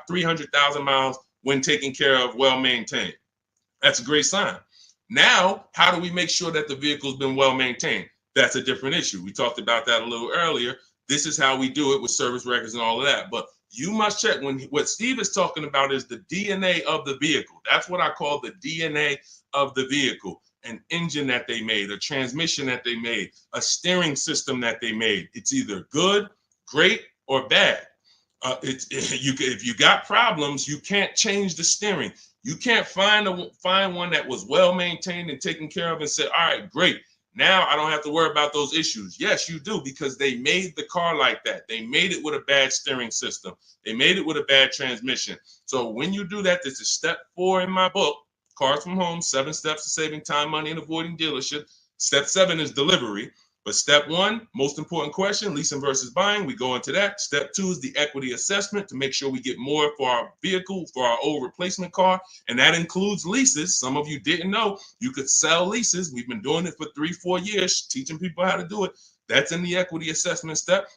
300,000 miles when taken care of, well maintained. That's a great sign. Now, how do we make sure that the vehicle's been well maintained? That's a different issue. We talked about that a little earlier. This is how we do it with service records and all of that. But you must check what Steve is talking about is the DNA of the vehicle. That's what I call the DNA of the vehicle. An engine that they made, a transmission that they made, a steering system that they made. It's either good, great, or bad. If you got problems, you can't change the steering. You can't find one that was well maintained and taken care of and say, all right, great. Now I don't have to worry about those issues. Yes, you do, because they made the car like that. They made it with a bad steering system. They made it with a bad transmission. So when you do that, this is step 4 in my book, Cars from Home, 7 Steps to Saving Time, Money, and Avoiding Dealership. Step 7 is delivery. But step 1, most important question, leasing versus buying. We go into that. Step 2 is the equity assessment to make sure we get more for our vehicle, for our old replacement car. And that includes leases. Some of you didn't know you could sell leases. We've been doing it for 3-4 years, teaching people how to do it. That's in the equity assessment step.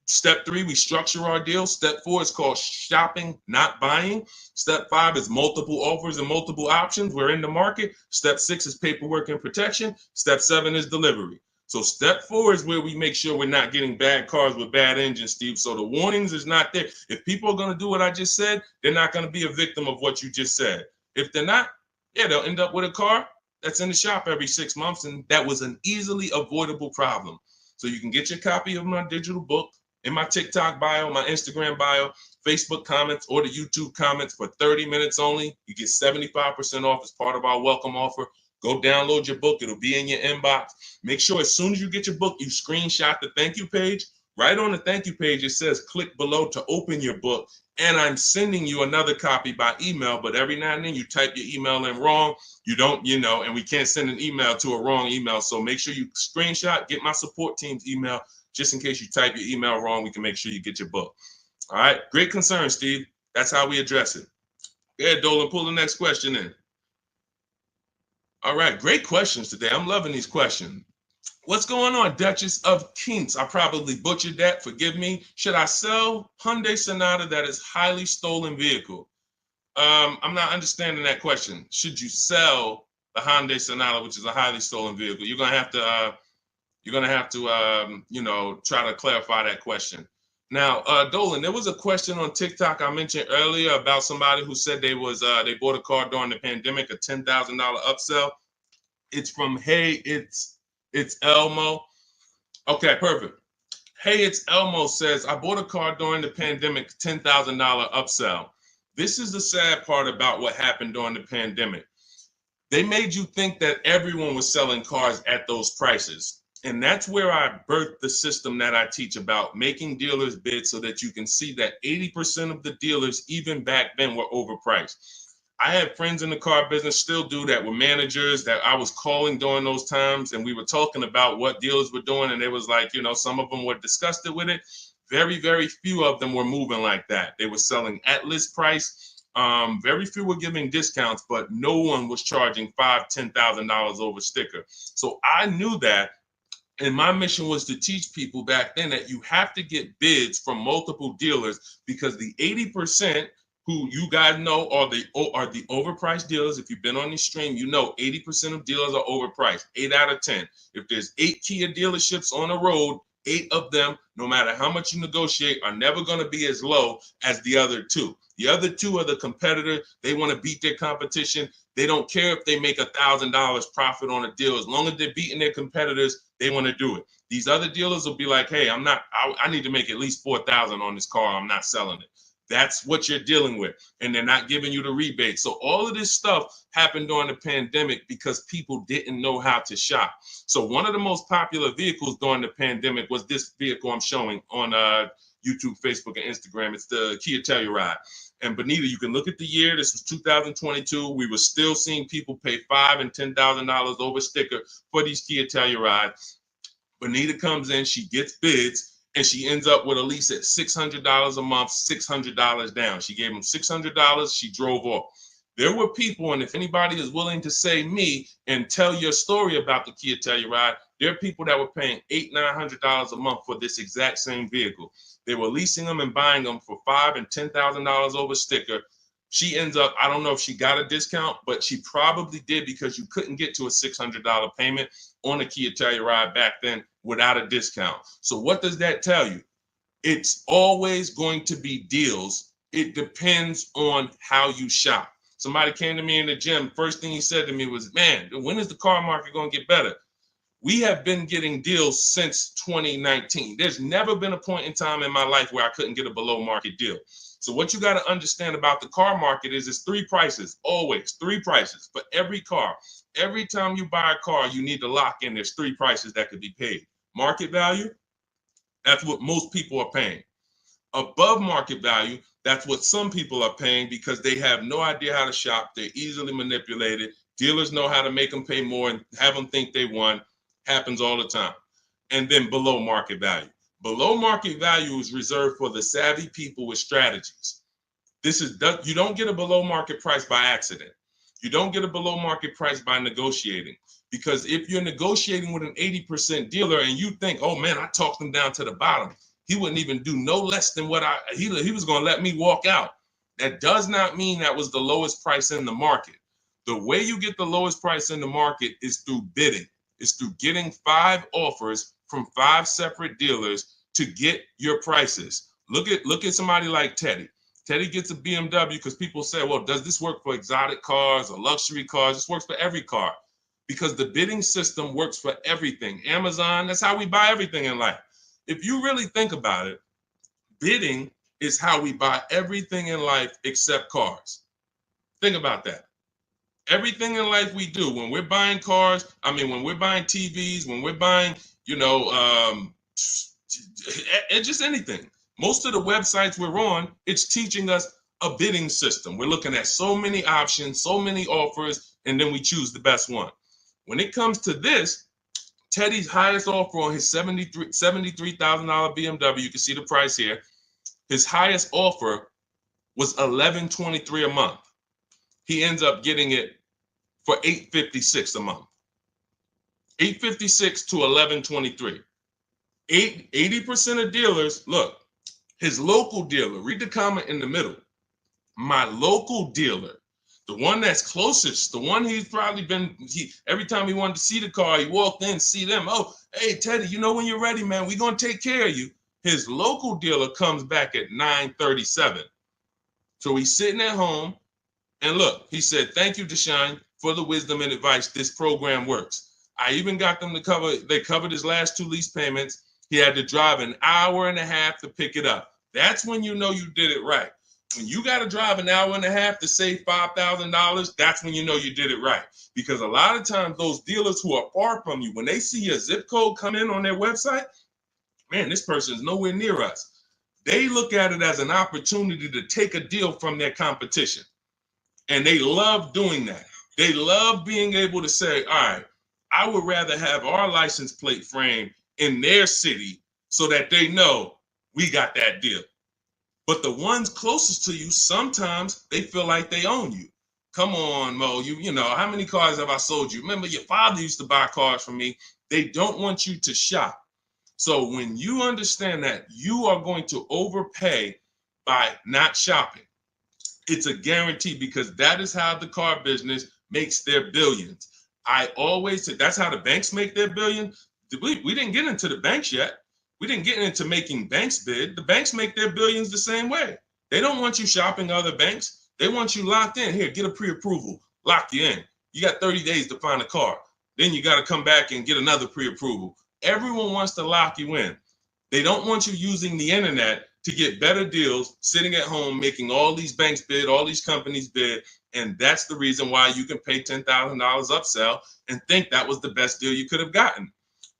Step 3, we structure our deal. Step 4 is called shopping, not buying. Step 5 is multiple offers and multiple options. We're in the market. Step 6 is paperwork and protection. Step 7 is delivery. So step 4 is where we make sure we're not getting bad cars with bad engines, Steve. So the warnings is not there. If people are going to do what I just said, they're not going to be a victim of what you just said. If they're not, yeah, they'll end up with a car that's in the shop every 6 months. And that was an easily avoidable problem. So you can get your copy of my digital book in my TikTok bio, my Instagram bio, Facebook comments, or the YouTube comments for 30 minutes only. You get 75% off as part of our welcome offer. Go download your book. It'll be in your inbox. Make sure as soon as you get your book, you screenshot the thank you page. Right on the thank you page, it says click below to open your book. And I'm sending you another copy by email. But every now and then you type your email in wrong. You don't, and we can't send an email to a wrong email. So make sure you screenshot, get my support team's email. Just in case you type your email wrong, we can make sure you get your book. All right. Great concern, Steve. That's how we address it. Yeah, Dolan, pull the next question in. All right, great questions today. I'm loving these questions. What's going on, Duchess of Kings? I probably butchered that. Forgive me. Should I sell Hyundai Sonata that is highly stolen vehicle? I'm not understanding that question. Should you sell the Hyundai Sonata, which is a highly stolen vehicle? You're gonna have to, try to clarify that question. Now, Dolan, there was a question on TikTok I mentioned earlier about somebody who said they bought a car during the pandemic, a $10,000 upsell. It's from Hey, it's Elmo. Okay, perfect. Hey, it's Elmo says, I bought a car during the pandemic, $10,000 upsell. This is the sad part about what happened during the pandemic. They made you think that everyone was selling cars at those prices. And that's where I birthed the system that I teach about making dealers bid so that you can see that 80% of the dealers, even back then, were overpriced. I had friends in the car business, still do that, with managers that I was calling during those times. And we were talking about what dealers were doing. And it was like, some of them were disgusted with it. Very, very few of them were moving like that. They were selling at list price. Very few were giving discounts, but no one was charging $5,000, $10,000 over sticker. So I knew that. And my mission was to teach people back then that you have to get bids from multiple dealers, because the 80% who you guys know are the overpriced dealers. If you've been on this stream, 80% of dealers are overpriced, 8 out of 10. If there's 8 Kia dealerships on the road, 8 of them, no matter how much you negotiate, are never going to be as low as the other 2. The other 2 are the competitor. They want to beat their competition. They don't care if they make $1,000 profit on a deal. As long as they're beating their competitors, they want to do it. These other dealers will be like, hey, I need to make at least $4,000 on this car. I'm not selling it. That's what you're dealing with. And they're not giving you the rebate. So all of this stuff happened during the pandemic because people didn't know how to shop. So one of the most popular vehicles during the pandemic was this vehicle I'm showing on YouTube, Facebook, and Instagram. It's the Kia Telluride. And Benita, you can look at the year. This was 2022. We were still seeing people pay $5,000 and $10,000 over sticker for these Kia Tellurides. Benita comes in, she gets bids, and she ends up with a lease at $600 a month, $600 down. She gave them $600. She drove off. There were people, and if anybody is willing to say me and tell your story about the Kia Telluride, there are people that were paying $800, $900 a month for this exact same vehicle. They were leasing them and buying them for $5,000 and $10,000 over sticker. She ends up, I don't know if she got a discount, but she probably did because you couldn't get to a $600 payment on a Kia Telluride back then without a discount. So what does that tell you? It's always going to be deals. It depends on how you shop. Somebody came to me in the gym. First thing he said to me was, man, when is the car market going to get better? We have been getting deals since 2019. There's never been a point in time in my life where I couldn't get a below market deal. So what you got to understand about the car market is it's three prices, always three prices for every car. Every time you buy a car, you need to lock in. There's three prices that could be paid. Market value, that's what most people are paying. Above market value, that's what some people are paying because they have no idea how to shop. They're easily manipulated. Dealers know how to make them pay more and have them think they won. Happens all the time. And then below market value. Below market value is reserved for the savvy people with strategies. You don't get a below market price by accident. You don't get a below market price by negotiating. Because if you're negotiating with an 80% dealer and you think, oh man, I talked him down to the bottom, he wouldn't even do no less than what he was going to let me walk out. That does not mean that was the lowest price in the market. The way you get the lowest price in the market is through bidding. It's through getting 5 offers from 5 separate dealers to get your prices. Look at somebody like Teddy. Teddy gets a BMW because people say, well, does this work for exotic cars or luxury cars? This works for every car because the bidding system works for everything. Amazon, that's how we buy everything in life. If you really think about it, bidding is how we buy everything in life except cars. Think about that. Everything in life we do, when we're buying cars, when we're buying TVs, when we're buying, just anything. Most of the websites we're on, it's teaching us a bidding system. We're looking at so many options, so many offers, and then we choose the best one. When it comes to this, Teddy's highest offer on his $73,000 BMW, you can see the price here. His highest offer was $1,123 a month. He ends up getting it for $856 a month. $856 to $1,123. 80% of dealers, look, his local dealer, read the comment in the middle. My local dealer, the one that's closest, the one he's probably been, every time he wanted to see the car, he walked in, see them. Oh, hey, Teddy, when you're ready, man, we're going to take care of you. His local dealer comes back at $937. So he's sitting at home. And look, he said, thank you, Deshone, for the wisdom and advice. This program works. I even got them they covered his last 2 lease payments. He had to drive an hour and a half to pick it up. That's when you know you did it right. When you got to drive an hour and a half to save $5,000, that's when you know you did it right. Because a lot of times those dealers who are far from you, when they see a zip code come in on their website, man, this person is nowhere near us. They look at it as an opportunity to take a deal from their competition. And they love doing that. They love being able to say, all right, I would rather have our license plate frame in their city so that they know we got that deal. But the ones closest to you, sometimes they feel like they own you. Come on, Mo, you know, how many cars have I sold you? Remember, your father used to buy cars from me. They don't want you to shop. So when you understand that you are going to overpay by not shopping, it's a guarantee because that is how the car business makes their billions. I always say that's how the banks make their billion. We didn't get into the banks yet. We didn't get into making banks bid. The banks make their billions the same way. They don't want you shopping other banks. They want you locked in. Here, get a pre-approval. Lock you in. You got 30 days to find a car. Then you got to come back and get another pre-approval. Everyone wants to lock you in. They don't want you using the internet to get better deals, sitting at home, making all these banks bid, all these companies bid. And that's the reason why you can pay $10,000 upsell and think that was the best deal you could have gotten.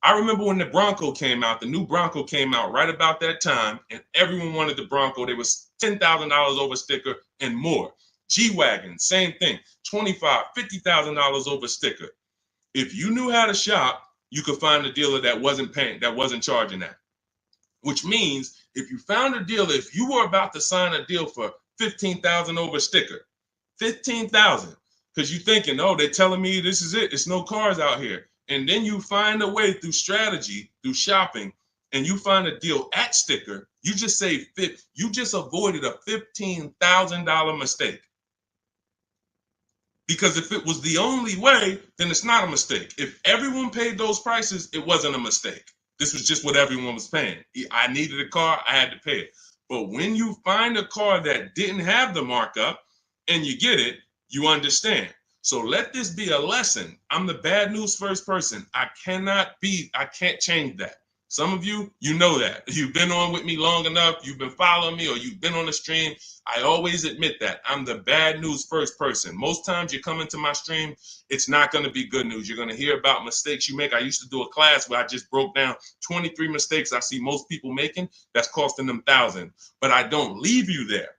I remember when the Bronco came out, the new Bronco came out right about that time, and everyone wanted the Bronco. There was $10,000 over sticker and more. G-Wagon, same thing, $25,000, $50,000 over sticker. If you knew how to shop, you could find a dealer that wasn't paying, that wasn't charging that. Which means if you found a dealer, if you were about to sign a deal for $15,000 over sticker, $15,000, because you're thinking, oh, they're telling me this is it. It's no cars out here. And then you find a way through strategy, through shopping, and you find a deal at sticker, you just saved you just avoided a $15,000 mistake. Because if it was the only way, then it's not a mistake. If everyone paid those prices, it wasn't a mistake. This was just what everyone was paying. I needed a car, I had to pay it. But when you find a car that didn't have the markup and you get it, you understand. So let this be a lesson. I'm the bad news first person. I can't change that. Some of you, you know that. You've been on with me long enough, you've been following me, or you've been on the stream. I always admit that. I'm the bad news first person. Most times you come into my stream, it's not going to be good news. You're going to hear about mistakes you make. I used to do a class where I just broke down 23 mistakes I see most people making that's costing them thousands. But I don't leave you there.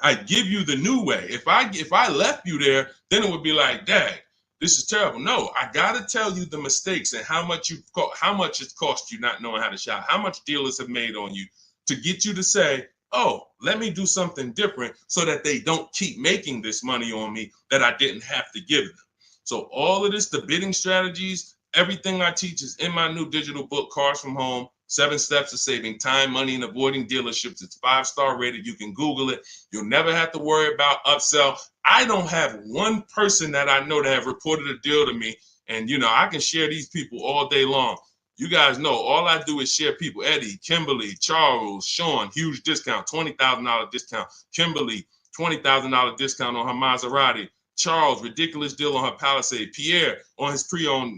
I give you the new way. If I left you there, then it would be like, dang, this is terrible. No, I gotta tell you the mistakes and how much it's cost you not knowing how to shop, how much dealers have made on you to get you to say, oh, let me do something different so that they don't keep making this money on me that I didn't have to give them. So all of this, the bidding strategies, everything I teach is in my new digital book, Cars from Home, 7 Steps to Saving Time, Money, and Avoiding Dealerships. It's 5-star rated. You can Google it. You'll never have to worry about upsell. I don't have one person that I know that have reported a deal to me. And, I can share these people all day long. You guys know all I do is share people. Eddie, Kimberly, Charles, Sean, huge discount, $20,000 discount. Kimberly, $20,000 discount on her Maserati. Charles, ridiculous deal on her Palisade. Pierre, on his pre-owned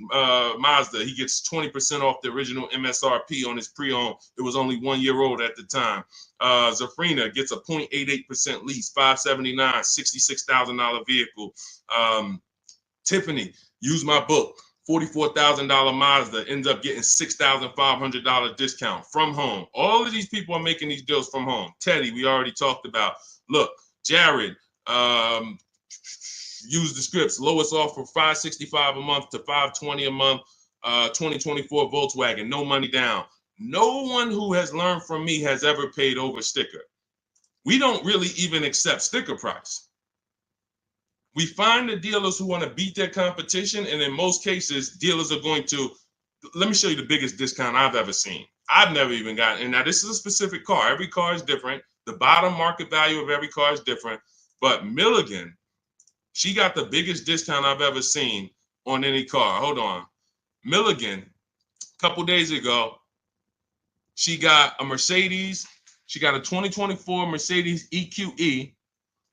Mazda, he gets 20% off the original MSRP on his pre-owned. It was only 1 year old at the time. Zafrina gets a 0.88% lease, $579, $66,000 vehicle. Tiffany, use my book, $44,000 Mazda, ends up getting $6,500 discount from home. All of these people are making these deals from home. Teddy, we already talked about. Look, Jared, use the scripts. Lowest offer $565 a month to $520 a month. 2024 Volkswagen, no money down. No one who has learned from me has ever paid over sticker. We don't really even accept sticker price. We find the dealers who want to beat their competition, and in most cases, dealers are going to, let me show you the biggest discount I've ever seen. I've never even gotten, and now this is a specific car. Every car is different. The bottom market value of every car is different. But Milligan, she got the biggest discount I've ever seen on any car. Hold on. Milligan, a couple days ago, she got a Mercedes. She got a 2024 Mercedes EQE.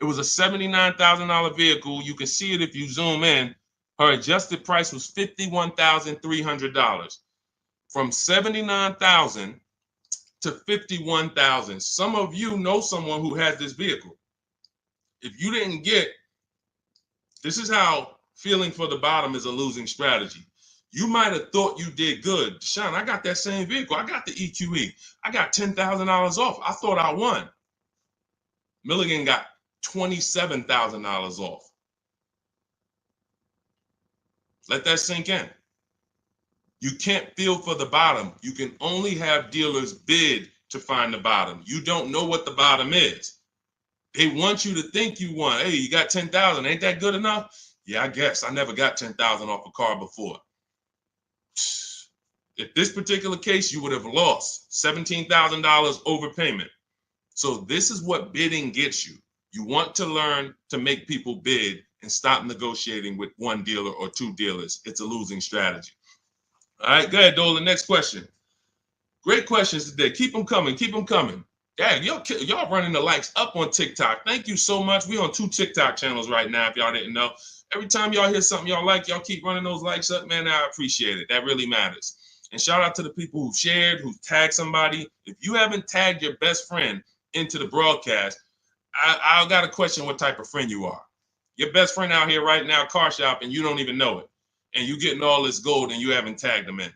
It was a $79,000 vehicle. You can see it if you zoom in. Her adjusted price was $51,300. From $79,000 to $51,000. Some of you know someone who has this vehicle. If you didn't get, this is how feeling for the bottom is a losing strategy. You might have thought you did good. Deshone, I got that same vehicle. I got the EQE. I got $10,000 off. I thought I won. Milligan got $27,000 off. Let that sink in. You can't feel for the bottom. You can only have dealers bid to find the bottom. You don't know what the bottom is. They want you to think you won. Hey, you got 10,000. Ain't that good enough? Yeah, I guess. I never got 10,000 off a car before. If this particular case, you would have lost $17,000 overpayment. So this is what bidding gets you. You want to learn to make people bid and stop negotiating with one dealer or two dealers. It's a losing strategy. All right, go ahead, Dolan. Next question. Great questions today. Keep them coming. Keep them coming. Dang, y'all running the likes up on TikTok. Thank you so much. We on 2 TikTok channels right now, if y'all didn't know. Every time y'all hear something y'all like, y'all keep running those likes up, man. I appreciate it. That really matters. And shout out to the people who shared, who tagged somebody. If you haven't tagged your best friend into the broadcast, I got to question what type of friend you are. Your best friend out here right now, car shop, and you don't even know it. And you getting all this gold and you haven't tagged them in.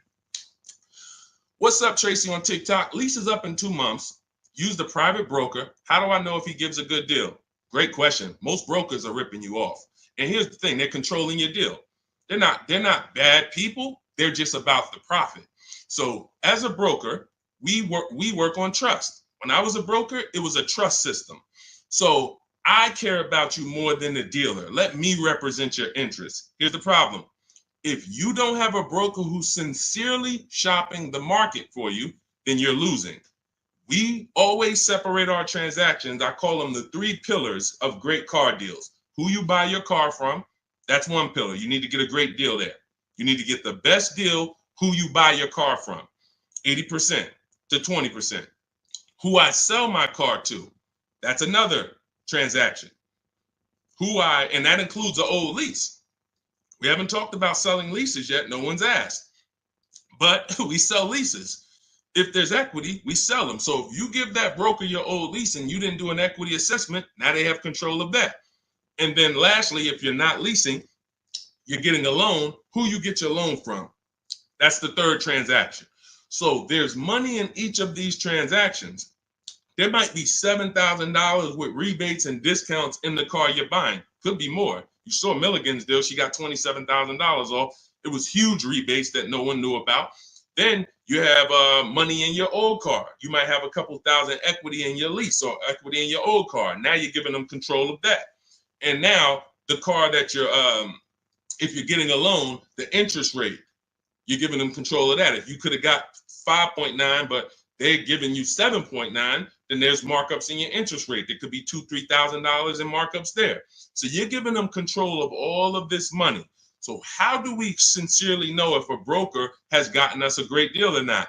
What's up, Tracy on TikTok? Lease is up in 2 months. Use the private broker. How do I know if he gives a good deal? Great question. Most brokers are ripping you off. And here's the thing, they're controlling your deal. They're not bad people. They're just about the profit. So as a broker, we work on trust. When I was a broker, it was a trust system. So I care about you more than the dealer. Let me represent your interests. Here's the problem. If you don't have a broker who's sincerely shopping the market for you, then you're losing. We always separate our transactions. I call them the 3 pillars of great car deals. Who you buy your car from, that's one pillar. You need to get a great deal there. You need to get the best deal, who you buy your car from, 80% to 20%. Who I sell my car to, that's another transaction. And that includes an old lease. We haven't talked about selling leases yet. No one's asked. But we sell leases. If there's equity, we sell them. So if you give that broker your old lease and you didn't do an equity assessment, now they have control of that. And then lastly, if you're not leasing, you're getting a loan, who you get your loan from. That's the 3rd transaction. So there's money in each of these transactions. There might be $7,000 with rebates and discounts in the car you're buying. Could be more. You saw Milligan's deal. She got $27,000 off. It was huge rebates that no one knew about. Then you have money in your old car. You might have a couple thousand equity in your lease or equity in your old car. Now you're giving them control of that. And now the car that you're, if you're getting a loan, the interest rate, you're giving them control of that. If you could have got 5.9, but they're giving you 7.9, then there's markups in your interest rate. There could be $2,000, $3,000 in markups there. So you're giving them control of all of this money. So how do we sincerely know if a broker has gotten us a great deal or not?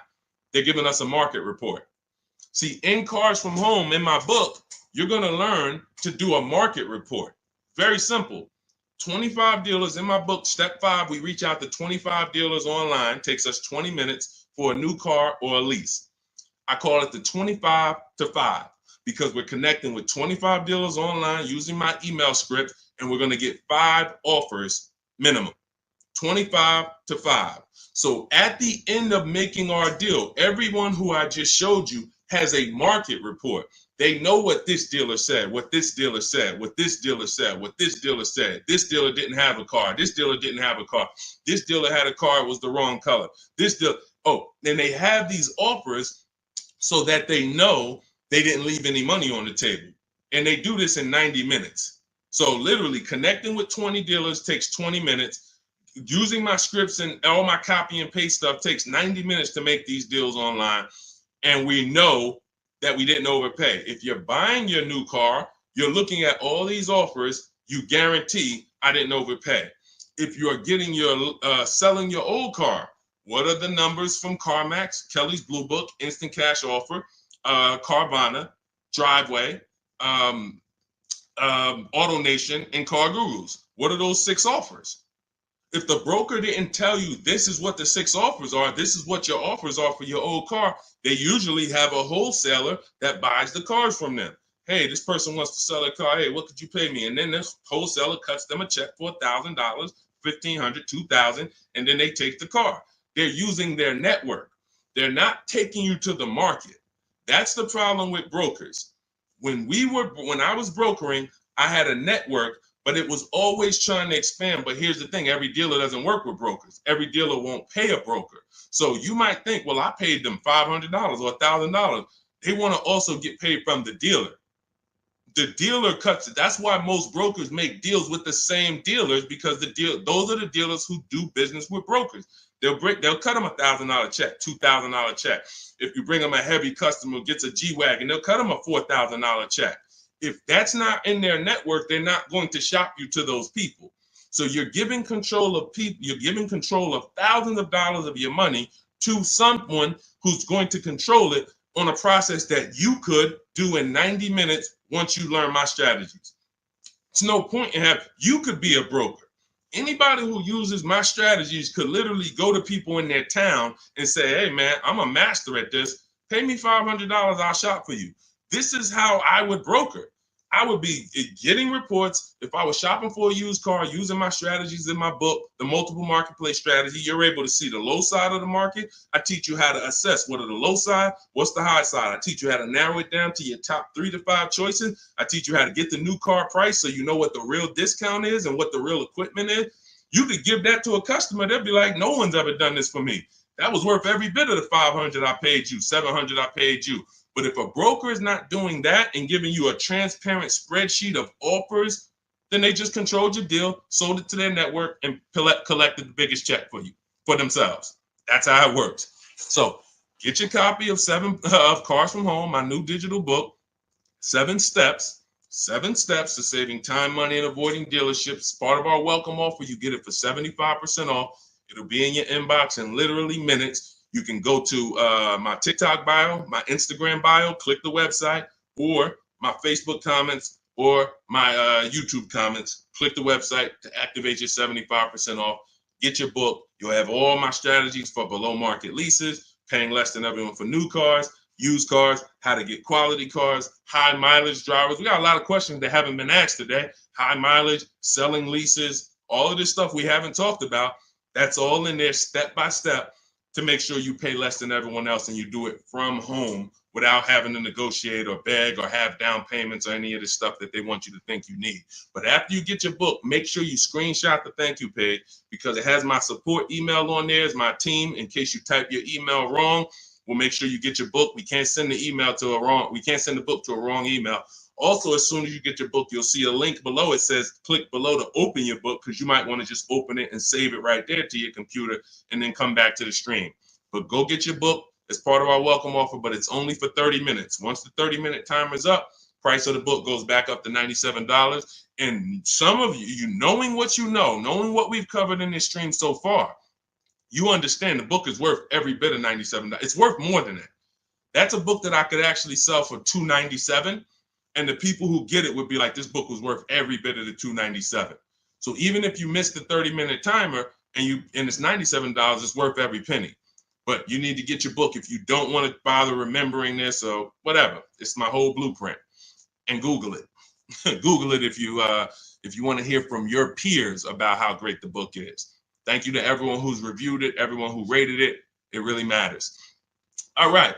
They're giving us a market report. See, in Cars from Home, in my book, you're going to learn to do a market report. Very simple. 25 dealers in my book, step 5, we reach out to 25 dealers online. Takes us 20 minutes for a new car or a lease. I call it the 25 to 5 because we're connecting with 25 dealers online using my email script, and we're going to get 5 offers minimum. 25 to 5. So at the end of making our deal, everyone who I just showed you has a market report. They know what this dealer said, what this dealer said, what this dealer said, what this dealer said. This dealer didn't have a car. This dealer didn't have a car. This dealer had a car, it was the wrong color. This dealer, then they have these offers so that they know they didn't leave any money on the table. And they do this in 90 minutes. So literally connecting with 20 dealers takes 20 minutes. Using my scripts and all my copy and paste stuff takes 90 minutes to make these deals online. And we know that we didn't overpay. If you're buying your new car, you're looking at all these offers, you guarantee I didn't overpay. If you're getting your selling your old car, what are the numbers from CarMax, Kelly's Blue Book, Instant Cash Offer, Carvana, Driveway, AutoNation, and Car Gurus? What are those 6 offers? If the broker didn't tell you this is what the 6 offers are, this is what your offers are for your old car, they usually have a wholesaler that buys the cars from them. Hey, this person wants to sell a car. Hey, what could you pay me? And then this wholesaler cuts them a check for $1,000, $1,500, $2,000, and then they take the car. They're using their network. They're not taking you to the market. That's the problem with brokers. When I was brokering, I had a network, but it was always trying to expand. But here's the thing, every dealer doesn't work with brokers. Every dealer won't pay a broker. So you might think, well, I paid them $500 or $1,000. They want to also get paid from the dealer. The dealer cuts it. That's why most brokers make deals with the same dealers, because those are the dealers who do business with brokers. They'll cut them $1,000 check, $2,000 check. If you bring them a heavy customer who gets a G-Wagon, they'll cut them a $4,000 check. If that's not in their network, they're not going to shop you to those people. So you're giving control of people, you're giving control of thousands of dollars of your money to someone who's going to control it on a process that you could do in 90 minutes once you learn my strategies. It's no point in you could be a broker. Anybody who uses my strategies could literally go to people in their town and say, hey, man, I'm a master at this. Pay me $500, I'll shop for you. This is how I would broker. I would be getting reports. If I was shopping for a used car, using my strategies in my book, the multiple marketplace strategy, you're able to see the low side of the market. I teach you how to assess what are the low side, what's the high side. I teach you how to narrow it down to your top 3 to 5 choices. I teach you how to get the new car price so you know what the real discount is and what the real equipment is. You could give that to a customer. They'll be like, no one's ever done this for me. That was worth every bit of the $500 I paid you, $700 I paid you. But if a broker is not doing that and giving you a transparent spreadsheet of offers, then they just controlled your deal, sold it to their network, and collected the biggest check for you, for themselves. That's how it works. So get your copy of Cars from Home, my new digital book, 7 steps to saving time, money, and avoiding dealerships. Part of our welcome offer. You get it for 75% off. It'll be in your inbox in literally minutes. You can go to my TikTok bio, my Instagram bio, click the website, or my Facebook comments, or my YouTube comments. Click the website to activate your 75% off. Get your book. You'll have all my strategies for below market leases, paying less than everyone for new cars, used cars, how to get quality cars, high mileage drivers. We got a lot of questions that haven't been asked today. High mileage, selling leases, all of this stuff we haven't talked about. That's all in there step by step to make sure you pay less than everyone else and you do it from home without having to negotiate or beg or have down payments or any of the stuff that they want you to think you need. But after you get your book, make sure you screenshot the thank you page because it has my support email on there as my team. In case you type your email wrong, we'll make sure you get your book. We can't send the book to a wrong email. Also, as soon as you get your book, you'll see a link below. It says click below to open your book because you might want to just open it and save it right there to your computer and then come back to the stream. But go get your book. It's part of our welcome offer, but it's only for 30 minutes. Once the 30-minute timer is up, price of the book goes back up to $97. And some of you knowing what you know, knowing what we've covered in this stream so far, you understand the book is worth every bit of $97. It's worth more than that. That's a book that I could actually sell for $297. And the people who get it would be like, this book was worth every bit of the $297. So even if you miss the 30-minute timer and it's $97, it's worth every penny. But you need to get your book if you don't want to bother remembering this or whatever. It's my whole blueprint. And Google it. Google it if you want to hear from your peers about how great the book is. Thank you to everyone who's reviewed it, everyone who rated it. It really matters. All right.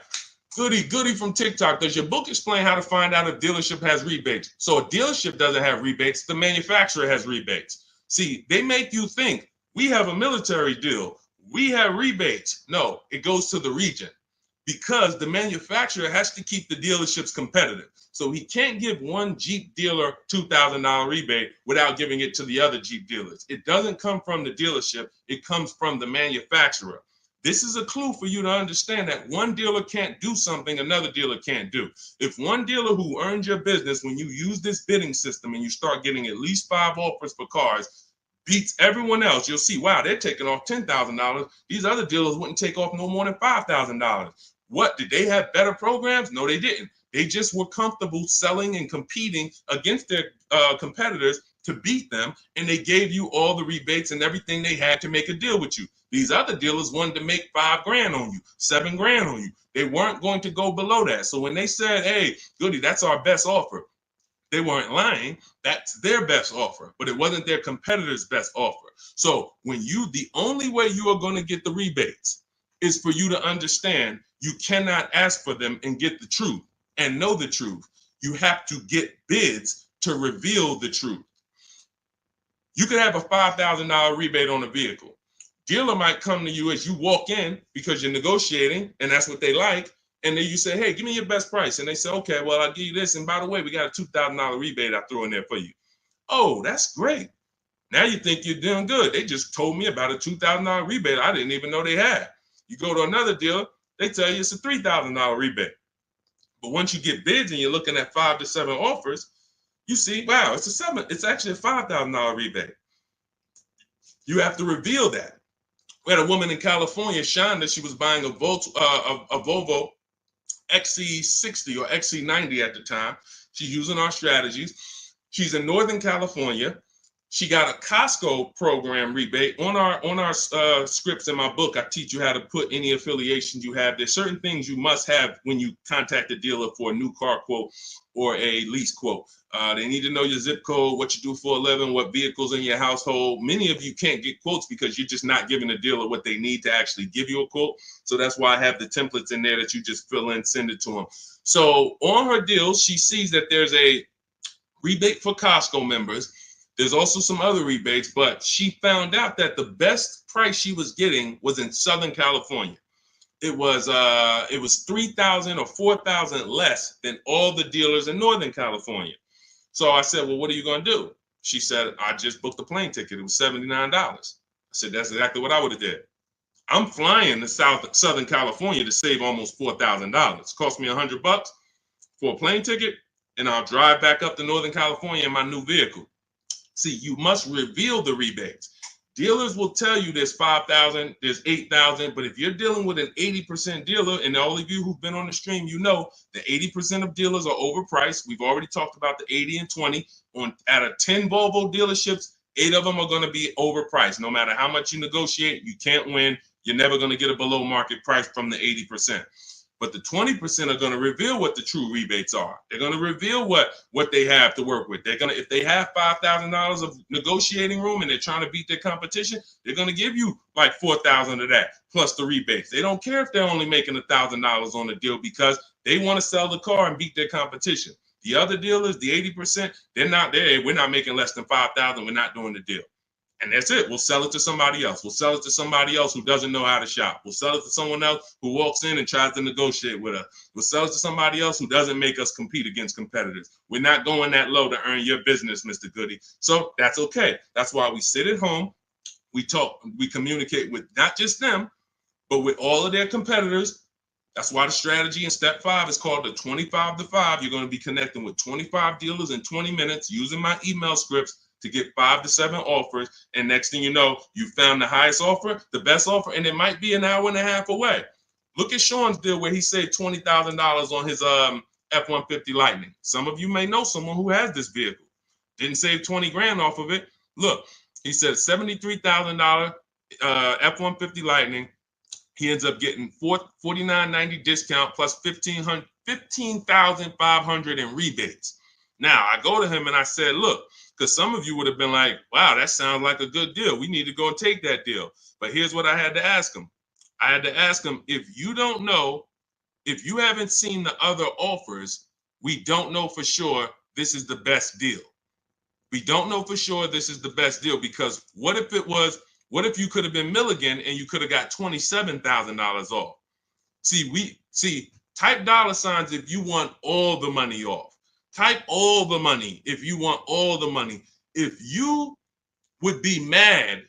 Goody from TikTok. Does your book explain how to find out if dealership has rebates? So a dealership doesn't have rebates. The manufacturer has rebates. See, they make you think we have a military deal. We have rebates. No, it goes to the region because the manufacturer has to keep the dealerships competitive. So he can't give one Jeep dealer $2,000 rebate without giving it to the other Jeep dealers. It doesn't come from the dealership. It comes from the manufacturer. This is a clue for you to understand that one dealer can't do something another dealer can't do. If one dealer who earned your business, when you use this bidding system and you start getting at least 5 offers for cars, beats everyone else, you'll see, wow, they're taking off $10,000. These other dealers wouldn't take off no more than $5,000. What, did they have better programs? No, they didn't. They just were comfortable selling and competing against their competitors to beat them, and they gave you all the rebates and everything they had to make a deal with you. These other dealers wanted to make $5,000 on you, $7,000 on you. They weren't going to go below that. So when they said, hey, Goody, that's our best offer, they weren't lying. That's their best offer, but it wasn't their competitor's best offer. So the only way you are going to get the rebates is for you to understand you cannot ask for them and get the truth and know the truth. You have to get bids to reveal the truth. You could have a $5,000 rebate on a vehicle. Dealer might come to you as you walk in because you're negotiating and that's what they like. And then you say, hey, give me your best price. And they say, okay, well, I'll give you this. And by the way, we got a $2,000 rebate I threw in there for you. Oh, that's great. Now you think you're doing good. They just told me about a $2,000 rebate I didn't even know they had. You go to another dealer, they tell you it's a $3,000 rebate. But once you get bids and you're looking at 5 to 7 offers, you see, wow, it's actually a $5,000 rebate. You have to reveal that. We had a woman in California, Shonda, she was buying a Volvo XC60 or XC90 at the time. She's using our strategies. She's in Northern California. She got a Costco program rebate on our scripts in my book. I teach you how to put any affiliations you have. There's certain things you must have when you contact a dealer for a new car quote or a lease quote. They need to know your zip code, what you do for a living, what vehicles in your household. Many of you can't get quotes because you're just not giving the dealer what they need to actually give you a quote. So that's why I have the templates in there that you just fill in, send it to them. So on her deals, she sees that there's a rebate for Costco members. There's also some other rebates, but she found out that the best price she was getting was in Southern California. It was 3,000 or 4,000 less than all the dealers in Northern California. So I said, well, what are you going to do? She said, I just booked a plane ticket. It was $79. I said, that's exactly what I would have did. I'm flying to Southern California to save almost $4,000. Cost me $100 for a plane ticket, and I'll drive back up to Northern California in my new vehicle. See, you must reveal the rebates. Dealers will tell you there's 5,000, there's 8,000, but if you're dealing with an 80% dealer, and all of you who've been on the stream, you know the 80% of dealers are overpriced. We've already talked about the 80 and 20. Out of 10 Volvo dealerships, 8 of them are going to be overpriced. No matter how much you negotiate, you can't win. You're never going to get a below market price from the 80%. But the 20% are going to reveal what the true rebates are. They're going to reveal what they have to work with. They're going to, if they have $5,000 of negotiating room and they're trying to beat their competition, they're going to give you like $4,000 of that plus the rebates. They don't care if they're only making $1,000 on the deal because they want to sell the car and beat their competition. The other dealers, the 80%, they're not there. We're not making less than $5,000. We're not doing the deal. And that's it. We'll sell it to somebody else. We'll sell it to somebody else who doesn't know how to shop. We'll sell it to someone else who walks in and tries to negotiate with us. We'll sell it to somebody else who doesn't make us compete against competitors. We're not going that low to earn your business, Mr. Goody. So that's okay. That's why we sit at home. We talk, we communicate with not just them, but with all of their competitors. That's why the strategy in step 5 is called the 25 to 5. You're going to be connecting with 25 dealers in 20 minutes using my email scripts to get 5 to 7 offers. And next thing you know, you found the highest offer, the best offer, and it might be an hour and a half away. Look at Sean's deal where he saved $20,000 on his F-150 Lightning. Some of you may know someone who has this vehicle. Didn't save 20 grand off of it. Look, he said $73,000 F-150 Lightning. He ends up getting $49.90 discount plus $15,500 in rebates. Now, I go to him and I said, look, because some of you would have been like, wow, that sounds like a good deal. We need to go and take that deal. But here's what I had to ask him. I had to ask him, if you don't know, if you haven't seen the other offers, we don't know for sure this is the best deal. We don't know for sure this is the best deal because what if you could have been Milligan and you could have got $27,000 off? Type dollar signs if you want all the money off. Type all the money if you want all the money. If you would be mad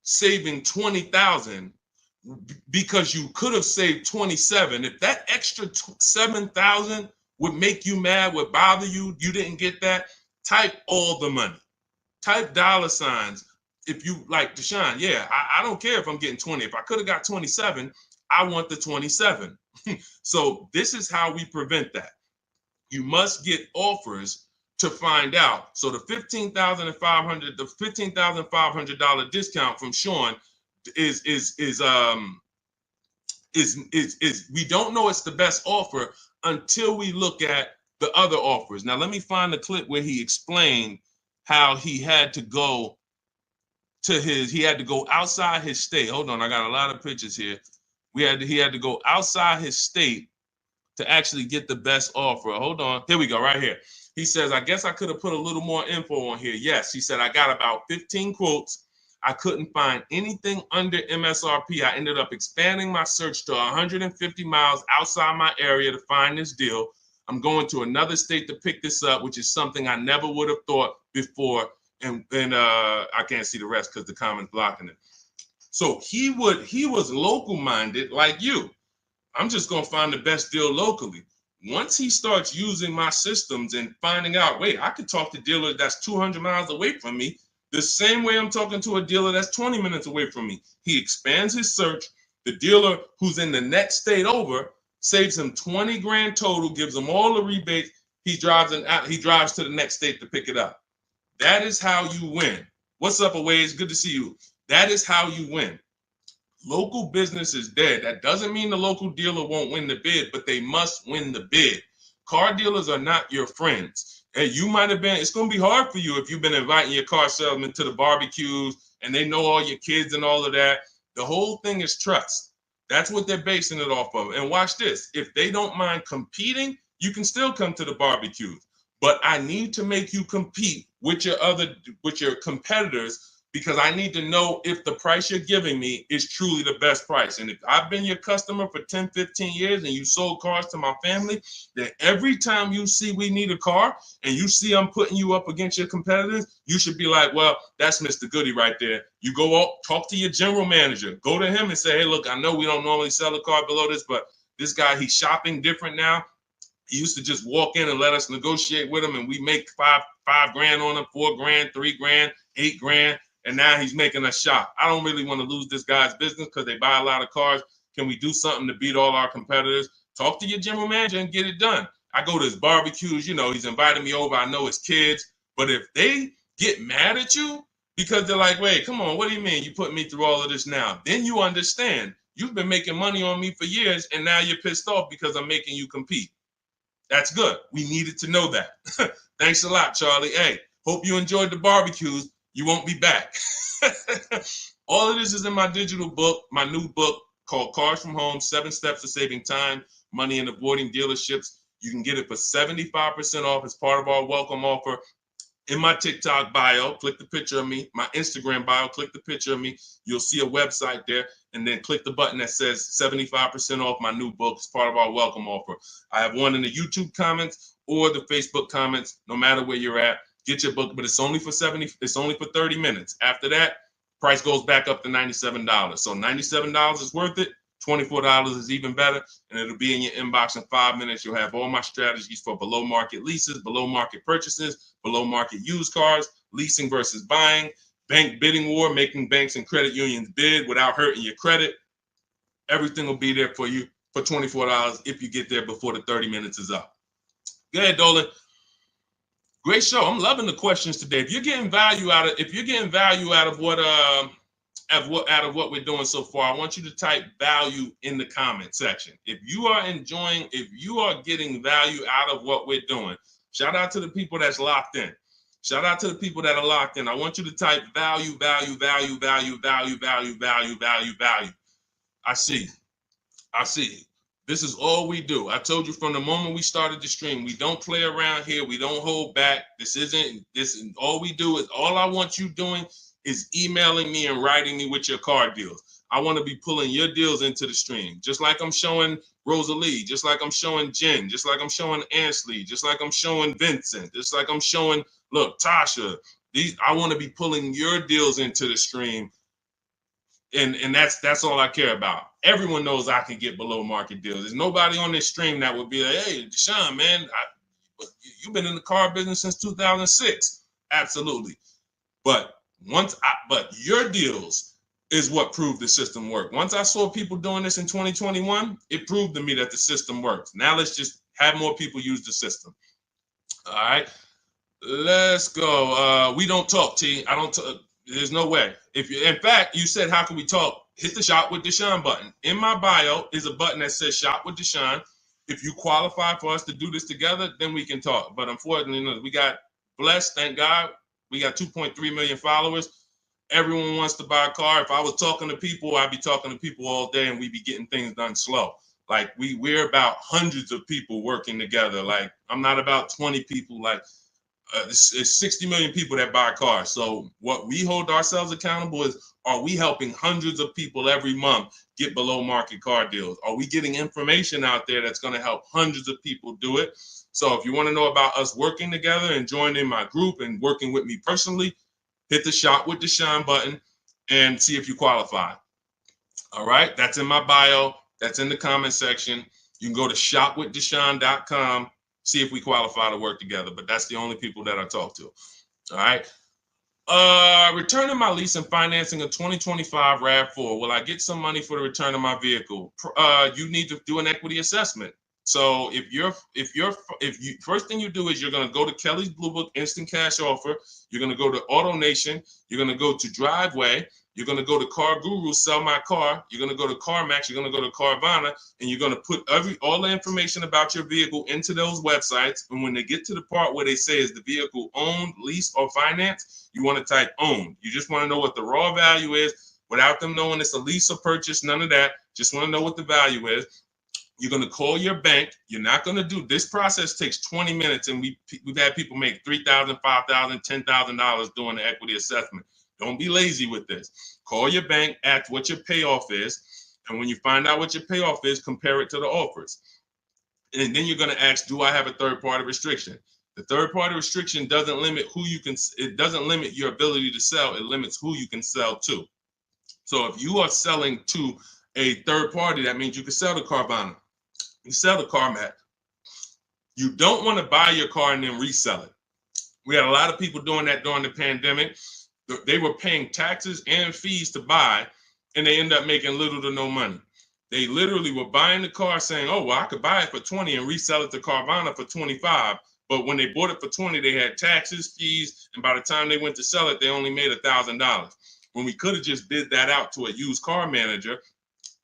saving 20,000 because you could have saved 27, if that extra 7,000 would make you mad, would bother you, you didn't get that, type all the money. Type dollar signs if you like Deshone. Yeah, I don't care if I'm getting 20. If I could have got 27, I want the 27. So this is how we prevent that. You must get offers to find out. So the $15,500 discount from Sean is we don't know it's the best offer until we look at the other offers. Now let me find the clip where he explained how he had to go outside his state. Hold on, I got a lot of pictures here. He had to go outside his state to actually get the best offer. Hold on. Here we go, right here. He says, I guess I could have put a little more info on here. Yes, he said, I got about 15 quotes. I couldn't find anything under MSRP. I ended up expanding my search to 150 miles outside my area to find this deal. I'm going to another state to pick this up, which is something I never would have thought before. And I can't see the rest because the comment's blocking it. So he was local minded like you. I'm just going to find the best deal locally. Once he starts using my systems and finding out, wait, I could talk to a dealer that's 200 miles away from me the same way I'm talking to a dealer that's 20 minutes away from me. He expands his search. The dealer who's in the next state over saves him 20 grand total, gives him all the rebates. He drives to the next state to pick it up. That is how you win. What's up, Aways? Good to see you. That is how you win. Local business is dead. That doesn't mean the local dealer won't win the bid, but they must win the bid. Car dealers are not your friends. Hey, you might have been, it's going to be hard for you if you've been inviting your car salesman to the barbecues and they know all your kids and all of that. The whole thing is trust. That's what they're basing it off of. And watch this. If they don't mind competing, you can still come to the barbecues. But I need to make you compete with your competitors, because I need to know if the price you're giving me is truly the best price. And if I've been your customer for 10, 15 years and you sold cars to my family, then every time you see we need a car and you see I'm putting you up against your competitors, you should be like, well, that's Mr. Goody right there. You go out, talk to your general manager, go to him and say, hey, look, I know we don't normally sell a car below this, but this guy, he's shopping different now. He used to just walk in and let us negotiate with him, and we make five grand on him, 4 grand, 3 grand, 8 grand. And now he's making us shop. I don't really want to lose this guy's business because they buy a lot of cars. Can we do something to beat all our competitors? Talk to your general manager and get it done. I go to his barbecues, he's invited me over. I know his kids. But if they get mad at you because they're like, wait, come on, what do you mean you put me through all of this now? Then you understand. You've been making money on me for years, and now you're pissed off because I'm making you compete. That's good. We needed to know that. Thanks a lot, Charlie. Hey, hope you enjoyed the barbecues. You won't be back. All of this is in my digital book, my new book called Cars from Home, 7 Steps to Saving Time, Money, and Avoiding Dealerships. You can get it for 75% off as part of our welcome offer. In my TikTok bio, click the picture of me. My Instagram bio, click the picture of me. You'll see a website there, and then click the button that says 75% off my new book as part of our welcome offer. I have one in the YouTube comments or the Facebook comments, no matter where you're at. Get your book, but it's only for 30 minutes. After that, price goes back up to $97. So $97 is worth it. $24 is even better, and it'll be in your inbox in 5 minutes. You'll have all my strategies for below market leases, below market purchases, below market used cars, leasing versus buying, bank bidding war, making banks and credit unions bid without hurting your credit. Everything will be there for you for $24 if you get there before the 30 minutes is up. Go ahead, Dolan. Great show. I'm loving the questions today. If you're getting value out of what we're doing so far, I want you to type value in the comment section. If you are getting value out of what we're doing, shout out to the people that's locked in. Shout out to the people that are locked in. I want you to type value, value, value, value, value, value, value, value, value. I see. This is all we do. I told you from the moment we started the stream, we don't play around here. We don't hold back. All we do is, all I want you doing is emailing me and writing me with your car deals. I want to be pulling your deals into the stream, just like I'm showing Rosalie, just like I'm showing Jen, just like I'm showing Ansley, just like I'm showing Vincent, just like I'm showing, look, Tasha. I want to be pulling your deals into the stream. And that's all I care about. Everyone knows I can get below market deals. There's nobody on this stream that would be like, hey, Deshone, man, you've been in the car business since 2006. Absolutely. But your deals is what proved the system worked. Once I saw people doing this in 2021, it proved to me that the system works. Now let's just have more people use the system. All right, let's go. We don't talk, T. I don't talk. There's no way. In fact, you said, how can we talk? Hit the Shop with Deshone button. In my bio is a button that says Shop with Deshone. If you qualify for us to do this together, then we can talk. But unfortunately, we got blessed, thank God. We got 2.3 million followers. Everyone wants to buy a car. If I was talking to people, I'd be talking to people all day and we'd be getting things done slow. Like we're about hundreds of people working together. Like I'm not about 20 people. Like it's 60 million people that buy cars. So what we hold ourselves accountable is, are we helping hundreds of people every month get below market car deals? Are we getting information out there that's going to help hundreds of people do it? So if you want to know about us working together and joining my group and working with me personally, hit the Shop with Deshone button and see if you qualify. All right, that's in my bio. That's in the comment section. You can go to shopwithdeshone.com. See if we qualify to work together, but that's the only people that I talk to. All right. Returning my lease and financing a 2025 RAV4. Will I get some money for the return of my vehicle? You need to do an equity assessment. So if you first thing you do is you're going to go to Kelly's Blue Book Instant Cash Offer. You're going to go to Auto Nation. You're going to go to Driveway. You're going to go to Car Guru, Sell My Car. You're going to go to CarMax. You're going to go to Carvana, and you're going to put all the information about your vehicle into those websites. And when they get to the part where they say is the vehicle owned, leased, or financed, you want to type owned. You just want to know what the raw value is without them knowing it's a lease or purchase. None of that. Just want to know what the value is. You're going to call your bank. You're not going to do this process takes 20 minutes, and we've had people make $3,000, $5,000, $10,000 doing the equity assessment. Don't be lazy with this. Call your bank, ask what your payoff is, and when you find out what your payoff is, compare it to the offers. And then you're going to ask, do I have a third-party restriction? The third-party restriction doesn't limit who you can. It doesn't limit your ability to sell. It limits who you can sell to. So if you are selling to a third party, that means you can sell to Carvana. You sell to CarMax. You don't want to buy your car and then resell it. We had a lot of people doing that during the pandemic. They were paying taxes and fees to buy, and they end up making little to no money. They literally were buying the car saying, oh, well, I could buy it for 20 and resell it to Carvana for 25. But when they bought it for 20, they had taxes, fees, and by the time they went to sell it, they only made $1,000. When we could have just bid that out to a used car manager,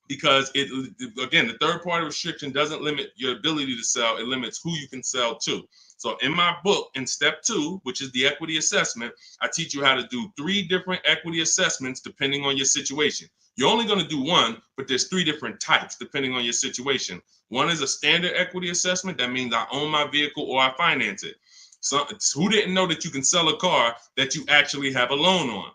because again, the third party restriction doesn't limit your ability to sell. It limits who you can sell to. So in my book, in step 2, which is the equity assessment, I teach you how to do 3 different equity assessments depending on your situation. You're only going to do one, but there's 3 different types depending on your situation. One is a standard equity assessment. That means I own my vehicle or I finance it. So who didn't know that you can sell a car that you actually have a loan on?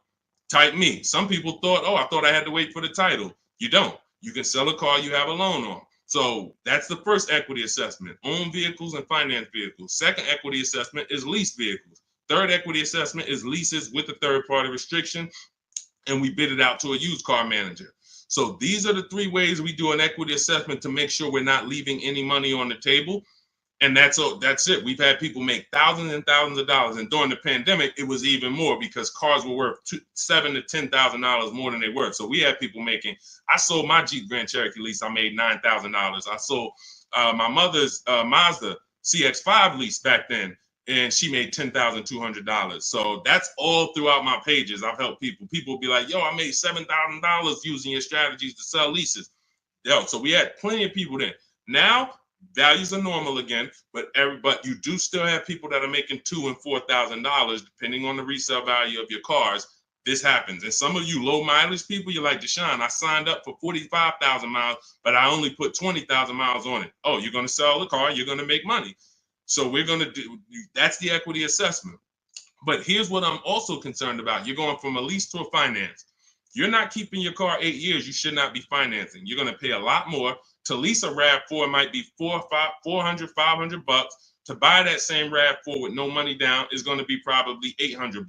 Type me. Some people thought, oh, I thought I had to wait for the title. You don't. You can sell a car you have a loan on. So that's the first equity assessment, own vehicles and finance vehicles. Second equity assessment is lease vehicles. Third equity assessment is leases with a third party restriction, and we bid it out to a used car manager. So these are the 3 ways we do an equity assessment to make sure we're not leaving any money on the table. And that's it. We've had people make thousands and thousands of dollars. And during the pandemic, it was even more because cars were worth $7,000 to $10,000 more than they were. So we had people making, I sold my Jeep Grand Cherokee lease. I made $9,000. I sold my mother's Mazda CX-5 lease back then, and she made $10,200. So that's all throughout my pages. I've helped people. People be like, yo, I made $7,000 using your strategies to sell leases. Yo, so we had plenty of people then. Now, values are normal again, but you do still have people that are making $2,000 and $4,000 depending on the resale value of your cars. This happens, and some of you low mileage people, you're like, Deshone, I signed up for 45,000 miles, but I only put 20,000 miles on it. Oh, you're going to sell the car, you're going to make money. So we're going to do that's the equity assessment. But here's what I'm also concerned about: you're going from a lease to a finance. You're not keeping your car 8 years. You should not be financing. You're going to pay a lot more. To lease a RAV4 might be $400, $500. To buy that same RAV4 with no money down is going to be probably $800.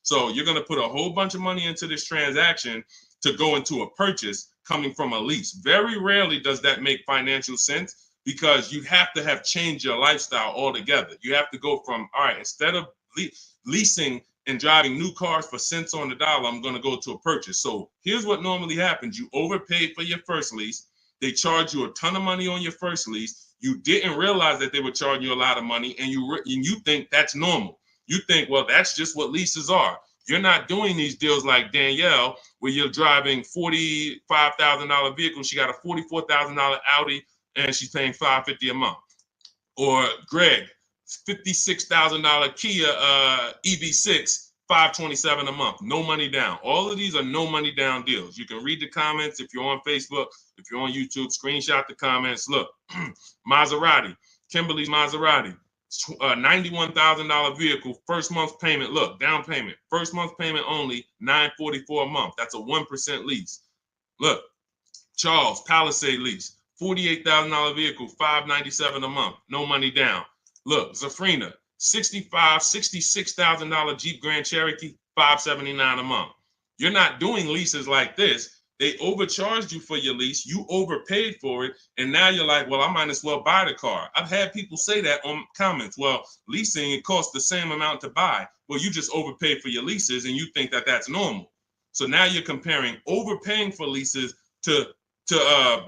So you're going to put a whole bunch of money into this transaction to go into a purchase coming from a lease. Very rarely does that make financial sense because you have to have changed your lifestyle altogether. You have to go from, all right, instead of leasing and driving new cars for cents on the dollar, I'm going to go to a purchase. So here's what normally happens. You overpaid for your first lease. They charge you a ton of money on your first lease. You didn't realize that they were charging you a lot of money, and you think that's normal. You think, well, that's just what leases are. You're not doing these deals like Danielle, where you're driving $45,000 vehicle. She got a $44,000 Audi, and she's paying $550 a month. Or Greg, $56,000 Kia EV6. $527 a month, no money down. All of these are no money down deals. You can read the comments if you're on Facebook, if you're on YouTube, screenshot the comments. Look, Maserati, Kimberly's Maserati, $91,000 vehicle, first month's payment. Look, down payment, first month's payment only, $944 a month. That's a 1% lease. Look, Charles, Palisade lease, $48,000 vehicle, $597 a month, no money down. Look, Zafrina, $66,000 Jeep Grand Cherokee, $579 a month. You're not doing leases like this. They overcharged you for your lease. You overpaid for it. And now you're like, well, I might as well buy the car. I've had people say that on comments. Well, leasing, it costs the same amount to buy. Well, you just overpaid for your leases and you think that that's normal. So now you're comparing overpaying for leases to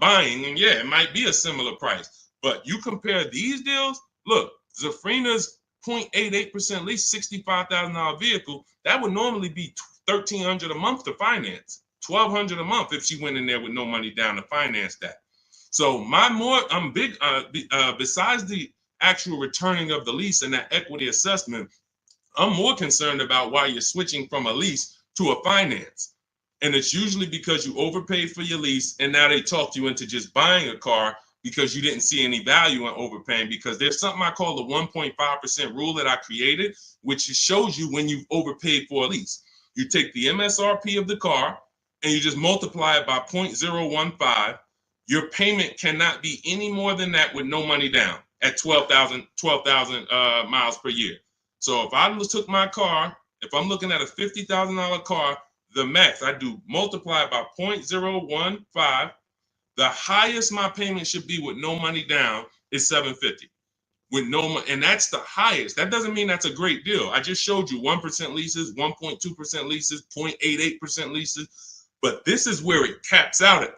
buying. And yeah, it might be a similar price. But you compare these deals, look, Zafrina's 0.88% lease, $65,000 vehicle, that would normally be $1,300 a month to finance, $1,200 a month if she went in there with no money down to finance that. So I'm big, besides the actual returning of the lease and that equity assessment, I'm more concerned about why you're switching from a lease to a finance. And it's usually because you overpaid for your lease and now they talked you into just buying a car because you didn't see any value in overpaying, because there's something I call the 1.5% rule that I created, which shows you when you've overpaid for a lease. You take the MSRP of the car and you just multiply it by 0.015. Your payment cannot be any more than that with no money down at 12,000 miles per year. So if I took my car, if I'm looking at a $50,000 car, the max I do multiply by 0.015. The highest my payment should be with no money down is $750. With no money, and that's the highest. That doesn't mean that's a great deal. I just showed you 1% leases, 1.2% leases, 0.88% leases, but this is where it caps out at.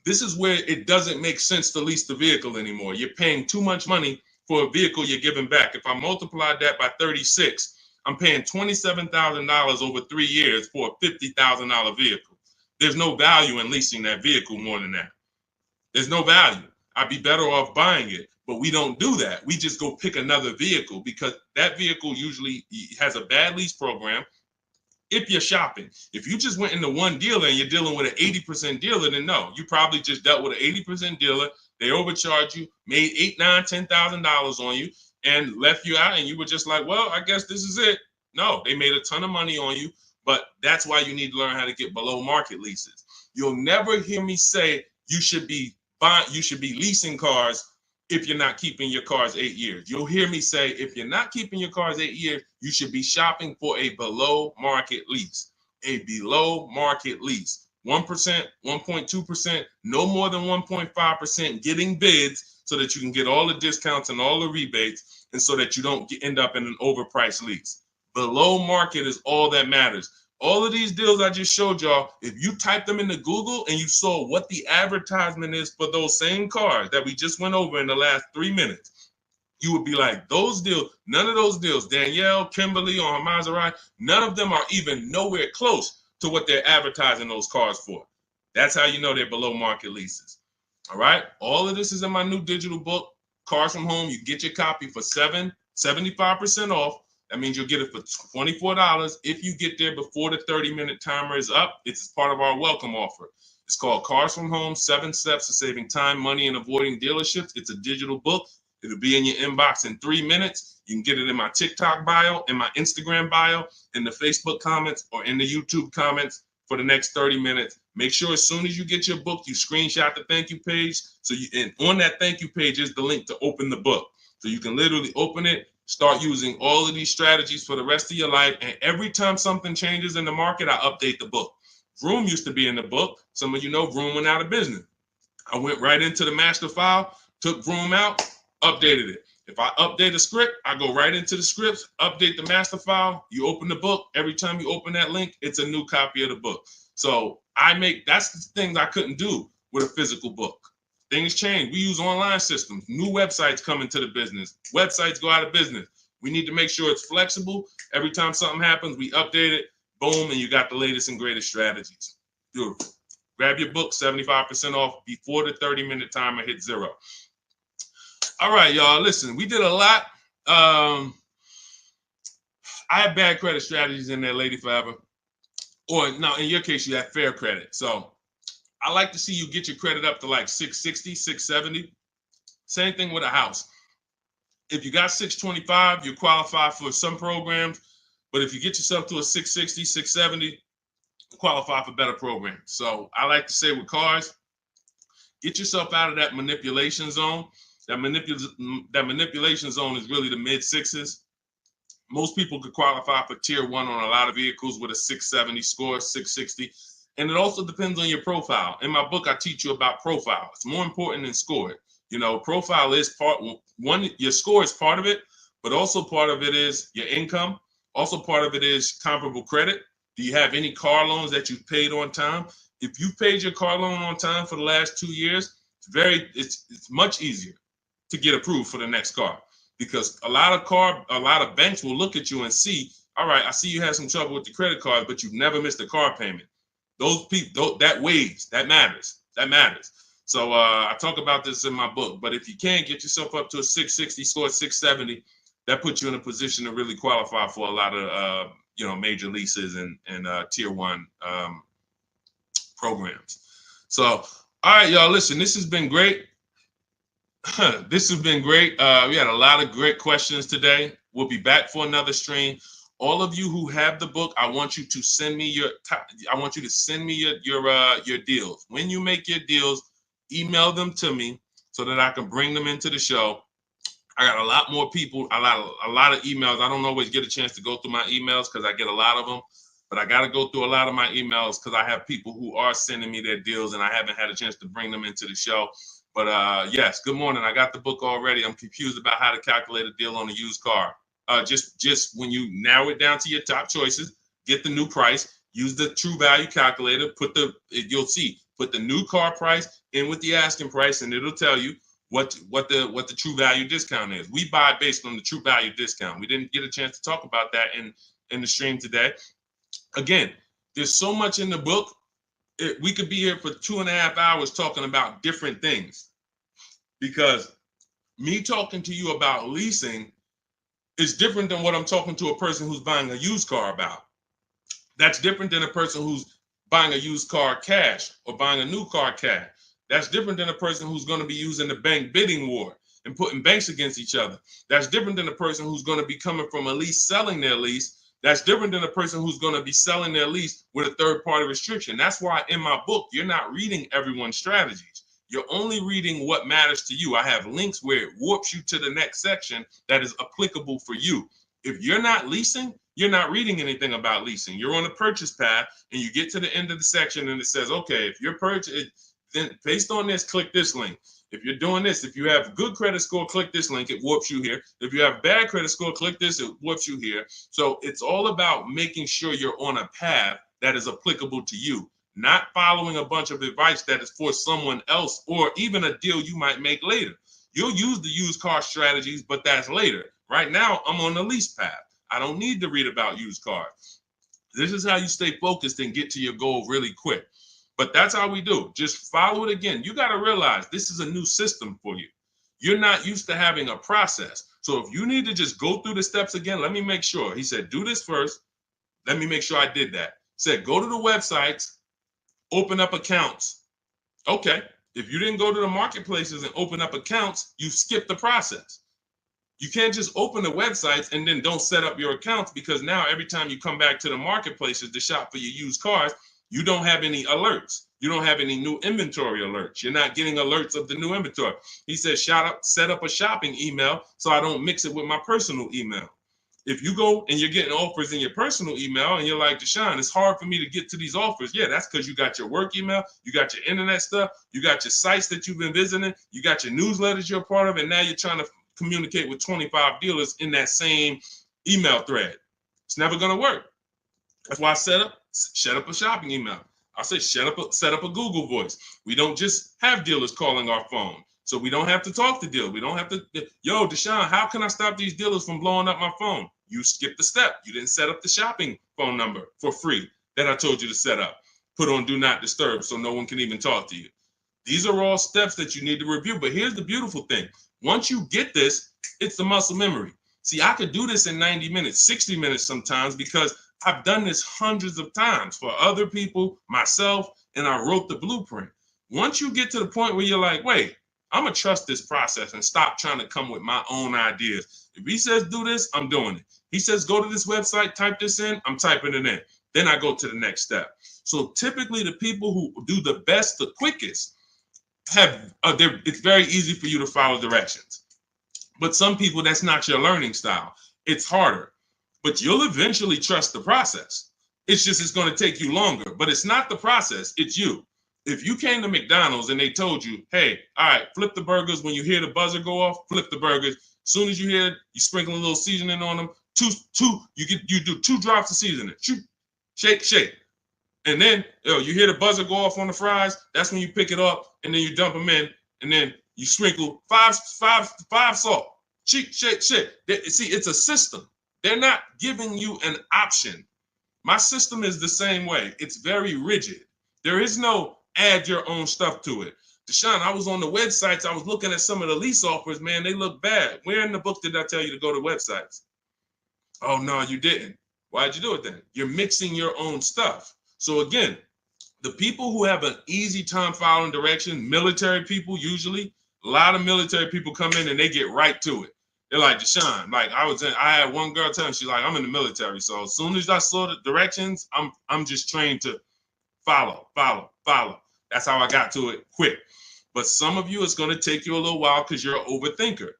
This is where it doesn't make sense to lease the vehicle anymore. You're paying too much money for a vehicle you're giving back. If I multiplied that by 36, I'm paying $27,000 over 3 years for a $50,000 vehicle. There's no value in leasing that vehicle more than that. There's no value. I'd be better off buying it, but we don't do that. We just go pick another vehicle because that vehicle usually has a bad lease program. If you're shopping, if you just went into one dealer and you're dealing with an 80% dealer, then no, you probably just dealt with an 80% dealer. They overcharged you, made $8,000, $9,000, $10,000 on you, and left you out. And you were just like, well, I guess this is it. No, they made a ton of money on you, but that's why you need to learn how to get below market leases. You'll never hear me say you should be leasing cars if you're not keeping your cars 8 years. You'll hear me say, if you're not keeping your cars 8 years, you should be shopping for a below market lease. A below market lease. 1%, 1.2%, no more than 1.5%, getting bids so that you can get all the discounts and all the rebates, and so that you don't end up in an overpriced lease. Below market is all that matters. All of these deals I just showed y'all, if you type them into Google and you saw what the advertisement is for those same cars that we just went over in the last 3 minutes, you would be like, those deals, none of those deals, Danielle, Kimberly, or Maserati, none of them are even nowhere close to what they're advertising those cars for. That's how you know they're below market leases. All right. All of this is in my new digital book, Cars from Home. You get your copy for 75% off. That means you'll get it for $24 if you get there before the 30-minute timer is up. It's part of our welcome offer. It's called Cars from Home, 7 Steps to Saving Time, Money, and Avoiding Dealerships. It's a digital book. It'll be in your inbox in 3 minutes. You can get it in my TikTok bio, in my Instagram bio, in the Facebook comments, or in the YouTube comments for the next 30 minutes. Make sure as soon as you get your book, you screenshot the thank you page. And on that thank you page is the link to open the book. So you can literally open it, start using all of these strategies for the rest of your life. And every time something changes in the market, I update the book. Vroom used to be in the book. Some of you know Vroom went out of business. I went right into the master file, took Vroom out, updated it. If I update a script, I go right into the scripts, update the master file. You open the book. Every time you open that link, it's a new copy of the book. So that's the things I couldn't do with a physical book. Things change. We use online systems. New websites come into the business. Websites go out of business. We need to make sure it's flexible. Every time something happens, we update it. Boom, and you got the latest and greatest strategies. Beautiful. Grab your book, 75% off before the 30-minute timer hits 0. All right, y'all. Listen, we did a lot. I have bad credit strategies in there, Lady Forever. Or no, in your case, you have fair credit. So I like to see you get your credit up to like 660, 670. Same thing with a house. If you got 625, you qualify for some programs. But if you get yourself to a 660, 670, you qualify for better programs. So I like to say with cars, get yourself out of that manipulation zone. That manipulation zone is really the mid-6s. Most people could qualify for tier 1 on a lot of vehicles with a 670 score, 660. And it also depends on your profile. In my book, I teach you about profile. It's more important than score. You know, profile is part one. Your score is part of it, but also part of it is your income. Also part of it is comparable credit. Do you have any car loans that you've paid on time? If you've paid your car loan on time for the last 2 years, It's much easier to get approved for the next car, because a lot of banks will look at you and see, all right, I see you had some trouble with the credit card, but you've never missed a car payment. Those people, that weighs, that matters. So I talk about this in my book. But if you can get yourself up to a 660 score, 670, that puts you in a position to really qualify for a lot of major leases and tier one programs. So, all right, y'all, listen, this has been great. This has been great. We had a lot of great questions today. We'll be back for another stream. All of you who have the book, I want you to send me your deals. When you make your deals, email them to me so that I can bring them into the show. I got a lot more people, a lot of emails. I don't always get a chance to go through my emails because I get a lot of them, but I got to go through a lot of my emails because I have people who are sending me their deals and I haven't had a chance to bring them into the show. But yes, good morning. I got the book already. I'm confused about how to calculate a deal on a used car. Just when you narrow it down to your top choices, get the new price, use the true value calculator, put the new car price in with the asking price, and it'll tell you what the true value discount is. We buy based on the true value discount. We didn't get a chance to talk about that in the stream today. Again, there's so much in the book. We could be here for 2.5 hours talking about different things, because me talking to you about leasing is different than what I'm talking to a person who's buying a used car about. That's different than a person who's buying a used car cash or buying a new car cash. That's different than a person who's going to be using the bank bidding war and putting banks against each other. That's different than a person who's going to be coming from a lease, selling their lease. That's different than a person who's going to be selling their lease with a third-party restriction. That's why in my book, you're not reading everyone's strategies. You're only reading what matters to you. I have links where it warps you to the next section that is applicable for you. If you're not leasing, you're not reading anything about leasing. You're on a purchase path and you get to the end of the section and it says, okay, if you're purchasing, then based on this, click this link. If you're doing this, if you have good credit score, click this link, it warps you here. If you have bad credit score, click this, it warps you here. So it's all about making sure you're on a path that is applicable to you, not following a bunch of advice that is for someone else or even a deal you might make later. You'll use the used car strategies, but that's later. Right now, I'm on the lease path. I don't need to read about used cars. This is how you stay focused and get to your goal really quick. But that's how we do. Just follow it again. You got to realize this is a new system for you. You're not used to having a process. So if you need to just go through the steps again, let me make sure. He said, do this first. Let me make sure I did that. Said, go to the websites, open up accounts. Okay. If you didn't go to the marketplaces and open up accounts, you skipped the process. You can't just open the websites and then don't set up your accounts, because now every time you come back to the marketplaces to shop for your used cars, you don't have any alerts. You don't have any new inventory alerts. You're not getting alerts of the new inventory. He says, set up a shopping email so I don't mix it with my personal email. If you go and you're getting offers in your personal email and you're like, Deshone, it's hard for me to get to these offers. Yeah, that's because you got your work email, you got your internet stuff, you got your sites that you've been visiting, you got your newsletters you're a part of, and now you're trying to communicate with 25 dealers in that same email thread. It's never going to work. That's why I set up a shopping email. I say set up a Google Voice. We don't just have dealers calling our phone, so we don't have to talk to dealers. We don't have to, yo, Deshone, how can I stop these dealers from blowing up my phone? You skipped the step. You didn't set up the shopping phone number for free that I told you to set up. Put on do not disturb so no one can even talk to you. These are all steps that you need to review. But here's the beautiful thing. Once you get this, it's the muscle memory. See, I could do this in 90 minutes, 60 minutes sometimes, because I've done this hundreds of times for other people, myself, and I wrote the blueprint. Once you get to the point where you're like, wait, I'm going to trust this process and stop trying to come with my own ideas. If he says do this, I'm doing it. He says go to this website, type this in, I'm typing it in. Then I go to the next step. So typically the people who do the best, the quickest, it's very easy for you to follow directions. But some people, that's not your learning style. It's harder. But you'll eventually trust the process. It's going to take you longer. But it's not the process, it's you. If you came to McDonald's and they told you, hey, all right, flip the burgers. When you hear the buzzer go off, flip the burgers. As soon as you hear it, you sprinkle a little seasoning on them. You do 2 drops of seasoning. Shake. And then you hear the buzzer go off on the fries. That's when you pick it up and then you dump them in. and then you sprinkle five salt. Shit. See, it's a system. They're not giving you an option. My system is the same way. It's very rigid. There is no add your own stuff to it. Deshone, I was on the websites. I was looking at some of the lease offers. Man, they look bad. Where in the book did I tell you to go to websites? Oh, no, you didn't. Why'd you do it then? You're mixing your own stuff. So again, the people who have an easy time following direction, military people usually, a lot of military people come in and they get right to it. They're like, Deshone, like I had one girl tell me, she's like, I'm in the military. So as soon as I saw the directions, I'm just trained to follow. That's how I got to it quick. But some of you, it's going to take you a little while because you're an overthinker.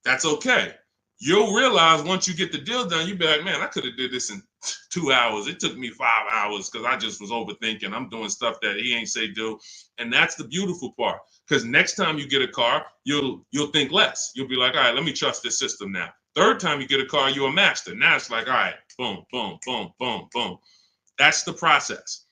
That's okay. You'll realize once you get the deal done, you'll be like, man, I could have did this in 2 hours. It took me 5 hours because I just was overthinking. I'm doing stuff that he ain't say do. And that's the beautiful part. Because next time you get a car, you'll think less. You'll be like, all right, let me trust this system now. Third time you get a car, you're a master. Now it's like, all right, boom, boom, boom, boom, boom. That's the process.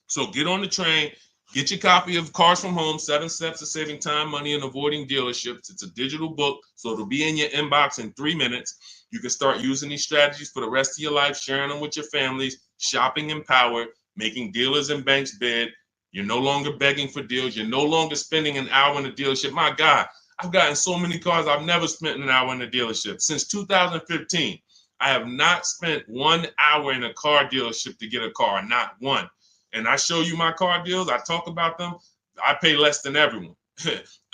So get on the train. Get your copy of Cars from Home, 7 Steps to Saving Time, Money, and Avoiding Dealerships. It's a digital book, so it'll be in your inbox in 3 minutes. You can start using these strategies for the rest of your life, sharing them with your families, shopping empowered, making dealers and banks bid. You're no longer begging for deals. You're no longer spending an hour in a dealership. My God, I've gotten so many cars. I've never spent an hour in a dealership. Since 2015, I have not spent 1 hour in a car dealership to get a car, not one. And I show you my car deals, I talk about them, I pay less than everyone.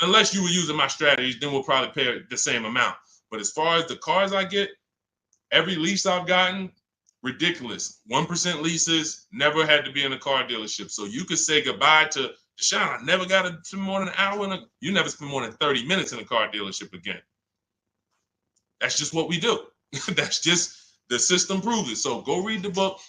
Unless you were using my strategies, then we'll probably pay the same amount. But as far as the cars I get, every lease I've gotten, ridiculous. 1% leases, never had to be in a car dealership. So you could say goodbye to Deshone, I never got to spend more than an hour you never spend more than 30 minutes in a car dealership again. That's just what we do. That's just, the system proves it. So go read the book.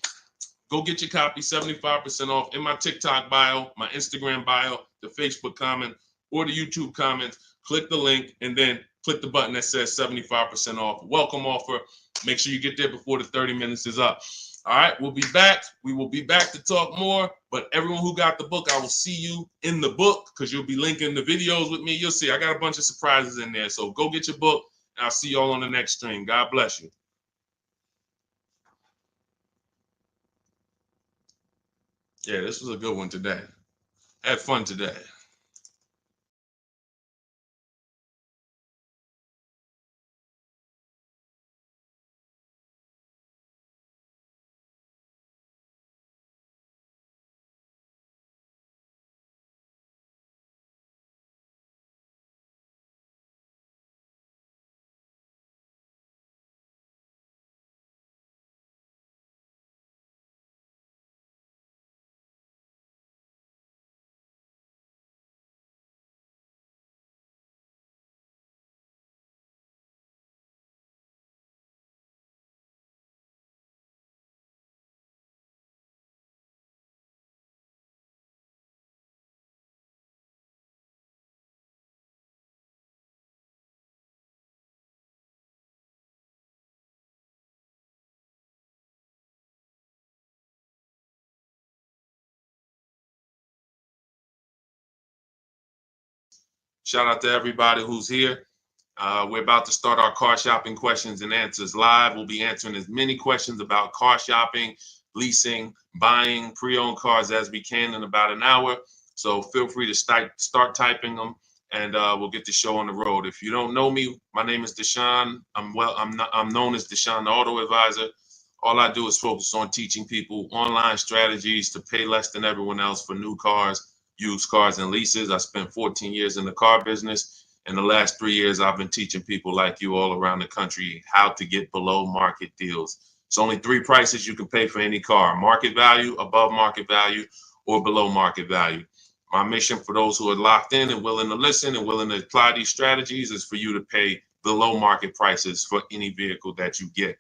Go get your copy, 75% off in my TikTok bio, my Instagram bio, the Facebook comment, or the YouTube comments. Click the link and then click the button that says 75% off. Welcome offer. Make sure you get there before the 30 minutes is up. All right, we'll be back. We will be back to talk more. But everyone who got the book, I will see you in the book because you'll be linking the videos with me. You'll see I got a bunch of surprises in there. So go get your book, and I'll see you all on the next stream. God bless you. Yeah, this was a good one today. Had fun today. Shout out to everybody who's here. We're about to start our car shopping questions and answers live. We'll be answering as many questions about car shopping, leasing, buying, pre-owned cars as we can in about an hour. So feel free to start typing them, and we'll get the show on the road. If you don't know me, my name is Deshone. I'm known as Deshone, the Auto Advisor. All I do is focus on teaching people online strategies to pay less than everyone else for new cars, used cars, and leases. I spent 14 years in the car business. In the last 3 years, I've been teaching people like you all around the country how to get below market deals. It's only 3 prices you can pay for any car: market value, above market value, or below market value. My mission for those who are locked in and willing to listen and willing to apply these strategies is for you to pay below market prices for any vehicle that you get.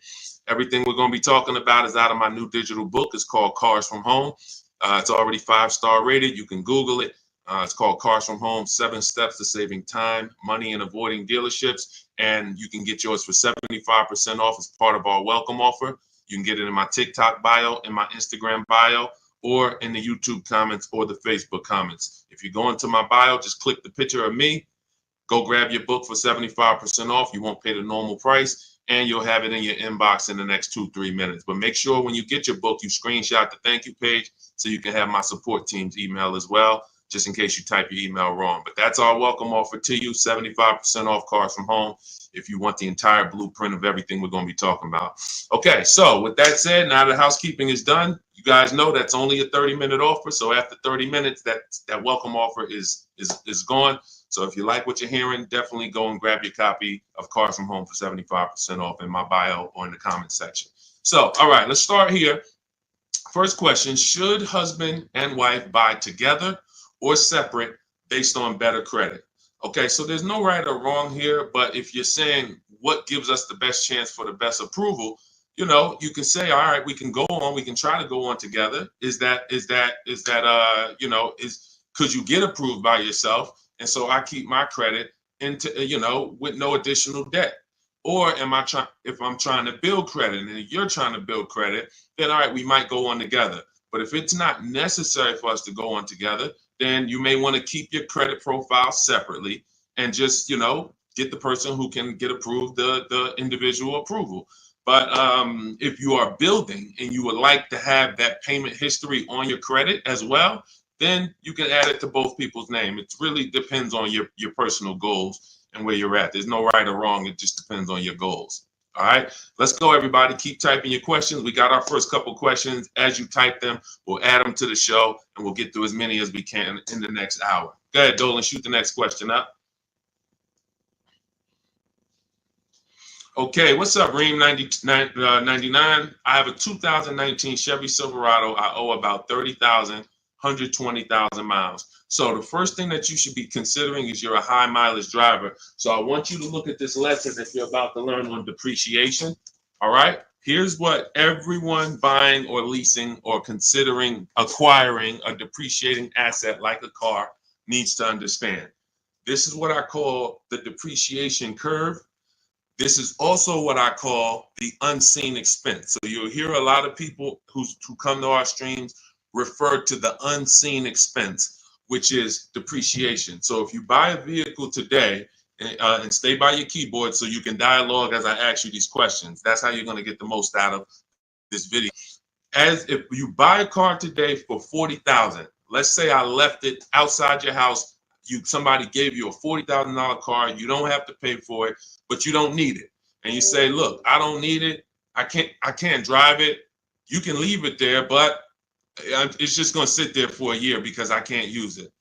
Everything we're going to be talking about is out of my new digital book. It's called Cars from Home. It's already 5-star rated. You can Google it. It's called Cars from Home, 7 Steps to Saving Time, Money, and Avoiding Dealerships. And you can get yours for 75% off as part of our welcome offer. You can get it in my TikTok bio, in my Instagram bio, or in the YouTube comments or the Facebook comments. If you go into my bio, just click the picture of me. Go grab your book for 75% off. You won't pay the normal price, and you'll have it in your inbox in the next 2-3 minutes. But make sure when you get your book, you screenshot the thank you page so you can have my support team's email as well, just in case you type your email wrong. But that's our welcome offer to you, 75% off Cars from Home, if you want the entire blueprint of everything we're going to be talking about. Okay, so with that said, now the housekeeping is done. You guys know that's only a 30-minute offer. So after 30 minutes, that welcome offer is gone. So if you like what you're hearing, definitely go and grab your copy of Cars from Home for 75% off in my bio or in the comment section. So, all right, let's start here. First question, should husband and wife buy together or separate based on better credit? Okay, so there's no right or wrong here, but if you're saying what gives us the best chance for the best approval, you know, you can say, all right, we can go on, we can try to go on together. Could you get approved by yourself? And so I keep my credit into, with no additional debt. Or if I'm trying to build credit and you're trying to build credit, then all right, we might go on together. But if it's not necessary for us to go on together, then you may want to keep your credit profile separately and just, get the person who can get approved the individual approval. But if you are building and you would like to have that payment history on your credit as well, then you can add it to both people's name. It really depends on your personal goals and where you're at. There's no right or wrong. It just depends on your goals. All right, let's go, everybody. Keep typing your questions. We got our first couple questions. As you type them, we'll add them to the show, and we'll get through as many as we can in the next hour. Go ahead, Dolan, shoot the next question up. Okay, what's up, Reem 99? I have a 2019 Chevy Silverado. I owe about 30,000, 120,000 miles. So the first thing that you should be considering is you're a high mileage driver. So I want you to look at this lesson that you're about to learn on depreciation. All right, here's what everyone buying or leasing or considering acquiring a depreciating asset like a car needs to understand. This is what I call the depreciation curve. This is also what I call the unseen expense. So you'll hear a lot of people who come to our streams refer to the unseen expense, which is depreciation. So if you buy a vehicle today, and stay by your keyboard so you can dialogue as I ask you these questions. That's how you're going to get the most out of this video. As if you buy a car today for 40,000, let's say I left it outside your house. Somebody gave you a $40,000 car. You don't have to pay for it, but you don't need it. And you say, look, I don't need it. I can't drive it. You can leave it there, but it's just going to sit there for a year because I can't use it.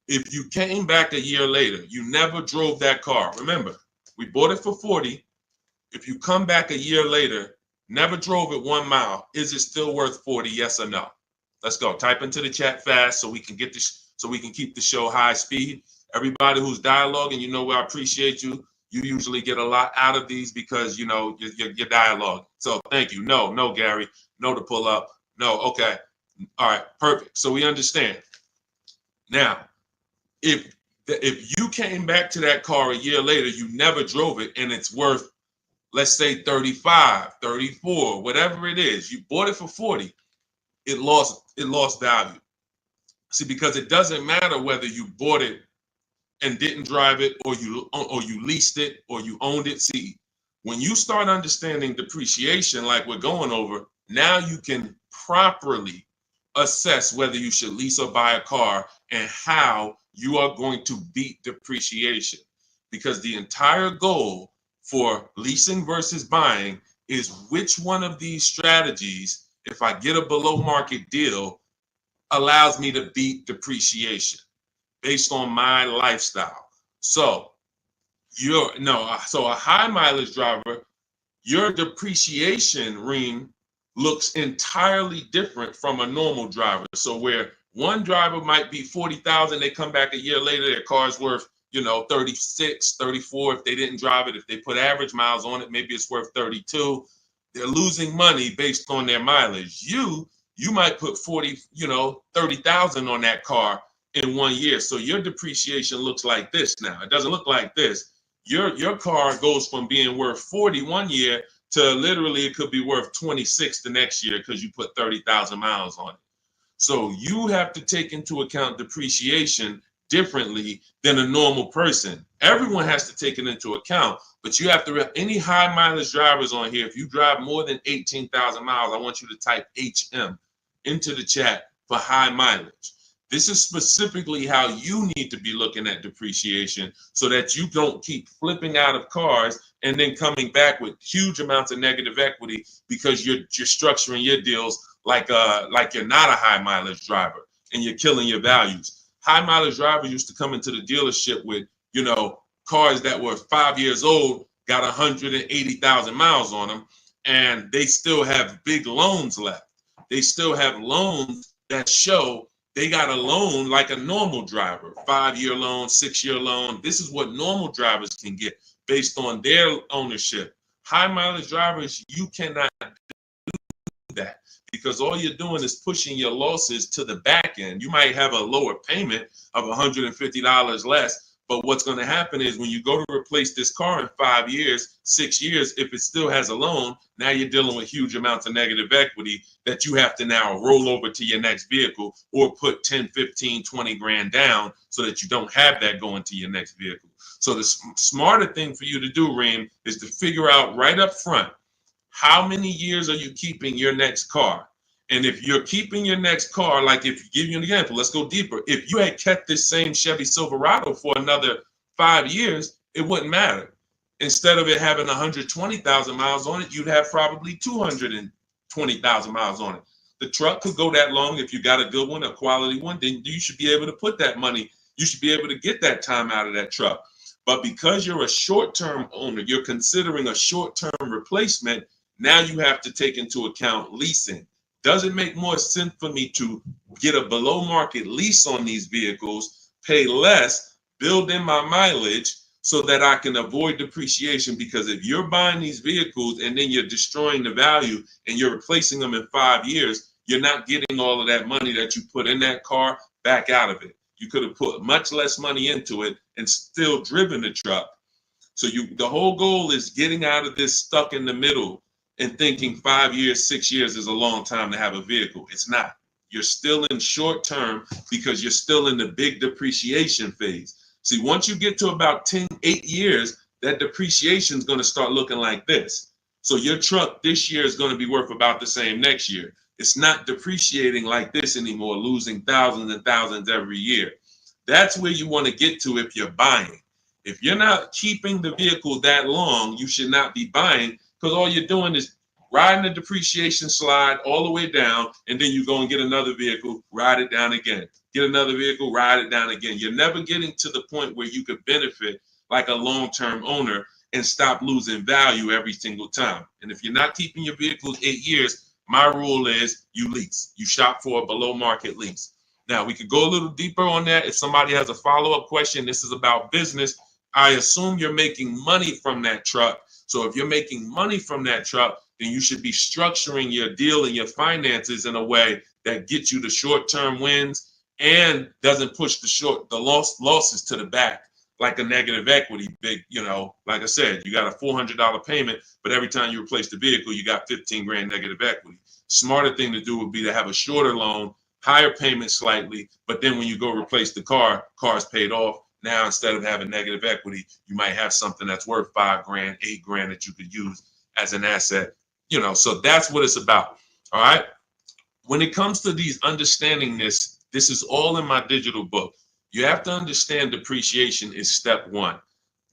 If you came back a year later, you never drove that car. Remember, we bought it for 40. If you come back a year later, never drove it 1 mile, is it still worth 40? Yes or no? Let's go. Type into the chat fast so we can get this, so we can keep the show high speed. Everybody who's dialoguing, I appreciate you. You usually get a lot out of these because your dialogue. So thank you. No, Gary. No to pull up. No. Okay. All right. Perfect. So we understand. Now, if you came back to that car a year later, you never drove it, and it's worth, let's say 35, 34, whatever it is, you bought it for 40, it lost value. See, because it doesn't matter whether you bought it and didn't drive it, or you leased it, or you owned it. See, when you start understanding depreciation like we're going over, now you can properly assess whether you should lease or buy a car and how you are going to beat depreciation. Because the entire goal for leasing versus buying is which one of these strategies, if I get a below market deal, allows me to beat depreciation based on my lifestyle. So so a high mileage driver, your depreciation ring looks entirely different from a normal driver. So where one driver might be 40,000, they come back a year later, their car's worth, 36, 34. If they didn't drive it, if they put average miles on it, maybe it's worth 32. They're losing money based on their mileage. You might put 30,000 on that car in 1 year. So your depreciation looks like this now. It doesn't look like this. Your car goes from being worth 40 1 year to literally it could be worth 26 the next year because you put 30,000 miles on it. So you have to take into account depreciation differently than a normal person. Everyone has to take it into account, but you have to, any high mileage drivers on here, if you drive more than 18,000 miles, I want you to type HM into the chat for high mileage. This is specifically how you need to be looking at depreciation so that you don't keep flipping out of cars and then coming back with huge amounts of negative equity because you're structuring your deals like you're not a high mileage driver and you're killing your values. High mileage drivers used to come into the dealership with, cars that were 5 years old, got 180,000 miles on them, and they still have big loans left. They still have loans that show they got a loan like a normal driver, 5-year loan, 6-year loan. This is what normal drivers can get based on their ownership. High mileage drivers, you cannot do that because all you're doing is pushing your losses to the back end. You might have a lower payment of $150 less, but what's going to happen is when you go to replace this car in 5 years, 6 years, if it still has a loan, now you're dealing with huge amounts of negative equity that you have to now roll over to your next vehicle or put 10, 15, 20 grand down so that you don't have that going to your next vehicle. So the smarter thing for you to do, Reem, is to figure out right up front, how many years are you keeping your next car? And if you're keeping your next car, like if you give you an example, let's go deeper. If you had kept this same Chevy Silverado for another 5 years, it wouldn't matter. Instead of it having 120,000 miles on it, you'd have probably 220,000 miles on it. The truck could go that long. If you got a good one, a quality one, then you should be able to put that money. You should be able to get that time out of that truck. But because you're a short-term owner, you're considering a short-term replacement. Now you have to take into account leasing. Does it make more sense for me to get a below market lease on these vehicles, pay less, build in my mileage so that I can avoid depreciation? Because if you're buying these vehicles and then you're destroying the value and you're replacing them in 5 years, you're not getting all of that money that you put in that car back out of it. You could have put much less money into it and still driven the truck. So the whole goal is getting out of this stuck in the middle and thinking 5 years, 6 years is a long time to have a vehicle. It's not. You're still in short term because you're still in the big depreciation phase. See, once you get to about 8 years, that depreciation is going to start looking like this. So your truck this year is going to be worth about the same next year. It's not depreciating like this anymore, losing thousands and thousands every year. That's where you want to get to if you're buying. If you're not keeping the vehicle that long, you should not be buying, because all you're doing is riding the depreciation slide all the way down, and then you go and get another vehicle, ride it down again. Get another vehicle, ride it down again. You're never getting to the point where you could benefit like a long-term owner and stop losing value every single time. And if you're not keeping your vehicles 8 years, my rule is you lease. You shop for a below-market lease. Now, we could go a little deeper on that. If somebody has a follow-up question, this is about business. I assume you're making money from that truck. So if you're making money from that truck, then you should be structuring your deal and your finances in a way that gets you the short-term wins and doesn't push the losses to the back like a negative equity. Like I said, you got a $400 payment, but every time you replace the vehicle, you got 15 grand negative equity. Smarter thing to do would be to have a shorter loan, higher payment slightly, but then when you go replace the car's paid off. Now, instead of having negative equity, you might have something that's worth 5 grand, 8 grand that you could use as an asset. So that's what it's about. All right. When it comes to these understanding this is all in my digital book. You have to understand depreciation is step one.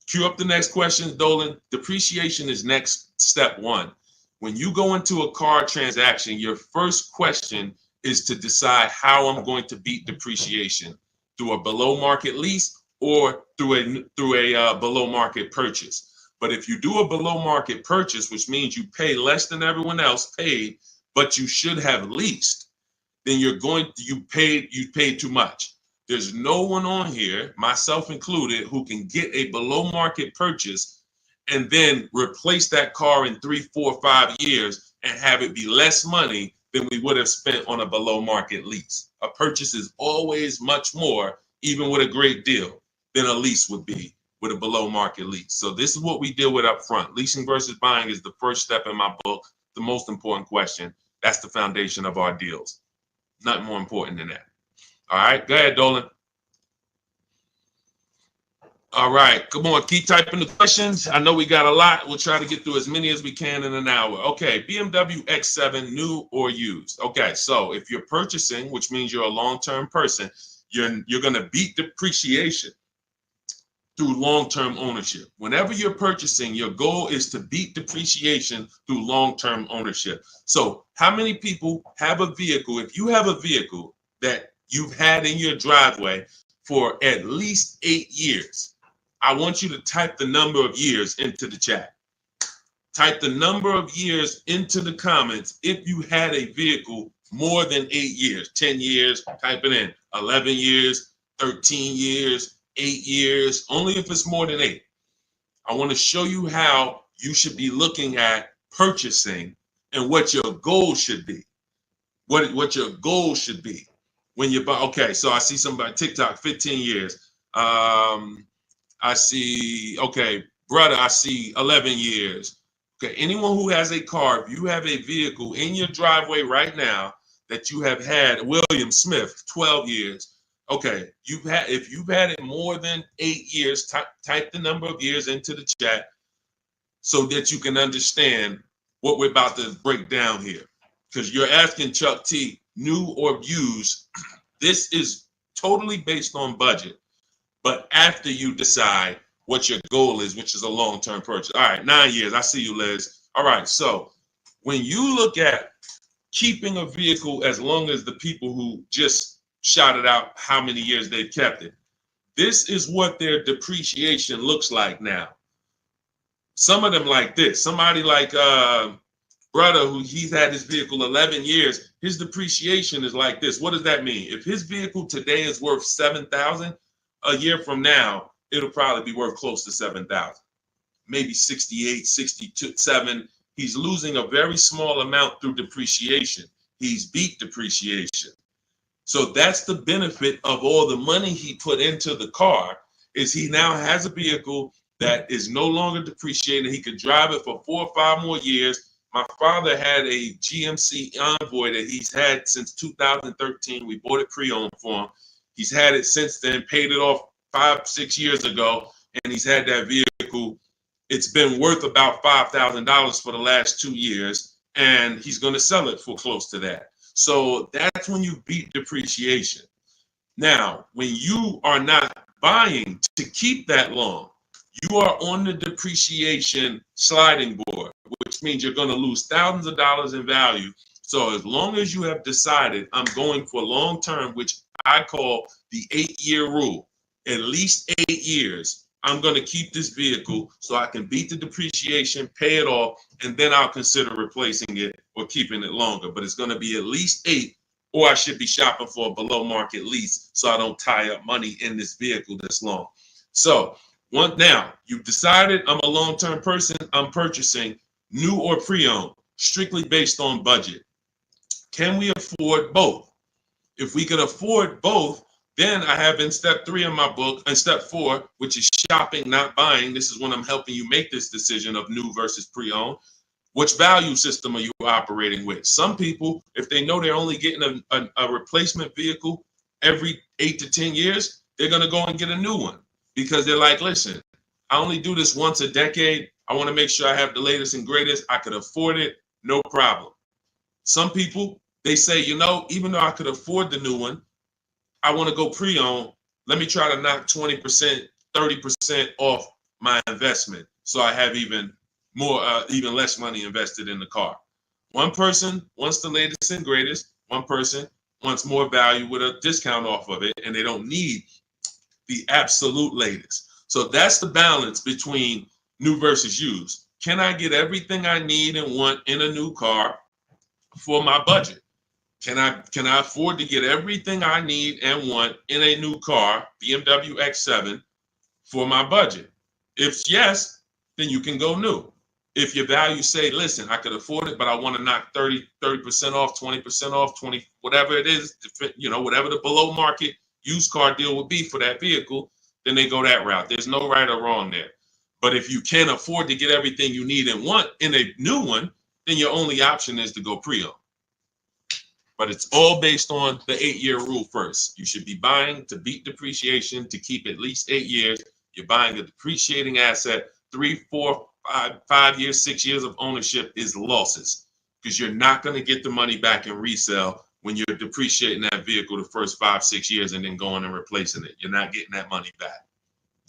Cue up the next question, Dolan. Depreciation is next step one. When you go into a car transaction, your first question is to decide how I'm going to beat depreciation, through a below market lease or through a below market purchase. But if you do a below market purchase, which means you pay less than everyone else paid, but you should have leased, then you paid too much. There's no one on here, myself included, who can get a below market purchase and then replace that car in 3, 4, 5 years and have it be less money than we would have spent on a below market lease. A purchase is always much more, even with a great deal, than a lease would be with a below market lease. So this is what we deal with up front. Leasing versus buying is the first step in my book, the most important question. That's the foundation of our deals. Nothing more important than that. All right, go ahead, Dolan. All right, come on, keep typing the questions. I know we got a lot. We'll try to get through as many as we can in an hour. Okay, BMW X7, new or used. Okay, so if you're purchasing, which means you're a long-term person, you're going to beat depreciation through long-term ownership. Whenever you're purchasing, your goal is to beat depreciation through long-term ownership. So how many people have a vehicle? If you have a vehicle that you've had in your driveway for at least 8 years, I want you to type the number of years into the chat. Type the number of years into the comments if you had a vehicle more than 8 years, 10 years, type it in, 11 years, 13 years, 8 years, only if it's more than 8. I want to show you how you should be looking at purchasing and what your goal should be. What your goal should be when you buy. Okay, so I see somebody TikTok 15 years. I see, okay, brother, I see 11 years. Okay, anyone who has a car, if you have a vehicle in your driveway right now that you have had, William Smith, 12 years. Okay, if you've had it more than 8 years, type the number of years into the chat so that you can understand what we're about to break down here. Because you're asking Chuck T, new or used. This is totally based on budget. But after you decide what your goal is, which is a long-term purchase. All right, 9 years. I see you, Liz. All right, so when you look at keeping a vehicle as long as the people who just shouted out how many years they've kept it, this is what their depreciation looks like now. Some of them like this. Somebody like brother who he's had his vehicle 11 years, his depreciation is like this. What does that mean? If his vehicle today is worth $7,000, a year from now, it'll probably be worth close to 7,000, maybe 68, 62, 7. He's losing a very small amount through depreciation. He's beat depreciation. So that's the benefit of all the money he put into the car, is he now has a vehicle that is no longer depreciated. He could drive it for 4 or 5 more years. My father had a GMC Envoy that he's had since 2013. We bought it pre-owned for him. He's had it since then, paid it off 5, 6 years ago, and he's had that vehicle. It's been worth about $5,000 for the last 2 years, and he's going to sell it for close to that. So that's when you beat depreciation. Now, when you are not buying to keep that long, you are on the depreciation sliding board, which means you're going to lose thousands of dollars in value. So as long as you have decided I'm going for long term, which I call the 8-year rule, at least 8 years, I'm going to keep this vehicle so I can beat the depreciation, pay it off, and then I'll consider replacing it or keeping it longer. But it's going to be at least 8, or I should be shopping for a below market lease so I don't tie up money in this vehicle this long. So now you've decided I'm a long-term person, I'm purchasing new or pre-owned, strictly based on budget. Can we afford both? If we can afford both, then I have in step 3 in my book, and step 4, which is shopping, not buying. This is when I'm helping you make this decision of new versus pre-owned. Which value system are you operating with? Some people, if they know they're only getting a replacement vehicle every 8 to 10 years, they're going to go and get a new one because they're like, listen, I only do this once a decade. I want to make sure I have the latest and greatest. I could afford it, no problem. Some people, they say, you know, even though I could afford the new one, I want to go pre-owned. Let me try to knock 20%, 30% off my investment so I have even less money invested in the car. One person wants the latest and greatest. One person wants more value with a discount off of it, and they don't need the absolute latest. So that's the balance between new versus used. Can I get everything I need and want in a new car for my budget? Can I afford to get everything I need and want in a new car, BMW X7, for my budget? If yes, then you can go new. If your value say, listen, I could afford it, but I want to knock 30% off, 20% off, 20, whatever it is, whatever the below market used car deal would be for that vehicle, then they go that route. There's no right or wrong there. But if you can't afford to get everything you need and want in a new one, then your only option is to go pre-owned. But it's all based on the 8-year rule first. You should be buying to beat depreciation to keep at least 8 years. You're buying a depreciating asset. 3, 4, 5 years, 6 years of ownership is losses because you're not going to get the money back in resale when you're depreciating that vehicle the first 5, 6 years and then going and replacing it. You're not getting that money back.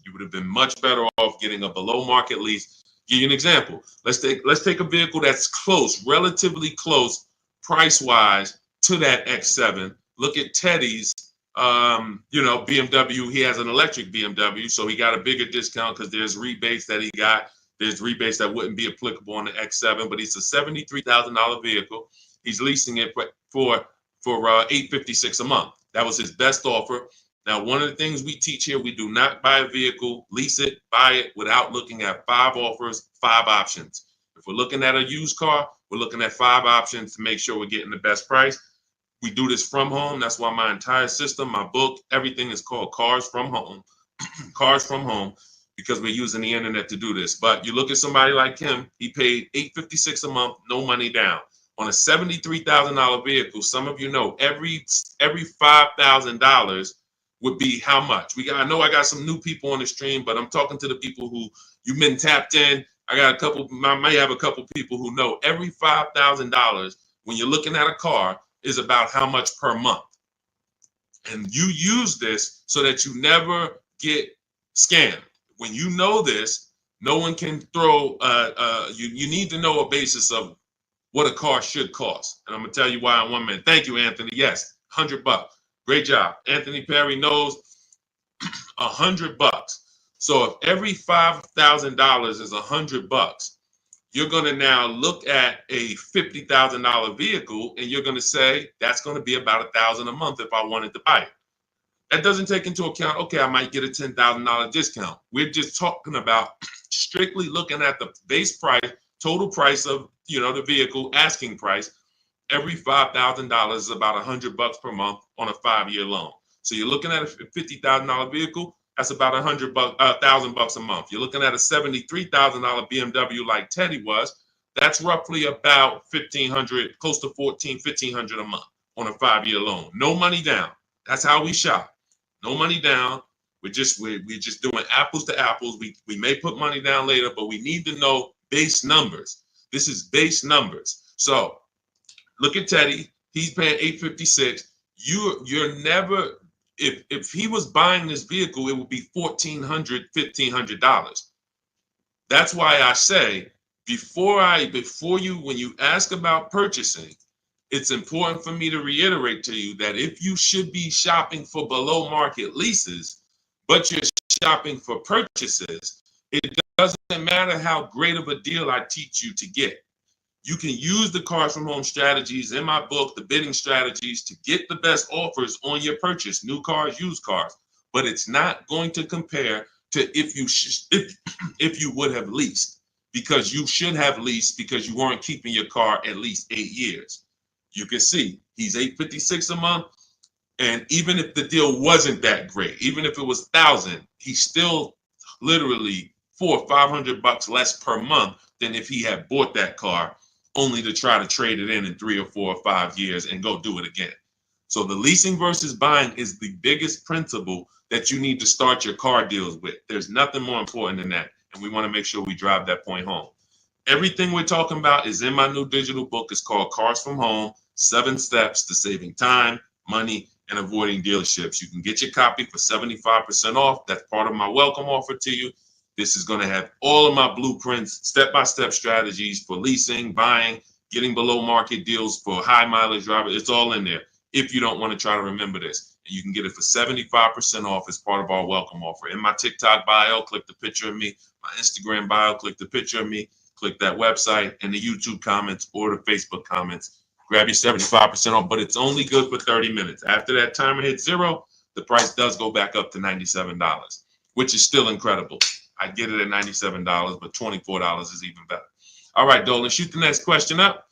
You would have been much better off getting a below market lease. Give you an example. Let's take a vehicle that's close, relatively close, price wise to that X7. Look at Teddy's, BMW. He has an electric BMW, so he got a bigger discount because there's rebates that he got. There's rebates that wouldn't be applicable on the X7, but it's a $73,000 vehicle. He's leasing it for $856 a month. That was his best offer. Now, one of the things we teach here, we do not buy a vehicle, lease it, buy it without looking at 5 offers, 5 options. If we're looking at a used car, we're looking at 5 options to make sure we're getting the best price. We do this from home. That's why my entire system, my book, everything is called Cars from Home. Cars from Home, because we're using the internet to do this. But you look at somebody like him, he paid $856 a month, no money down. On a $73,000 vehicle, some of you know every $5,000 would be how much? I know I got some new people on the stream, but I'm talking to the people who you've been tapped in. I may have a couple people who know every $5,000 when you're looking at a car is about how much per month. And you use this so that you never get scammed. When you know this, no one can throw, you need to know a basis of what a car should cost. And I'm gonna tell you why in 1 minute. Thank you, Anthony. Yes, $100. Great job. Anthony Perry knows $100. So if every $5,000 is $100, you're going to now look at a $50,000 vehicle and you're going to say that's going to be about $1,000 a month if I wanted to buy it. That doesn't take into account, okay, I might get a $10,000 discount. We're just talking about strictly looking at the base price, total price of the vehicle, asking price. Every $5,000 is about $100 per month on a 5-year loan. So you're looking at a $50,000 vehicle, that's about $1,000 a month. You're looking at a $73,000 BMW like Teddy was, that's roughly about $1,500, close to $1,500 a month on a 5-year loan. No money down. That's how we shop. No money down. We're just doing apples to apples. We may put money down later, but we need to know base numbers. This is base numbers. So look at Teddy. He's paying $856. You're never, if he was buying this vehicle, it would be $1,400, $1,500. That's why I say when you ask about purchasing, it's important for me to reiterate to you that if you should be shopping for below market leases, but you're shopping for purchases, it doesn't matter how great of a deal I teach you to get. You can use the Cars from Home strategies in my book, the bidding strategies, to get the best offers on your purchase, new cars, used cars. But it's not going to compare to if you would have leased, because you should have leased because you weren't keeping your car at least 8 years. You can see he's $856 a month, and even if the deal wasn't that great, even if it was $1,000, he's still literally $400 or $500 less per month than if he had bought that car only to try to trade it in 3 or 4 or 5 years and go do it again. So the leasing versus buying is the biggest principle that you need to start your car deals with. There's nothing more important than that, and we want to make sure we drive that point home. Everything we're talking about is in my new digital book. It's called Cars from Home, 7 Steps to Saving Time, Money, and Avoiding Dealerships. You can get your copy for 75% off. That's part of my welcome offer to you. This is going to have all of my blueprints, step-by-step strategies for leasing, buying, getting below market deals for high mileage drivers. It's all in there if you don't want to try to remember this. And you can get it for 75% off as part of our welcome offer. In my TikTok bio, click the picture of me. My Instagram bio, click the picture of me. Click that website, and the YouTube comments or the Facebook comments. Grab your 75% off, but it's only good for 30 minutes. After that timer hits 0, the price does go back up to $97, which is still incredible. I get it at $97, but $24 is even better. All right, Dolan, shoot the next question up.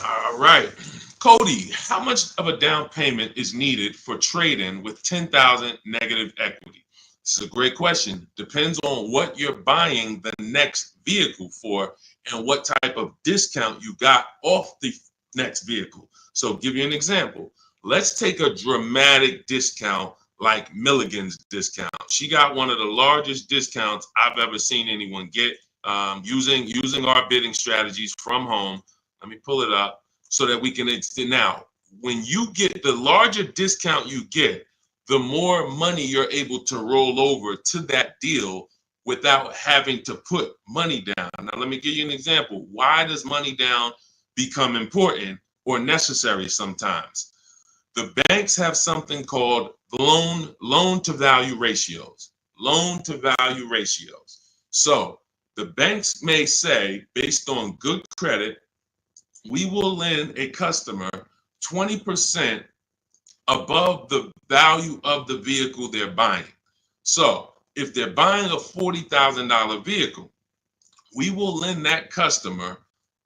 All right. Cody, how much of a down payment is needed for trade-in with $10,000 negative equity? This is a great question. Depends on what you're buying the next vehicle for and what type of discount you got off the next vehicle. So give you an example. Let's take a dramatic discount like Milligan's discount. She got one of the largest discounts I've ever seen anyone get using our bidding strategies from home. Let me pull it up so that we can now. When you get the larger discount you get, the more money you're able to roll over to that deal without having to put money down. Now, let me give you an example. Why does money down become important or necessary sometimes? The banks have something called loan to value ratios. Loan to value ratios. So the banks may say, based on good credit, we will lend a customer 20% above the value of the vehicle they're buying. So if they're buying a $40,000 vehicle, we will lend that customer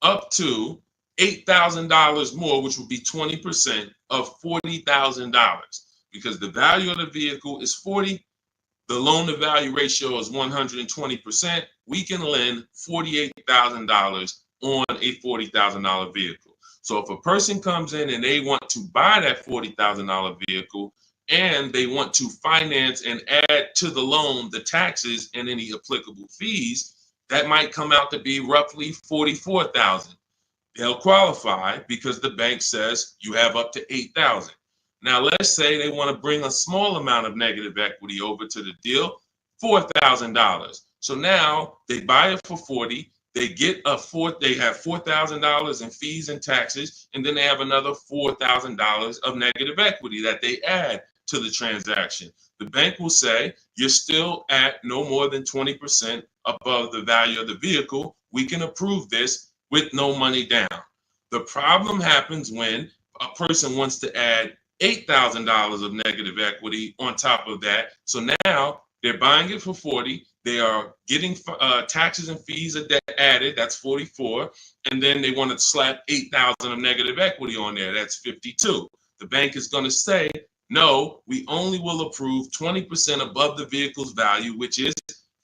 up to $8,000 more, which would be 20% of $40,000. Because the value of the vehicle is 40, the loan to value ratio is 120%. We can lend $48,000 on a $40,000 vehicle. So if a person comes in and they want to buy that $40,000 vehicle and they want to finance and add to the loan the taxes and any applicable fees, that might come out to be roughly $44,000. They'll qualify because the bank says you have up to $8,000. Now, let's say they want to bring a small amount of negative equity over to the deal, $4,000. So now they buy it for 40. They get they have $4,000 in fees and taxes, and then they have another $4,000 of negative equity that they add to the transaction. The bank will say you're still at no more than 20% above the value of the vehicle. We can approve this with no money down. The problem happens when a person wants to add $8,000 of negative equity on top of that. So now they're buying it for 40. They are getting taxes and fees added. That's 44. And then they want to slap 8,000 of negative equity on there. That's 52. The bank is going to say, no, we only will approve 20% above the vehicle's value, which is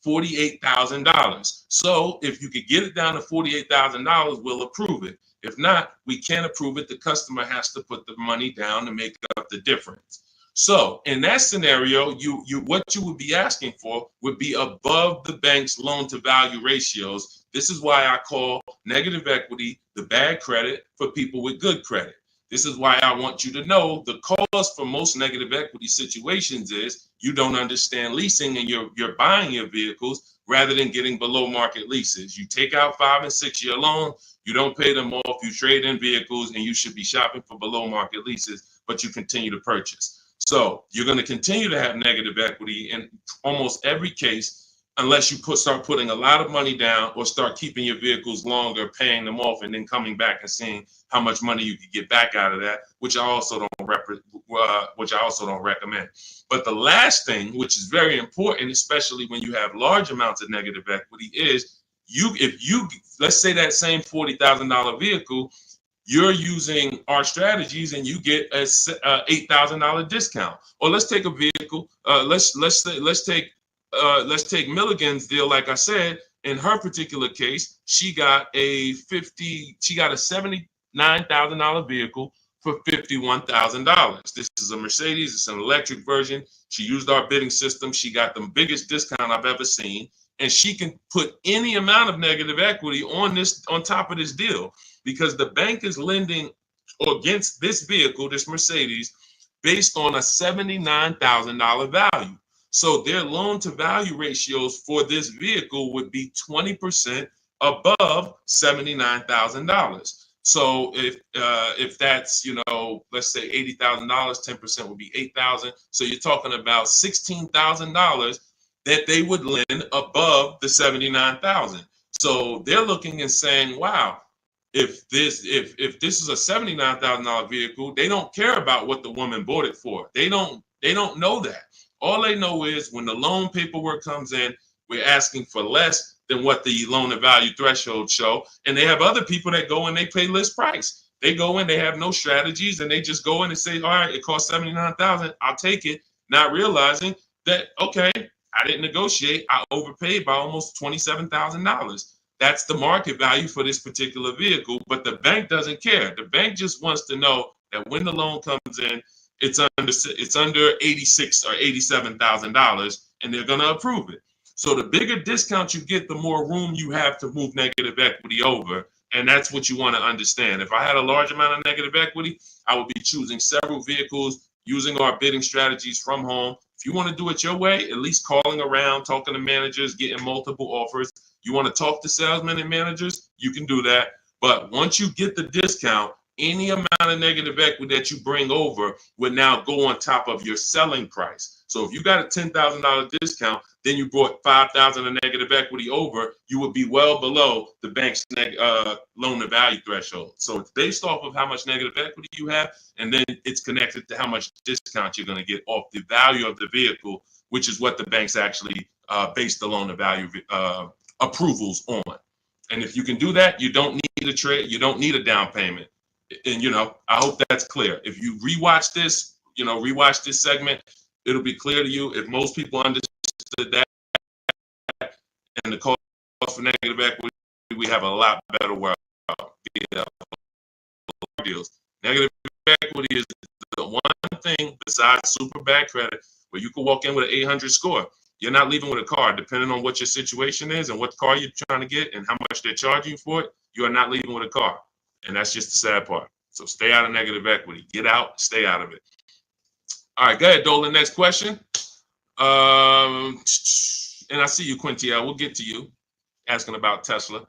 $48,000. So if you could get it down to $48,000, we'll approve it. If not, we can't approve it. The customer has to put the money down to make up the difference. So in that scenario, what you would be asking for would be above the bank's loan to value ratios. This is why I call negative equity the bad credit for people with good credit. This is why I want you to know the cause for most negative equity situations is you don't understand leasing and you're buying your vehicles rather than getting below market leases. You take out 5 and 6 year loans, you don't pay them off, you trade in vehicles, and you should be shopping for below market leases, but you continue to purchase. So you're going to continue to have negative equity in almost every case unless you start putting a lot of money down or start keeping your vehicles longer, paying them off, and then coming back and seeing how much money you could get back out of that, which I also don't recommend. But the last thing, which is very important, especially when you have large amounts of negative equity, is let's say that same $40,000 vehicle, you're using our strategies and you get a $8,000 discount. Or let's take a vehicle. Let's take Milligan's deal. Like I said, in her particular case, she got a $79,000 vehicle for $51,000. This is a Mercedes. It's an electric version. She used our bidding system. She got the biggest discount I've ever seen, and she can put any amount of negative equity on top of this deal because the bank is lending against this vehicle, this Mercedes, based on a $79,000 value. So their loan to value ratios for this vehicle would be 20% above $79,000. So if that's, let's say $80,000, 10% would be $8,000. So you're talking about $16,000 that they would lend above the $79,000. So they're looking and saying, wow, if this is a $79,000 vehicle, they don't care about what the woman bought it for. They don't know that. All they know is when the loan paperwork comes in, we're asking for less than what the loan to value threshold show. And they have other people that go and they pay list price. They go in, they have no strategies, and they just go in and say, all right, it costs $79,000, I'll take it, not realizing that, okay, I didn't negotiate. I overpaid by almost $27,000. That's the market value for this particular vehicle, but the bank doesn't care. The bank just wants to know that when the loan comes in, it's under 86 or $87,000, and they're going to approve it. So the bigger discount you get, the more room you have to move negative equity over, and that's what you want to understand. If I had a large amount of negative equity, I would be choosing several vehicles, using our bidding strategies from home. If you want to do it your way, at least calling around, talking to managers, getting multiple offers. You want to talk to salesmen and managers, you can do that. But once you get the discount, any amount of negative equity that you bring over would now go on top of your selling price. So if you got a $10,000 discount, then you brought $5,000 of negative equity over, you would be well below the bank's loan to value threshold. So it's based off of how much negative equity you have, and then it's connected to how much discount you're going to get off the value of the vehicle, which is what the banks actually base the loan to value approvals on. And if you can do that, you don't need a trade, you don't need a down payment. And I hope that's clear. If you rewatch this, rewatch this segment, it'll be clear to you. If most people understood that and the cost for negative equity, we have a lot better world. Deals. Negative equity is the one thing besides super bad credit where you can walk in with an 800 score. You're not leaving with a car, depending on what your situation is and what car you're trying to get and how much they're charging you for it. You are not leaving with a car. And that's just the sad part. So stay out of negative equity. Get out, stay out of it. All right, go ahead, Dolan. Next question. And I see you, Quintia. We'll get to you asking about Tesla.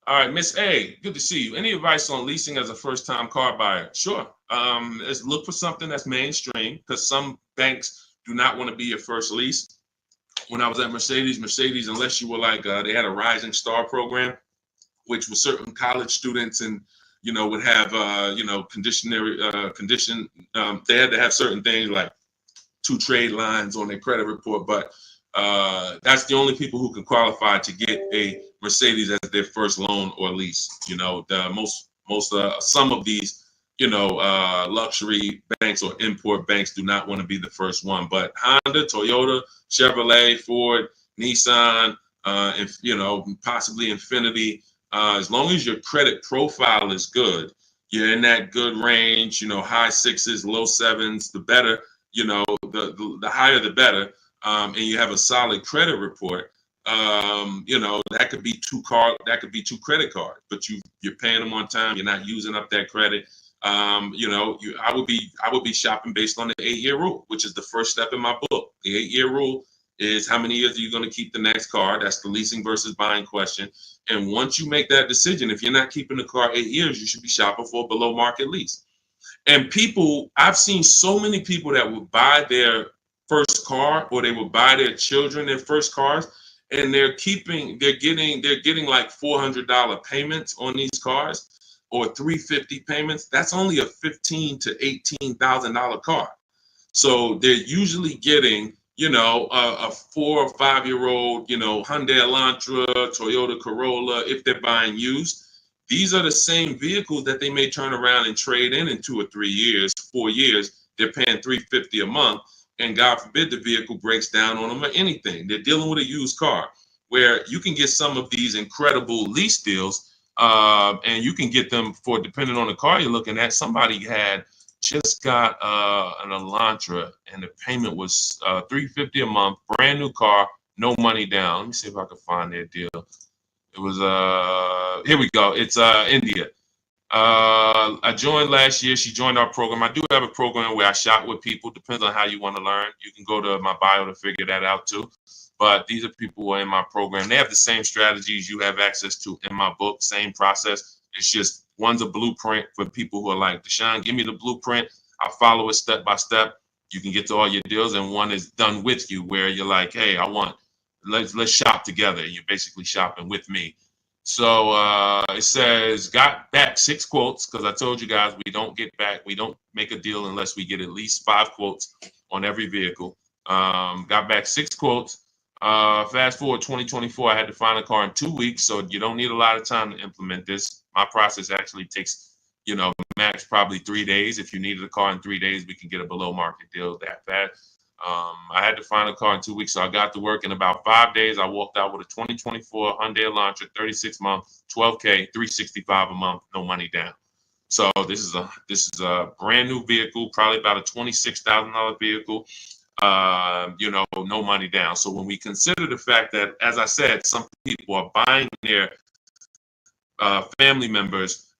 All right, Miss A, good to see you. Any advice on leasing as a first-time car buyer? Sure. Let's look for something that's mainstream because some banks do not want to be your first lease. When I was at Mercedes, unless you were like, they had a Rising Star program, which was certain college students and, would have, condition. They had to have certain things like 2 trade lines on their credit report, but that's the only people who can qualify to get a Mercedes as their first loan or lease. Some of these, luxury banks or import banks do not want to be the first one, but Honda, Toyota, Chevrolet, Ford, Nissan, and possibly Infiniti, as long as your credit profile is good, you're in that good range, high 6s, low 7s, the better, the higher the better, and you have a solid credit report, that could be 2 credit cards, but you're paying them on time, you're not using up that credit. I would be shopping based on the 8-year rule, which is the first step in my book. The 8-year rule is how many years are you going to keep the next car? That's the leasing versus buying question. And once you make that decision, if you're not keeping the car 8 years, you should be shopping for a below market lease. And I've seen so many people that would buy their first car or they would buy their children their first cars, and they're getting like $400 payments on these cars or $350 payments. That's only a $15,000 to $18,000 car. So they're usually getting, a 4 or 5-year-old, Hyundai Elantra, Toyota Corolla, if they're buying used. These are the same vehicles that they may turn around and trade in 2 or 3 years, 4 years. They're paying $350 a month, and God forbid the vehicle breaks down on them or anything. They're dealing with a used car, where you can get some of these incredible lease deals, and you can get them for, depending on the car you're looking at. Somebody had just got an Elantra, and the payment was $350 a month, brand new car, no money down. Let me see if I can find their deal. It was here we go. It's India. I joined last year. She joined our program. I do have a program where I shop with people. Depends on how you want to learn. You can go to my bio to figure that out too. But these are people who are in my program. They have the same strategies you have access to in my book, same process. It's just one's a blueprint for people who are like, Deshone, give me the blueprint. I'll follow it step by step. You can get to all your deals. And one is done with you, where you're like, hey, let's shop together. You're basically shopping with me. So it says, got back 6 quotes, because I told you guys we don't make a deal unless we get at least 5 quotes on every vehicle. Got back 6 quotes. Fast forward 2024, I had to find a car in 2 weeks, so you don't need a lot of time to implement this. My process actually takes, max probably 3 days. If you needed a car in 3 days, we can get a below market deal that fast. I had to find a car in 2 weeks, so I got to work in about 5 days. I walked out with a 2024 Hyundai Elantra, 36 month, 12K, 365 a month, no money down. So this is a brand new vehicle, probably about a $26,000 vehicle. You know, no money down. So when we consider the fact that, as I said, some people are buying their family members,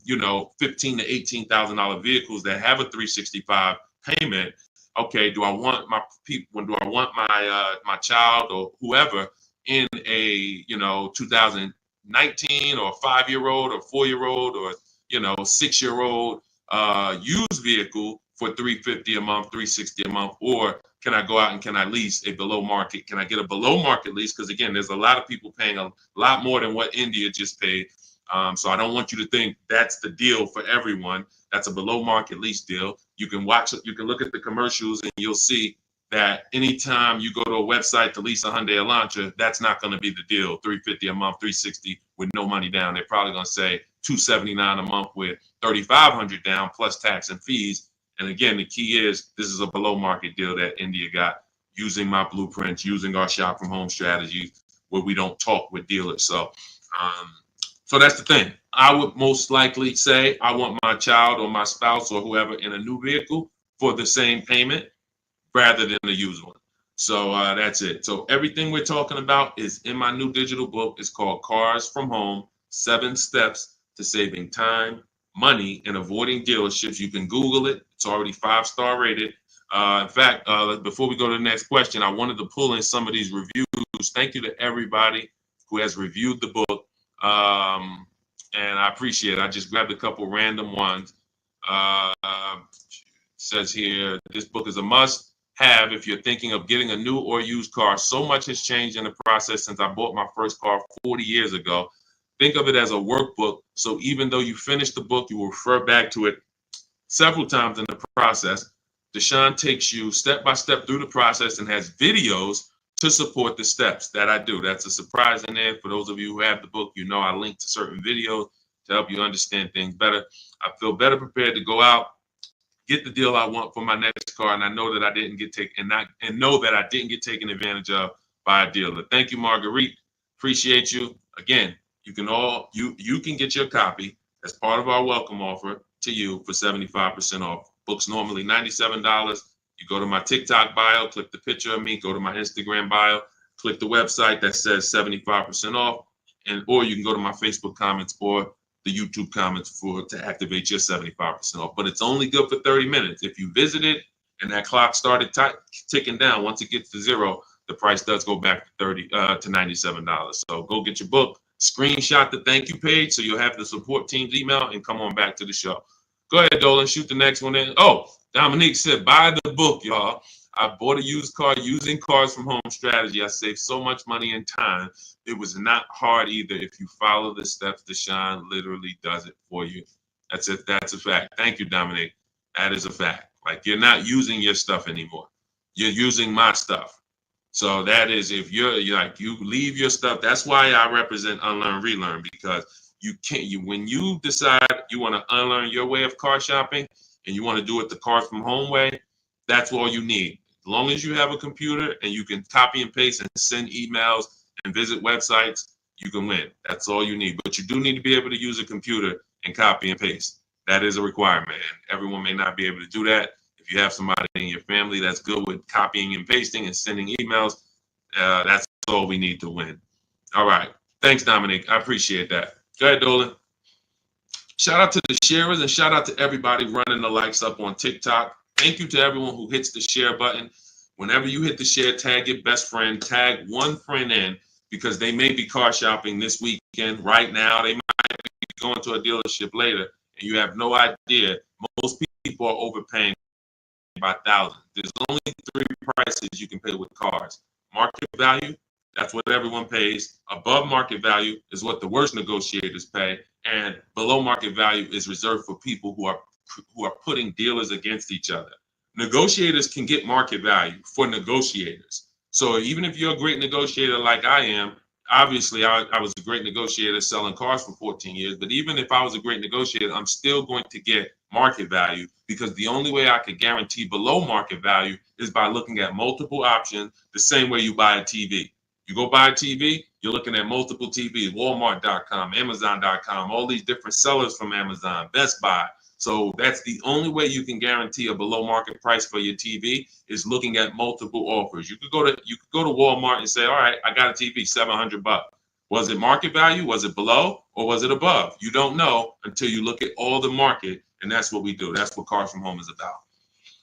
you know, $15,000 to $18,000 vehicles that have a 365 payment. Okay, do I want my people? Do I want my my child or whoever in a, you know, 2019 or 5-year-old or 4-year-old or, you know, 6-year-old used vehicle for $350 a month, $360 a month, or can I go out and can I lease a below market? Can I get a below market lease? Because again, there's a lot of people paying a lot more than what India just paid. So I don't want you to think that's the deal for everyone. That's a below market lease deal. You can look at the commercials and you'll see that anytime you go to a website to lease a Hyundai Elantra, that's not going to be the deal. $350 a month, $360 with no money down. They're probably going to say $279 a month with $3,500 down plus tax and fees. And again, the key is this is a below market deal that India got using my blueprints, using our shop from home strategy where we don't talk with dealers. So that's the thing. I would most likely say I want my child or my spouse or whoever in a new vehicle for the same payment rather than a used one. So that's it. So everything we're talking about is in my new digital book. It's called Cars from Home, 7 Steps to Saving Time, Money, and Avoiding Dealerships. You can Google it. It's already 5-star rated. In fact, before we go to the next question, I wanted to pull in some of these reviews. Thank you to everybody who has reviewed the book. And I appreciate it. I just grabbed a couple random ones. Says here, this book is a must have if you're thinking of getting a new or used car. So much has changed in the process since I bought my first car 40 years ago. Think of it as a workbook. So even though you finish the book, you will refer back to it several times in the process. Deshone takes you step by step through the process and has videos to support the steps that I do. That's a surprise in there. For those of you who have the book, you know I link to certain videos to help you understand things better. I feel better prepared to go out, get the deal I want for my next car, and I know that I didn't get taken advantage of by a dealer. Thank you, Marguerite. Appreciate you. Again, you can get your copy as part of our welcome offer to you for 75% off. Books normally $97. You go to my TikTok bio, click the picture of me, go to my Instagram bio, click the website that says 75% off, or you can go to my Facebook comments or the YouTube comments to activate your 75% off. But it's only good for 30 minutes. If you visit it and that clock started ticking down, once it gets to 0, the price does go back to $97. So go get your book, screenshot the thank you page so you'll have the support team's email, and come on back to the show. Go ahead, Dolan, shoot the next one in. Oh, Dominique said, buy the book, y'all. I bought a used car using Cars from Home strategy. I saved so much money and time. It was not hard either. If you follow the steps, Deshone literally does it for you. That's it. That's a fact. Thank you, Dominique. That is a fact. Like, you're not using your stuff anymore. You're using my stuff. So that is, if you leave your stuff. That's why I represent Unlearn, Relearn, because when you decide you want to unlearn your way of car shopping and you want to do it the Cars from Home way, that's all you need. As long as you have a computer and you can copy and paste and send emails and visit websites, you can win. That's all you need. But you do need to be able to use a computer and copy and paste. That is a requirement. And everyone may not be able to do that. If you have somebody in your family that's good with copying and pasting and sending emails, that's all we need to win. All right. Thanks, Dominic. I appreciate that. Go ahead, Dolan. Shout out to the sharers and shout out to everybody running the likes up on TikTok. Thank you to everyone who hits the share button. Whenever you hit the share, tag your best friend, tag one friend in, because they may be car shopping this weekend. Right now, they might be going to a dealership later, and you have no idea. Most people are overpaying by thousands. There's only 3 prices you can pay with cars. Market value, that's what everyone pays. Above market value is what the worst negotiators pay. And below market value is reserved for people who are putting dealers against each other. Negotiators can get market value for negotiators. So even if you're a great negotiator like I am, obviously I was a great negotiator selling cars for 14 years, but even if I was a great negotiator, I'm still going to get market value, because the only way I could guarantee below market value is by looking at multiple options, the same way you buy a TV. You go buy a TV, you're looking at multiple TVs, Walmart.com, Amazon.com, all these different sellers from Amazon, Best Buy. So that's the only way you can guarantee a below market price for your TV, is looking at multiple offers. You could go to Walmart and say, all right, I got a TV, $700. Was it market value? Was it below? Or was it above? You don't know until you look at all the market, and that's what we do. That's what Cars from Home is about.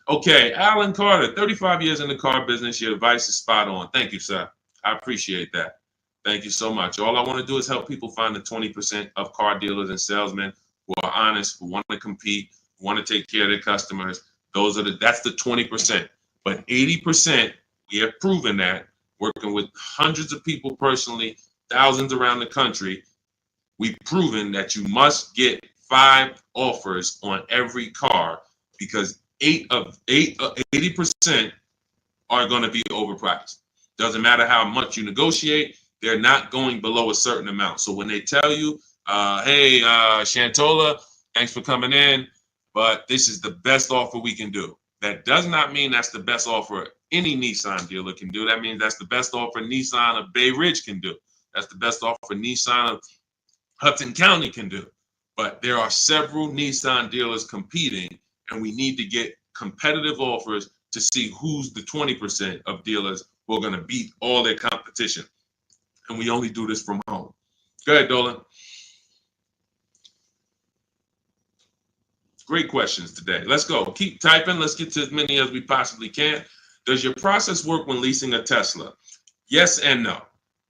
Okay, Alan Carter, 35 years in the car business. Your advice is spot on. Thank you, sir. I appreciate that. Thank you so much. All I want to do is help people find the 20% of car dealers and salesmen who are honest, who want to compete, who want to take care of their customers. That's the 20%. But 80%, we have proven that, working with hundreds of people personally, thousands around the country, we've proven that you must get 5 offers on every car, because 80% are going to be overpriced. Doesn't matter how much you negotiate, they're not going below a certain amount. So when they tell you, hey, Shantola, thanks for coming in, but this is the best offer we can do, that does not mean that's the best offer any Nissan dealer can do. That means that's the best offer Nissan of Bay Ridge can do. That's the best offer Nissan of Hudson County can do. But there are several Nissan dealers competing, and we need to get competitive offers to see who's the 20% of dealers who are going to beat all their competition. And we only do this from home. Go ahead, Dolan. Great questions today. Let's go. Keep typing. Let's get to as many as we possibly can. Does your process work when leasing a Tesla? Yes and no.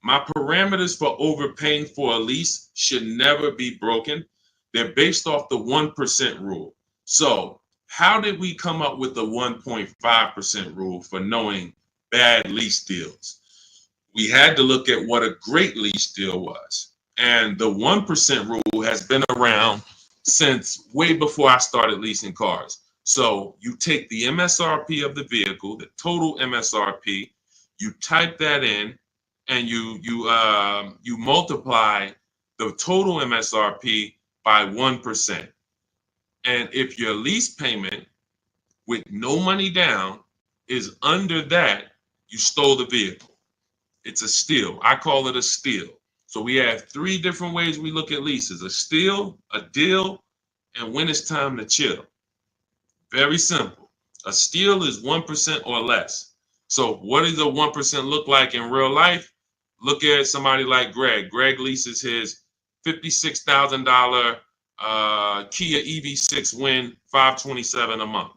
My parameters for overpaying for a lease should never be broken. They're based off the 1% rule. So how did we come up with the 1.5% rule for knowing bad lease deals? We had to look at what a great lease deal was. And the 1% rule has been around since way before I started leasing cars. So you take the MSRP of the vehicle, the total MSRP, you type that in, and you multiply the total MSRP by 1%. And if your lease payment with no money down is under that, you stole the vehicle. It's a steal. I call it a steal. So we have 3 different ways we look at leases: a steal, a deal, and when it's time to chill. Very simple. A steal is 1% or less. So what does a 1% look like in real life? Look at somebody like Greg. Greg leases his $56,000 Kia EV6 Win, $527 a month.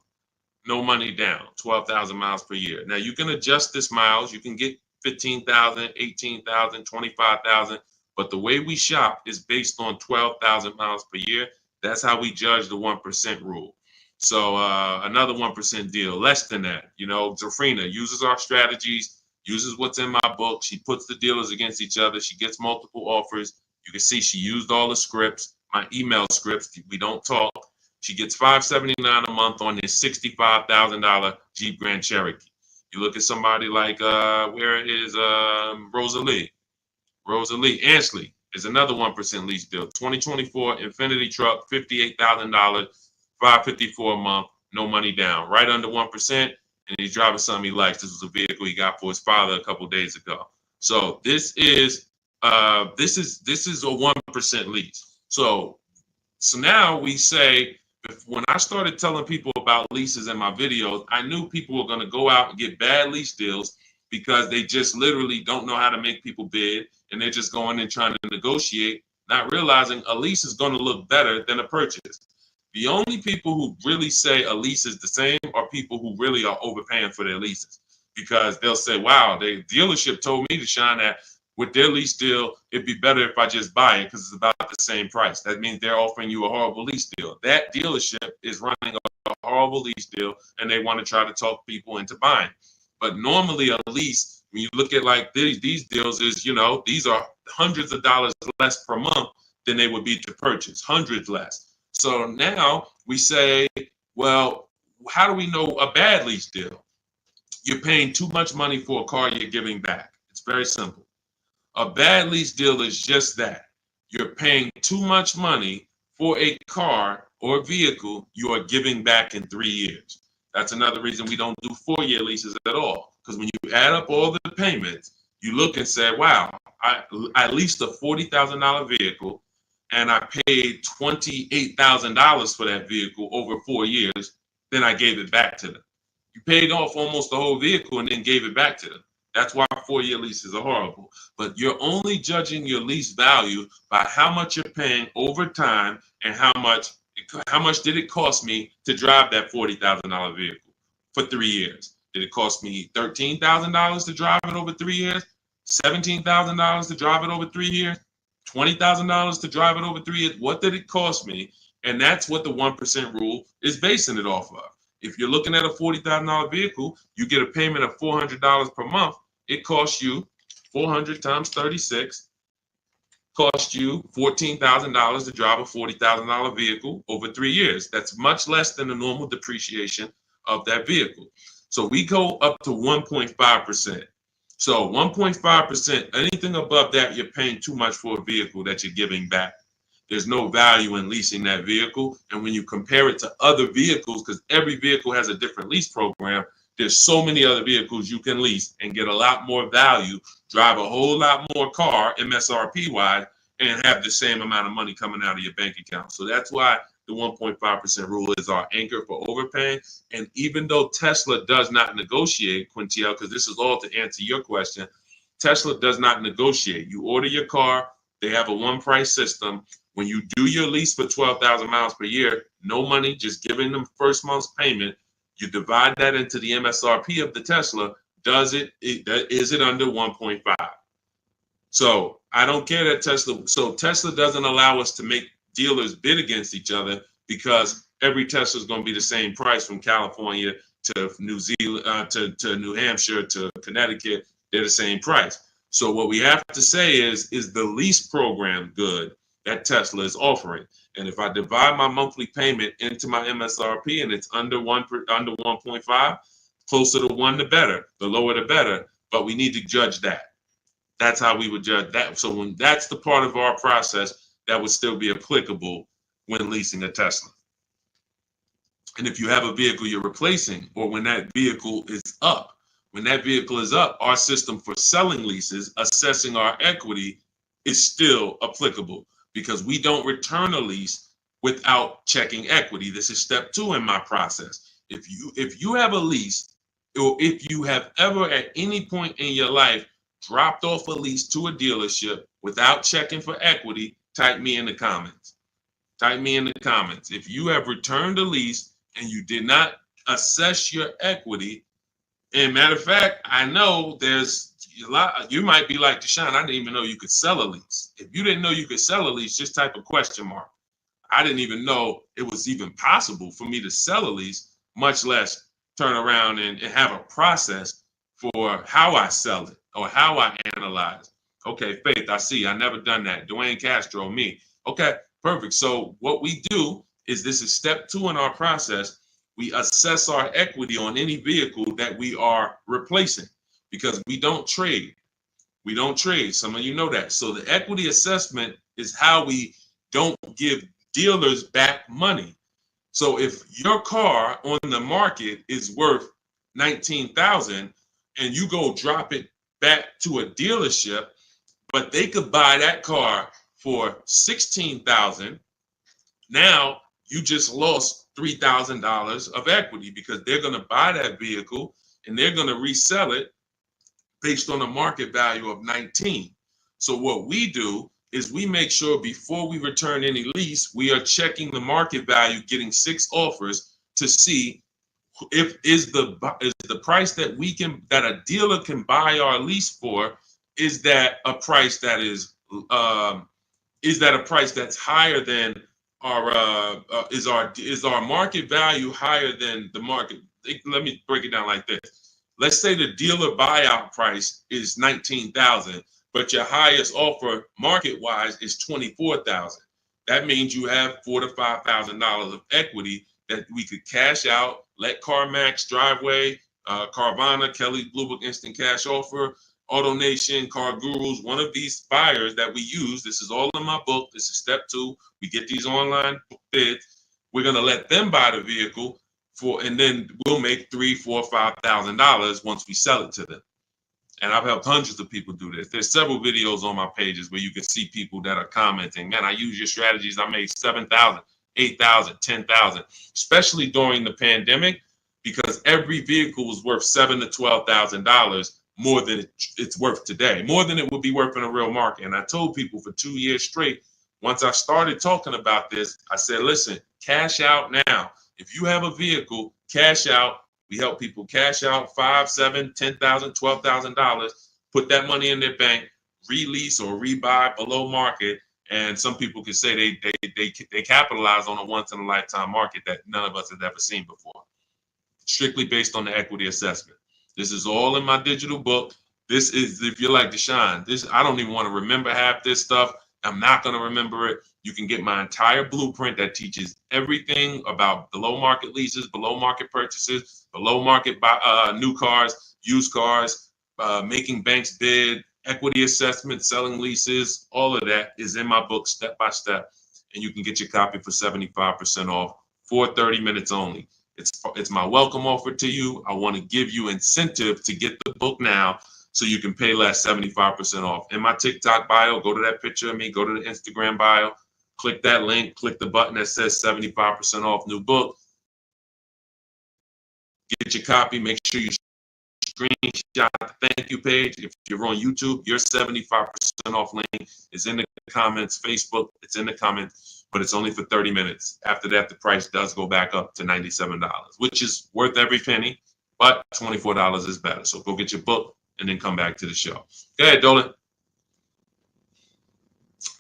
No money down, 12,000 miles per year. Now you can adjust this miles. You can get 15,000, 18,000, 25,000. But the way we shop is based on 12,000 miles per year. That's how we judge the 1% rule. So another 1% deal, less than that. You know, Zafrina uses our strategies, uses what's in my book. She puts the dealers against each other. She gets multiple offers. You can see she used all the scripts, my email scripts. We don't talk. She gets $579 a month on this $65,000 Jeep Grand Cherokee. You look at somebody like, where is Rosalie? Rosalie Ansley is another 1% lease deal. 2024 Infinity truck, $58,000, $554 a month, no money down, right under 1%. And he's driving something he likes. This was a vehicle he got for his father a couple days ago. So this is a 1% lease. So now we say, when I started telling people about leases in my videos, I knew people were going to go out and get bad lease deals because they just literally don't know how to make people bid, and they're just going in trying to negotiate, not realizing a lease is going to look better than a purchase. The only people who really say a lease is the same are people who really are overpaying for their leases, because they'll say, wow, the dealership told me to shine that with their lease deal, it'd be better if I just buy it because it's about the same price. That means they're offering you a horrible lease deal. That dealership is running a horrible lease deal, and they want to try to talk people into buying. But normally a lease, when you look at like these deals, is, you know, these are hundreds of dollars less per month than they would be to purchase, hundreds less. So now we say, well, how do we know a bad lease deal? You're paying too much money for a car you're giving back. It's very simple. A bad lease deal is just that. You're paying too much money for a car or vehicle you are giving back in 3 years. That's another reason we don't do 4-year leases at all. Because when you add up all the payments, you look and say, wow, I leased a $40,000 vehicle and I paid $28,000 for that vehicle over 4 years. Then I gave it back to them. You paid off almost the whole vehicle and then gave it back to them. That's why 4-year leases are horrible. But you're only judging your lease value by how much you're paying over time and how much did it cost me to drive that $40,000 vehicle for 3 years. Did it cost me $13,000 to drive it over 3 years? $17,000 to drive it over 3 years? $20,000 to drive it over 3 years? What did it cost me? And that's what the 1% rule is basing it off of. If you're looking at a $40,000 vehicle, you get a payment of $400 per month. It costs you 400 times 36, cost you $14,000 to drive a $40,000 vehicle over 3 years. That's much less than the normal depreciation of that vehicle. So we go up to 1.5%. So 1.5%, anything above that, you're paying too much for a vehicle that you're giving back. There's no value in leasing that vehicle. And when you compare it to other vehicles, because every vehicle has a different lease program, there's so many other vehicles you can lease and get a lot more value, drive a whole lot more car MSRP wise, and have the same amount of money coming out of your bank account. So that's why the 1.5% rule is our anchor for overpaying. And even though Tesla does not negotiate, Quintiel, because this is all to answer your question, Tesla does not negotiate. You order your car, they have a one price system. When you do your lease for 12,000 miles per year, no money, just giving them first month's payment. You divide that into the MSRP of the Tesla. Is it under 1.5? So I don't care that Tesla. So Tesla doesn't allow us to make dealers bid against each other because every Tesla is going to be the same price from California to New Zealand to New Hampshire to Connecticut. They're the same price. So what we have to say is the lease program good that Tesla is offering? And if I divide my monthly payment into my MSRP and it's under 1.5, closer to 1 the better, the lower the better. But we need to judge that. That's how we would judge that. So when that's the part of our process that would still be applicable when leasing a Tesla. And if you have a vehicle you're replacing, or when that vehicle is up, our system for selling leases, assessing our equity is still applicable because we don't return a lease without checking equity. This is step 2 in my process. If you have a lease, or if you have ever at any point in your life dropped off a lease to a dealership without checking for equity, type me in the comments. Type me in the comments. If you have returned a lease and you did not assess your equity, and matter of fact, I know there's a lot, you might be like Deshone, I didn't even know you could sell a lease. If you didn't know you could sell a lease, just type a question mark. I didn't even know it was even possible for me to sell a lease, much less turn around and have a process for how I sell it or how I analyze. Okay, Faith, I see. I never done that. Dwayne Castro, me. Okay, perfect. So what we do is, this is step 2 in our process. We assess our equity on any vehicle that we are replacing because we don't trade. We don't trade. Some of you know that. So the equity assessment is how we don't give dealers back money. So if your car on the market is worth $19,000 and you go drop it back to a dealership, but they could buy that car for $16,000, now you just lost $3,000 of equity because they're going to buy that vehicle and they're going to resell it based on a market value of 19. So what we do is we make sure before we return any lease, we are checking the market value, getting 6 offers to see if is the price that a dealer can buy our lease for, is that a price that is a price that's higher than our is our market value higher than the market? Let me break it down like this. Let's say the dealer buyout price is $19,000, but your highest offer market-wise is $24,000. That means you have $4,000 to $5,000 of equity that we could cash out, let CarMax, Driveway, Carvana, Kelly Blue Book Instant Cash Offer, AutoNation, Car Gurus, one of these buyers that we use, this is all in my book. This is step 2. We get these online bids. We're going to let them buy the vehicle and then we'll make $3,000, $4,000, $5,000 once we sell it to them. And I've helped hundreds of people do this. There's several videos on my pages where you can see people that are commenting, man, I use your strategies. I made 7,000, 8,000, 10,000, especially during the pandemic, because every vehicle was worth $7,000 to $12,000 more than it's worth today, more than it would be worth in a real market. And I told people for 2 years straight, once I started talking about this, I said, listen, cash out now. If you have a vehicle, cash out. We help people cash out $5,000, $7,000, $10,000, $12,000, put that money in their bank, release or rebuy below market. And some people can say they capitalize on a once in a lifetime market that none of us have ever seen before. Strictly based on the equity assessment. This is all in my digital book. This is, if you're like Deshone, I don't even want to remember half this stuff. I'm not going to remember it. You can get my entire blueprint that teaches everything about below market leases, below market purchases, below market new cars, used cars, making banks bid, equity assessment, selling leases. All of that is in my book step by step. And you can get your copy for 75% off for 30 minutes only. It's my welcome offer to you. I want to give you incentive to get the book now so you can pay less, 75% off. In my TikTok bio, go to that picture of me, go to the Instagram bio, click that link, click the button that says 75% off new book. Get your copy. Make sure you screenshot the thank you page. If you're on YouTube, your 75% off link is in the comments. Facebook, it's in the comments, but it's only for 30 minutes. After that, the price does go back up to $97, which is worth every penny, but $24 is better. So go get your book and then come back to the show. Go ahead, Dolan.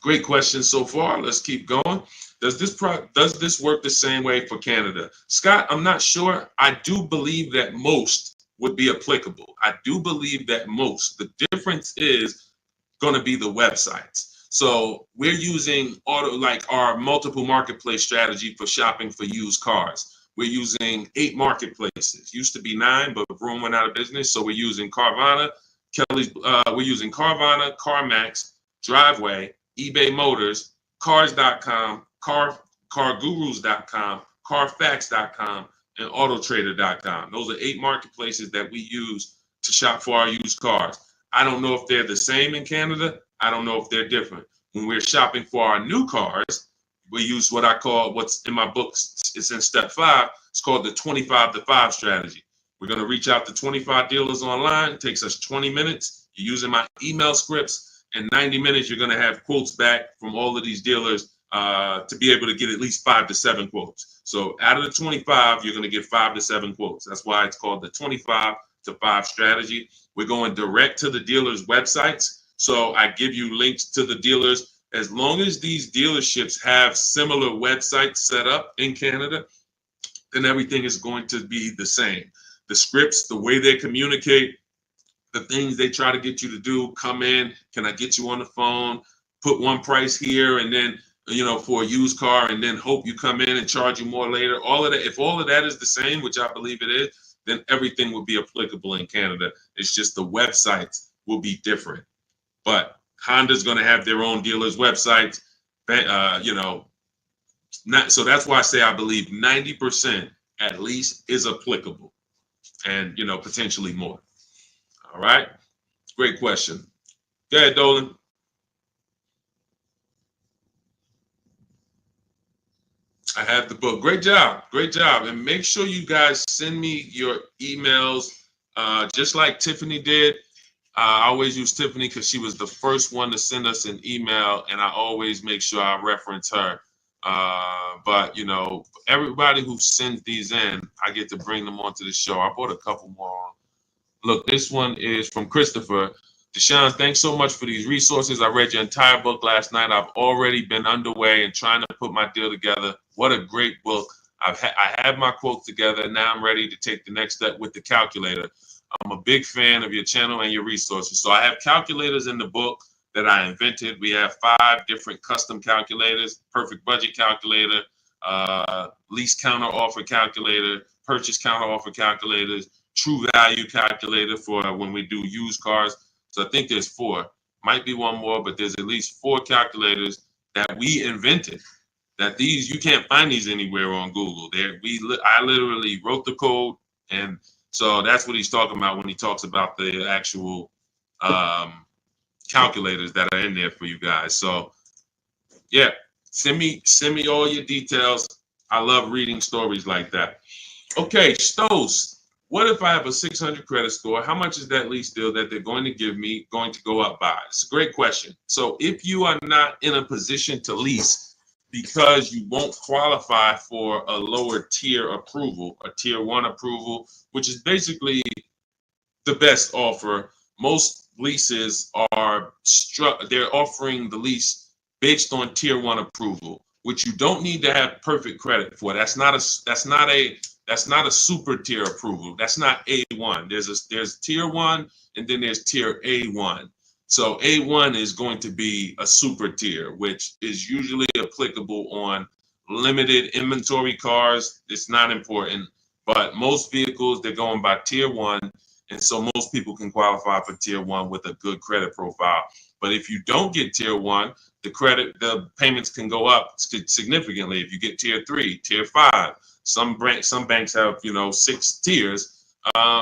Great question so far. Let's keep going. Does this work the same way for Canada? Scott, I'm not sure. I do believe that most would be applicable. I do believe that most. The difference is going to be the websites. So we're using our multiple marketplace strategy for shopping for used cars. We're using 8 marketplaces. Used to be 9, but Vroom went out of business. So we're using Carvana, we're using Carvana, CarMax, Driveway, eBay Motors, Cars.com, CarGurus.com, Carfax.com, and Autotrader.com. Those are 8 marketplaces that we use to shop for our used cars. I don't know if they're the same in Canada. I don't know if they're different. When we're shopping for our new cars, we use what I call, what's in my books, it's in step 5, it's called the 25 to 5 strategy. We're going to reach out to 25 dealers online. It takes us 20 minutes. You're using my email scripts. In 90 minutes, you're going to have quotes back from all of these dealers to be able to get at least 5 to 7 quotes. So out of the 25, you're going to get 5 to 7 quotes. That's why it's called the 25 to 5 strategy. We're going direct to the dealers' websites. So I give you links to the dealers. As long as these dealerships have similar websites set up in Canada, then everything is going to be the same. The scripts, the way they communicate, the things they try to get you to do, come in, can I get you on the phone, put one price here, and then, for a used car, and then hope you come in and charge you more later. All of that, if all of that is the same, which I believe it is, then everything will be applicable in Canada. It's just the websites will be different. But Honda's going to have their own dealers' websites, so that's why I say I believe 90% at least is applicable, and potentially more. All right, great question. Go ahead, Dolan. I have the book. Great job, and make sure you guys send me your emails, just like Tiffany did. I always use Tiffany because she was the first one to send us an email, and I always make sure I reference her. But everybody who sends these in, I get to bring them onto the show. I brought a couple more. Look, this one is from Christopher. Deshone, thanks so much for these resources. I read your entire book last night. I've already been underway and trying to put my deal together. What a great book. I have my quotes together. Now I'm ready to take the next step with the calculator. I'm a big fan of your channel and your resources. So I have calculators in the book that I invented. We have 5 different custom calculators: perfect budget calculator, lease counter offer calculator, purchase counter offer calculators, true value calculator for when we do used cars. So I think there's 4. Might be one more, but there's at least 4 calculators that we invented. That these, you can't find these anywhere on Google. I literally wrote the code, and so that's what he's talking about when he talks about the actual calculators that are in there for you guys. So yeah, send me all your details. I love reading stories like that. Okay, Stos, what if I have a 600 credit score? How much is that lease deal that they're going to give me going to go up by? It's a great question. So if you are not in a position to lease because you won't qualify for a lower tier approval, a tier 1 approval, which is basically the best offer. Most leases are they're offering the lease based on tier 1 approval, which you don't need to have perfect credit for. That's not a super tier approval. That's not A1. There's tier 1 and then there's tier A1. So A1 is going to be a super tier, which is usually applicable on limited inventory cars. It's not important, but most vehicles, they're going by tier 1. And so most people can qualify for tier 1 with a good credit profile. But if you don't get tier 1, the payments can go up significantly. If you get tier 3, tier 5, some banks have 6 tiers.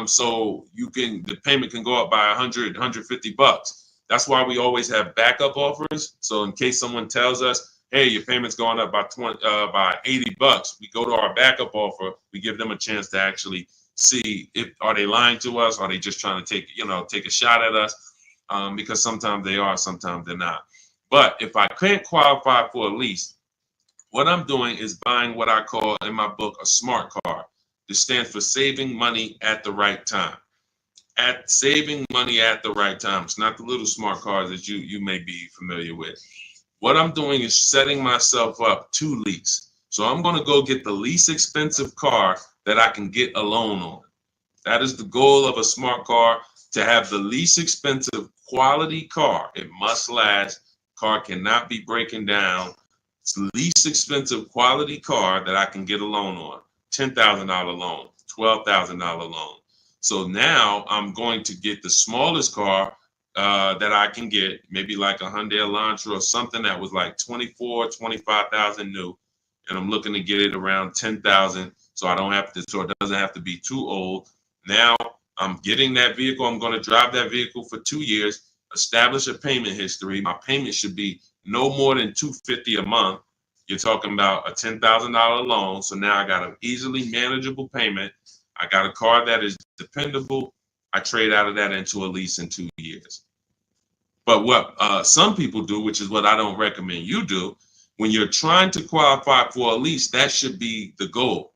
So the payment can go up by $100, $150. That's why we always have backup offers. So in case someone tells us, hey, your payment's going up by $80, we go to our backup offer. We give them a chance to actually see are they lying to us? Are they just trying to take a shot at us? Because sometimes they are, sometimes they're not. But if I can't qualify for a lease, what I'm doing is buying what I call in my book a smart card. This stands for saving money at the right time. Saving money at the right time. It's not the little smart cards that you may be familiar with. What I'm doing is setting myself up to lease. So I'm going to go get the least expensive car that I can get a loan on. That is the goal of a smart car, to have the least expensive quality car. It must last. Car cannot be breaking down. It's the least expensive quality car that I can get a loan on. $10,000 loan, $12,000 loan. So now I'm going to get the smallest car that I can get, maybe like a Hyundai Elantra or something that was like 24, 25,000 new. And I'm looking to get it around 10,000. So it doesn't have to be too old. Now I'm getting that vehicle. I'm going to drive that vehicle for 2 years, establish a payment history. My payment should be no more than $250 a month. You're talking about a $10,000 loan. So now I got an easily manageable payment. I got a car that is dependable. I trade out of that into a lease in 2 years. But what some people do, which is what I don't recommend you do, when you're trying to qualify for a lease, that should be the goal.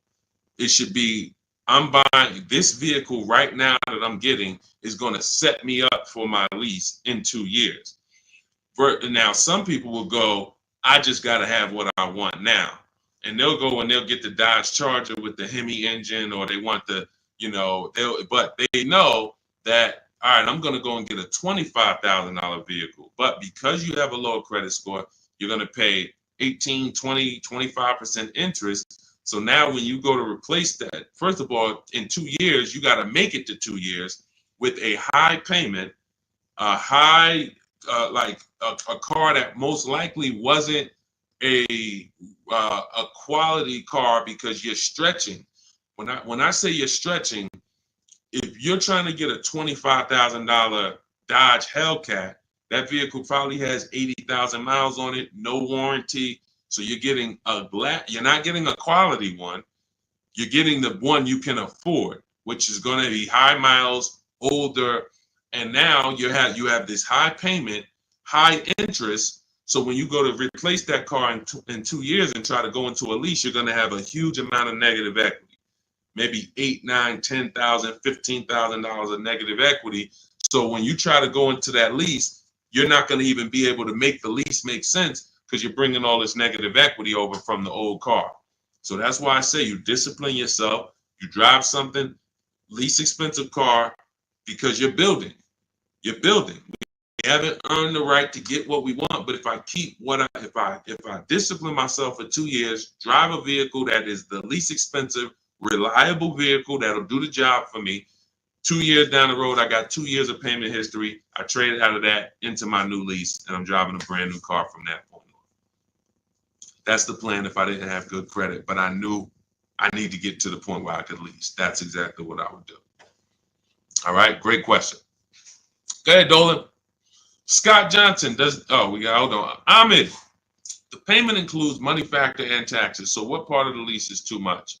It should be, I'm buying this vehicle right now that I'm getting is going to set me up for my lease in 2 years. Now, some people will go, I just got to have what I want now. And they'll go and they'll get the Dodge Charger with the Hemi engine, or they want but they know that, all right, I'm going to go and get a $25,000 vehicle. But because you have a lower credit score, you're going to pay 18, 20, 25% interest. So now when you go to replace that, first of all, in 2 years, you got to make it to 2 years with a high payment, a car that most likely wasn't a quality car, because you're stretching. When I say you're stretching, if you're trying to get a $25,000 Dodge Hellcat, that vehicle probably has 80,000 miles on it, no warranty. So you're getting you're not getting a quality one. You're getting the one you can afford, which is going to be high miles, older, and now you have this high payment, high interest. So when you go to replace that car in 2 years and try to go into a lease, you're going to have a huge amount of negative equity, maybe $8,000, $9,000, $10,000, $15,000 of negative equity. So when you try to go into that lease, you're not going to even be able to make the lease make sense, because you're bringing all this negative equity over from the old car. So that's why I say you discipline yourself. You drive something, least expensive car, because you're building. You're building. We haven't earned the right to get what we want, but if I discipline myself for 2 years, drive a vehicle that is the least expensive, reliable vehicle that'll do the job for me, 2 years down the road, I got 2 years of payment history. I traded out of that into my new lease, and I'm driving a brand new car from that point on. That's the plan if I didn't have good credit, but I knew I need to get to the point where I could lease. That's exactly what I would do. All right, great question. Go ahead, Dolan. Scott Johnson hold on. Ahmed, the payment includes money factor and taxes. So what part of the lease is too much?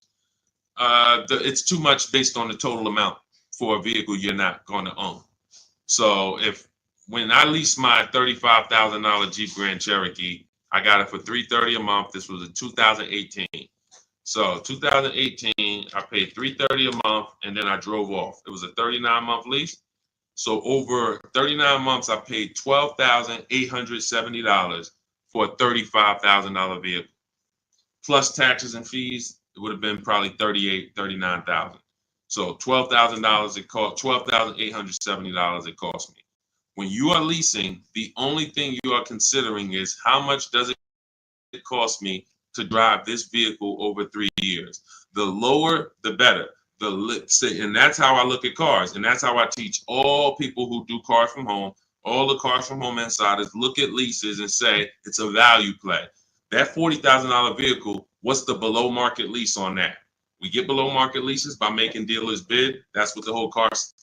It's too much based on the total amount for a vehicle you're not going to own. So when I leased my $35,000 Jeep Grand Cherokee, I got it for $330 a month. This was in 2018. So 2018, I paid $330 a month, and then I drove off. It was a 39-month lease. So over 39 months, I paid $12,870 for a $35,000 vehicle. Plus taxes and fees, it would have been probably $39,000. So $12,000 it cost, $12,870 it cost me. When you are leasing, the only thing you are considering is how much does it cost me to drive this vehicle over 3 years. The lower, the better. And that's how I look at cars, and that's how I teach all people who do cars from home, all the cars from home insiders, look at leases and say it's a value play. That $40,000 vehicle, what's the below market lease on that? We get below market leases by making dealers bid. That's what the whole cars.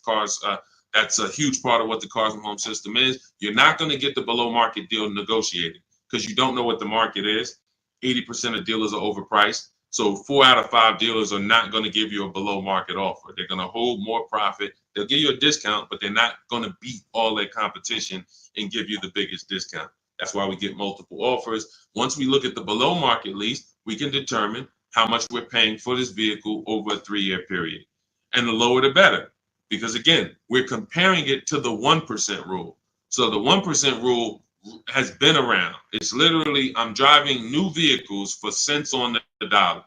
That's a huge part of what the cars from home system is. You're not going to get the below market deal negotiated because you don't know what the market is. 80% of dealers are overpriced. So 4 out of 5 dealers are not going to give you a below market offer. They're going to hold more profit. They'll give you a discount, but they're not going to beat all their competition and give you the biggest discount. That's why we get multiple offers. Once we look at the below market lease, we can determine how much we're paying for this vehicle over a 3-year period. And the lower the better. Because again, we're comparing it to the 1% rule. So the 1% rule has been around. It's literally, I'm driving new vehicles for cents on the dollar.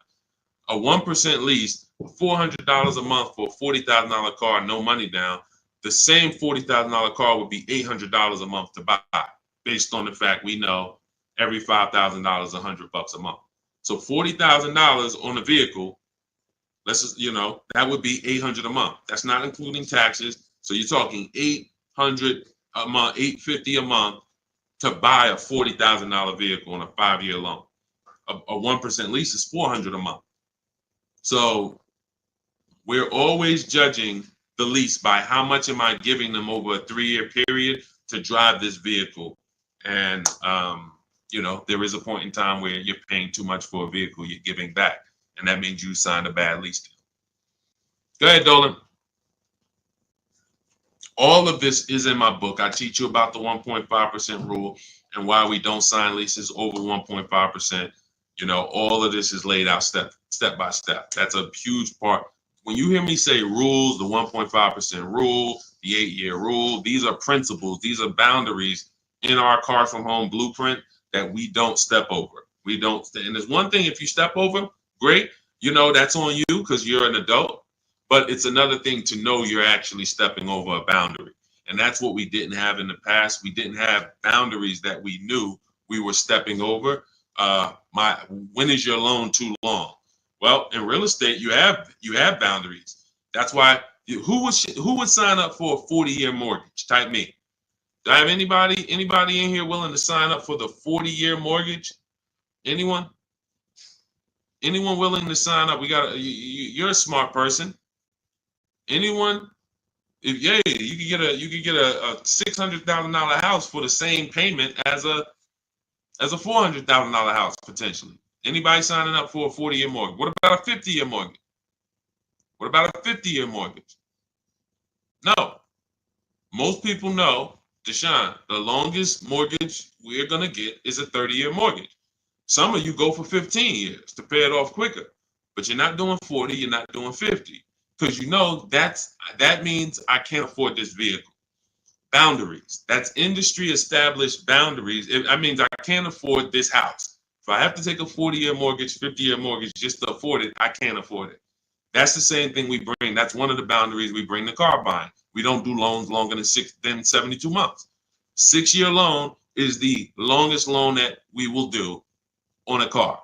A 1% lease, $400 a month for a $40,000 car, no money down. The same $40,000 car would be $800 a month to buy, based on the fact we know every $5,000 is $100 a month. So $40,000 on a vehicle, that would be $800 a month. That's not including taxes. So you're talking $800 a month, $850 a month to buy a $40,000 vehicle on a 5-year loan. A 1% lease is $400 a month. So we're always judging the lease by how much am I giving them over a 3-year period to drive this vehicle. And, there is a point in time where you're paying too much for a vehicle you're giving back. And that means you signed a bad lease deal. Go ahead, Dolan. All of this is in my book. I teach you about the 1.5% rule and why we don't sign leases over 1.5%. All of this is laid out step by step. That's a huge part. When you hear me say rules, the 1.5% rule, the 8-year rule, these are principles. These are boundaries in our Cars from Home blueprint that we don't step over. We don't. And there's one thing, if you step over, great. That's on you because you're an adult. But it's another thing to know you're actually stepping over a boundary. And that's what we didn't have in the past. We didn't have boundaries that we knew we were stepping over. When is your loan too long? Well, in real estate, you have boundaries. That's why who would sign up for a 40-year mortgage? Type me. Do I have anybody in here willing to sign up for the 40-year mortgage? Anyone? Anyone willing to sign up? You're a smart person. Anyone? You could get a $600,000 house for the same payment as a $400,000 house potentially. Anybody signing up for a 40-year mortgage? What about a 50-year mortgage? What about a 50-year mortgage? No. Most people know, Deshone, the longest mortgage we're gonna get is a 30-year mortgage. Some of you go for 15 years to pay it off quicker, but you're not doing 40, you're not doing 50. Because that means I can't afford this vehicle. Boundaries. That's industry established boundaries. That means I can't afford this house. If I have to take a 40-year mortgage, 50-year mortgage just to afford it, I can't afford it. That's the same thing we bring. That's one of the boundaries we bring to car buying. We don't do loans longer than 72 months. 6-year loan is the longest loan that we will do on a car.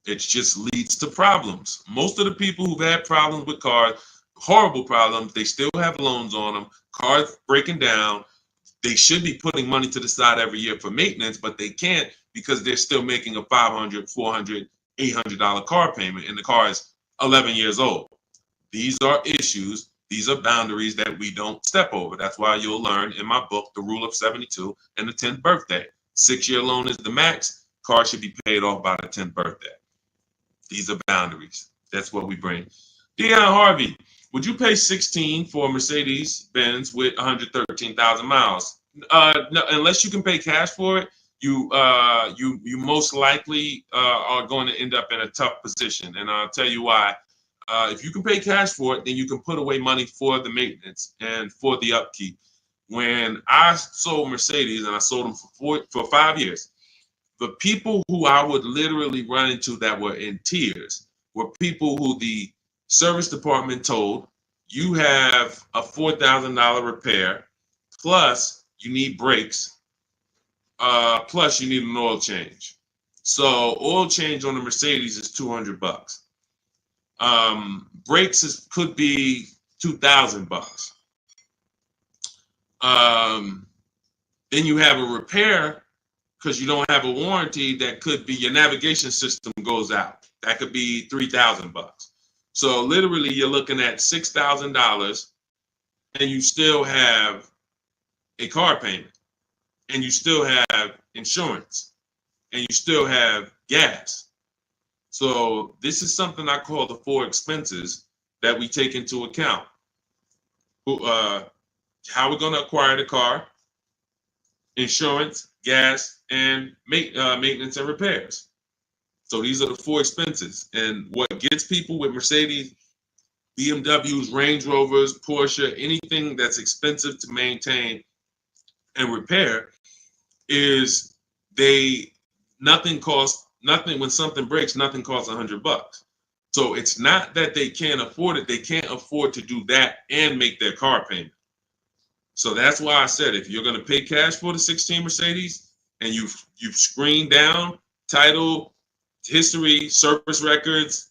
It just leads to problems. Most of the people who've had problems with cars, horrible problems. They still have loans on them. Cars breaking down. They should be putting money to the side every year for maintenance, but they can't because they're still making a $500, $400, $800 car payment, and the car is 11 years old. These are issues. These are boundaries that we don't step over. That's why you'll learn in my book, The Rule of 72 and the 10th birthday. 6-year loan is the max. Car should be paid off by the 10th birthday. These are boundaries. That's what we bring. Dion Harvey, would you pay 16 for a Mercedes Benz with 113,000 miles? No, unless you can pay cash for it, you most likely are going to end up in a tough position, and I'll tell you why. If you can pay cash for it, then you can put away money for the maintenance and for the upkeep. When I sold Mercedes, and I sold them for 5 years, the people who I would literally run into that were in tears were people who the service department told, you have a $4,000 repair, plus you need brakes, plus you need an oil change. So oil change on the Mercedes is $200. Brakes could be $2,000. Then you have a repair because you don't have a warranty that could be your navigation system goes out. That could be $3,000. So literally you're looking at $6,000 and you still have a car payment and you still have insurance and you still have gas. So this is something I call the 4 expenses that we take into account. How we're going to acquire the car, insurance, gas, and maintenance and repairs. So these are the 4 expenses. And what gets people with Mercedes, BMWs, Range Rovers, Porsche, anything that's expensive to maintain and repair is nothing when something breaks, nothing costs $100. So it's not that they can't afford it. They can't afford to do that and make their car payment. So that's why I said, if you're going to pay cash for the 16 Mercedes and you've screened down title, history, service records,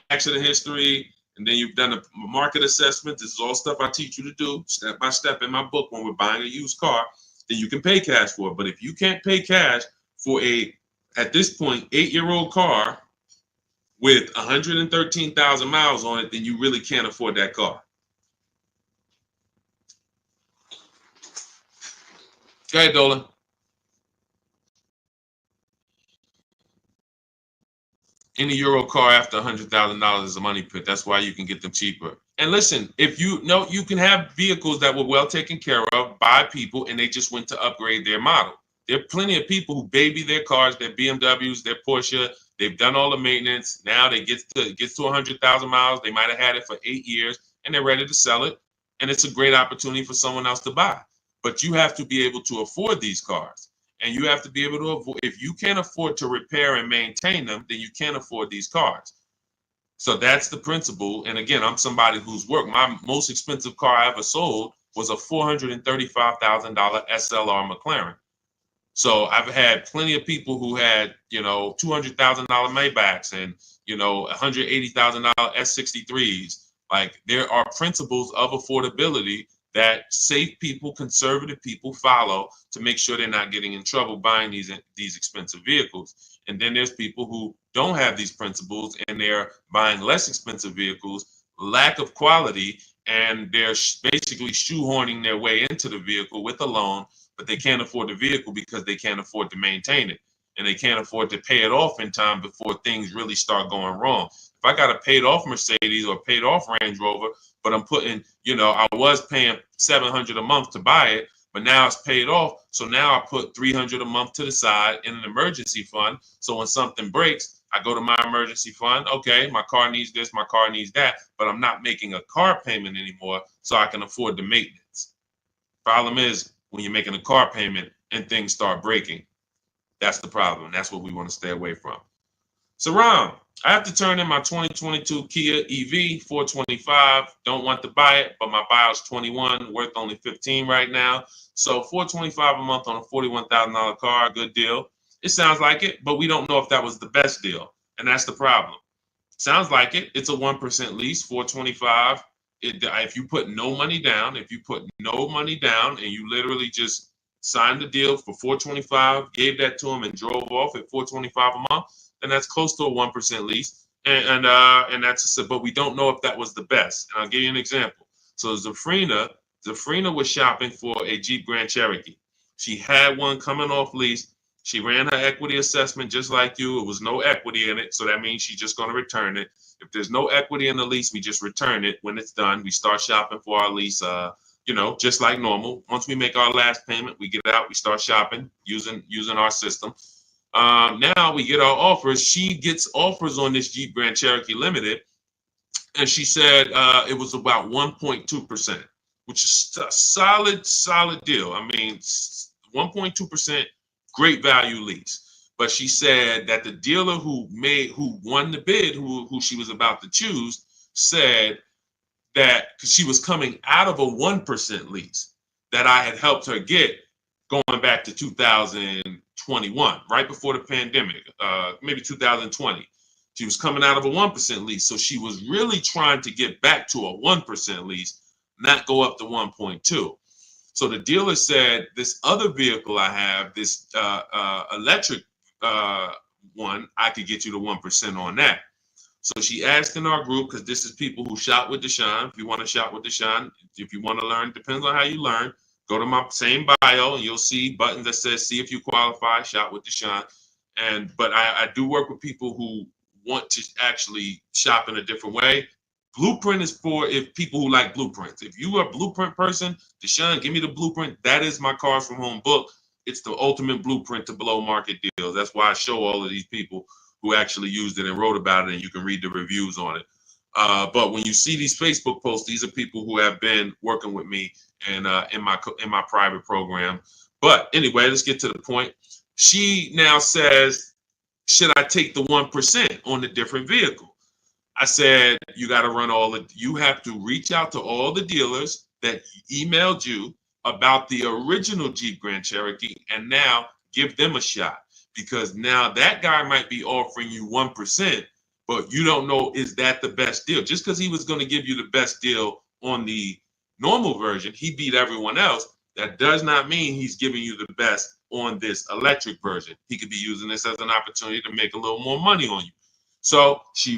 accident history, and then you've done a market assessment. This is all stuff I teach you to do step by step in my book when we're buying a used car. Then you can pay cash for it. But if you can't pay cash for at this point, 8-year-old car with 113,000 miles on it, then you really can't afford that car. Go ahead, Dolan. Any Euro car after $100,000 is a money pit. That's why you can get them cheaper. And listen, if you know, you can have vehicles that were well taken care of by people and they just went to upgrade their model. There are plenty of people who baby their cars, their BMWs, their Porsche. They've done all the maintenance. Now they get to 100,000 miles. They might have had it for 8 years and they're ready to sell it. And it's a great opportunity for someone else to buy. But you have to be able to afford these cars. And you have to be able to avoid, if you can't afford to repair and maintain them, then you can't afford these cars. So that's the principle. And again, I'm somebody who's worked. My most expensive car I ever sold was a $435,000 SLR McLaren. So I've had plenty of people who had, $200,000 Maybachs and, $180,000 S63s. Like, there are principles of affordability that safe people, conservative people follow to make sure they're not getting in trouble buying these expensive vehicles. And then there's people who don't have these principles and they're buying less expensive vehicles, lack of quality, and they're basically shoehorning their way into the vehicle with a loan, but they can't afford the vehicle because they can't afford to maintain it. And they can't afford to pay it off in time before things really start going wrong. If I got a paid off Mercedes or paid off Range Rover, but I'm putting, I was paying $700 a month to buy it, but now it's paid off. So now I put $300 a month to the side in an emergency fund. So when something breaks, I go to my emergency fund. Okay, my car needs this, my car needs that, but I'm not making a car payment anymore, so I can afford the maintenance. Problem is, when you're making a car payment and things start breaking, that's the problem. That's what we want to stay away from. So Ron, I have to turn in my 2022 Kia EV 425. Don't want to buy it, but my buyer's 21, worth only 15 right now. So 425 a month on a $41,000 car, good deal. It sounds like it, but we don't know if that was the best deal, and that's the problem. Sounds like it. It's a 1% lease, 425. If you put no money down, and you literally just signed the deal for 425, gave that to them and drove off at 425 a month, then that's close to a 1% lease. And that's but we don't know if that was the best. And I'll give you an example. So Zafrina was shopping for a Jeep Grand Cherokee. She had one coming off lease. She ran her equity assessment just like you. It was no equity in it, so that means she's just going to return it. If there's no equity in the lease, we just return it. When it's done, we start shopping for our lease, just like normal. Once we make our last payment, we get out, we start shopping using our system. Now we get our offers. She gets offers on this Jeep Grand Cherokee Limited, and she said it was about 1.2%, which is a solid deal. I mean, 1.2%. Great value lease. But she said that the dealer who won the bid, who she was about to choose, said that because she was coming out of a 1% lease that I had helped her get going back to 2021, right before the pandemic, maybe 2020. She was coming out of a 1% lease. So she was really trying to get back to a 1% lease, not go up to 1.2. So the dealer said, this other vehicle I have, this electric one, I could get you to 1% on that. So she asked in our group, because this is people who shop with Deshone. If you want to shop with Deshone, if you want to learn, depends on how you learn. Go to my same bio and you'll see buttons that says, see if you qualify, shop with Deshone. But I do work with people who want to actually shop in a different way. Blueprint is for people who like blueprints. If you are a blueprint person, Deshone, give me the blueprint. That is my Cars from Home book. It's the ultimate blueprint to below market deals. That's why I show all of these people who actually used it and wrote about it, and you can read the reviews on it. But when you see these Facebook posts, these are people who have been working with me and in my private program. But anyway, let's get to the point. She now says, should I take the 1% on the different vehicle? I said, you got to you have to reach out to all the dealers that emailed you about the original Jeep Grand Cherokee and now give them a shot, because now that guy might be offering you 1%, but you don't know, is that the best deal? Just because he was going to give you the best deal on the normal version, he beat everyone else. That does not mean he's giving you the best on this electric version. He could be using this as an opportunity to make a little more money on you. So she